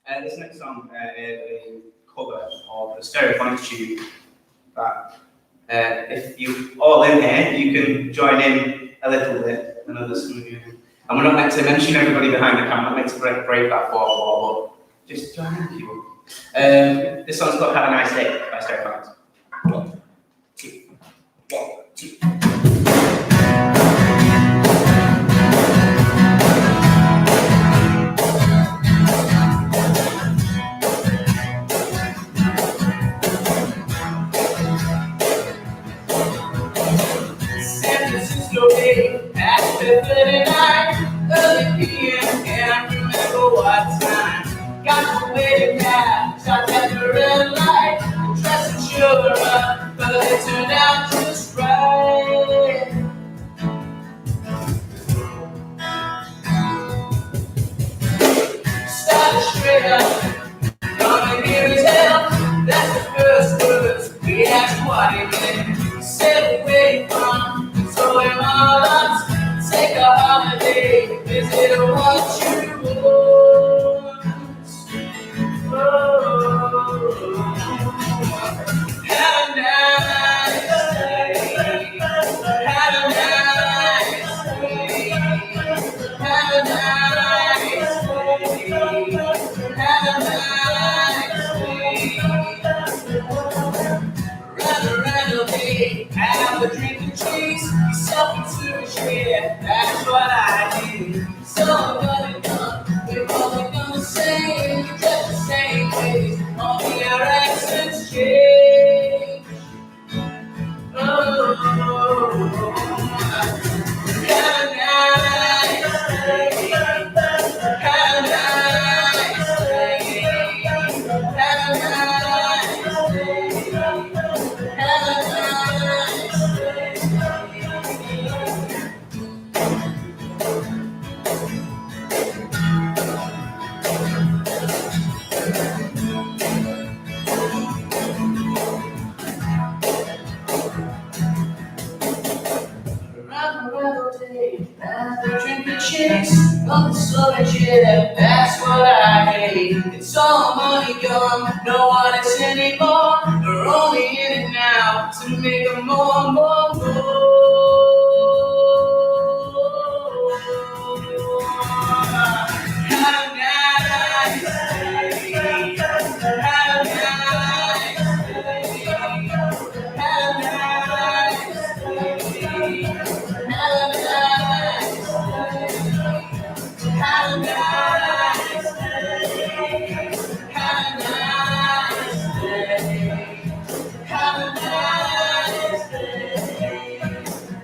and this next song is a cover of the Stereophonics tune. But if you all in here, you can join in a little bit. I know there's some of you. And we're not meant to mention everybody behind the camera, not meant to break that fourth wall, but just join in if you will. This song's called Have a Nice Day by Stereophonics. 1, 2, 1, 2. At 5:39, early PM, can't remember what time. Got the way back, stopped at the red light, dressed in sugar up. party then. Step away from throwing my lots. Take a holiday. Is it what you want? Oh, have a nice day. Have a nice day. Have a nice day. Have a nice day. Run away. Have a drink and chase yourself into a share. That's what I do. So I'm gonna come. We're only gonna say just the same ways. Only our accents change. Oh, have a nice day. Have a nice day. Have a nice day. Have a nice day. Drink the chicks on the storage, yeah, that's what I hate. It's all money gone, no one is anymore. They're only in it now to make them more. Have a nice day. Have a nice day. Have a nice day. Have a nice day. Have a nice day. Have a nice day. Have a nice day.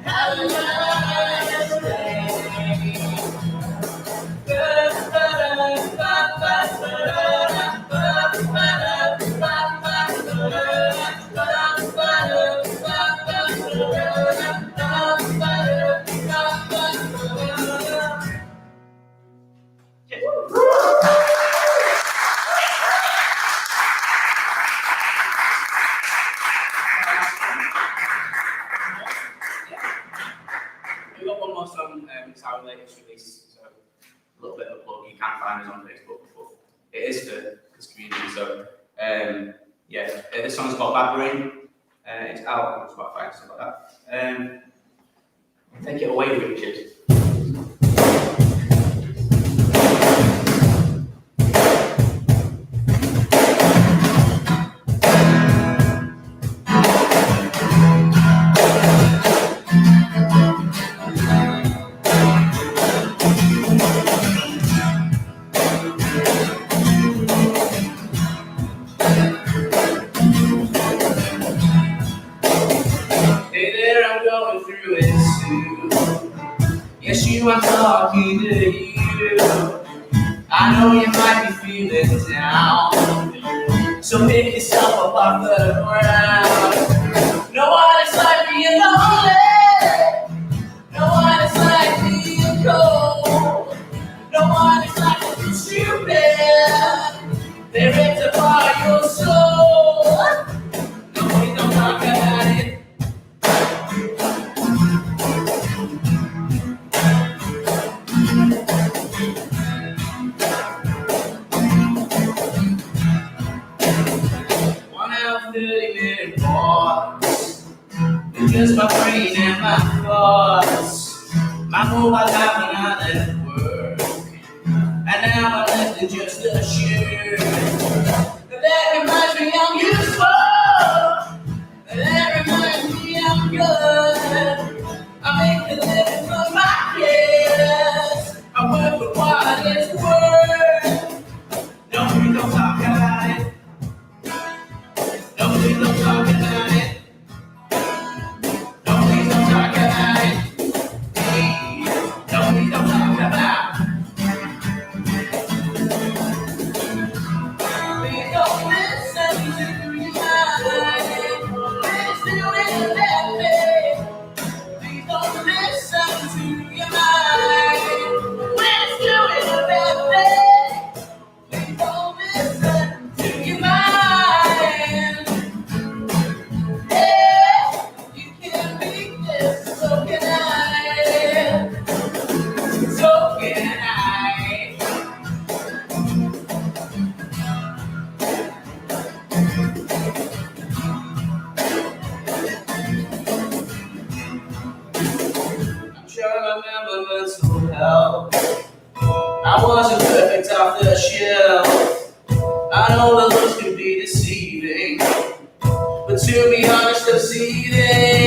Have a nice day. We've got one more song, it's our latest release, so a little bit of a plug. You can't find us on Facebook, but it is for this community. So, yeah, this song's called Bad Brain. It's out on Spotify and stuff like that. Take it away, Richard. Yes, you are talking to you. I know you might be feeling down, so pick yourself up off the ground. No one is like being lonely. No one is like being cold. No one is like being stupid. They ripped apart your soul. No, we don't talk about it. Just my brain and my thoughts. My mobile life when I left work, and now I left it just a shirt. That reminds me I'm useful. That reminds me I'm good. I make the living for my kids. I work for what it's worth. No, we don't talk about it. No, we don't talk about it. I wasn't perfect off the shelf. I know the looks can be deceiving, but to be honest, I'm seething.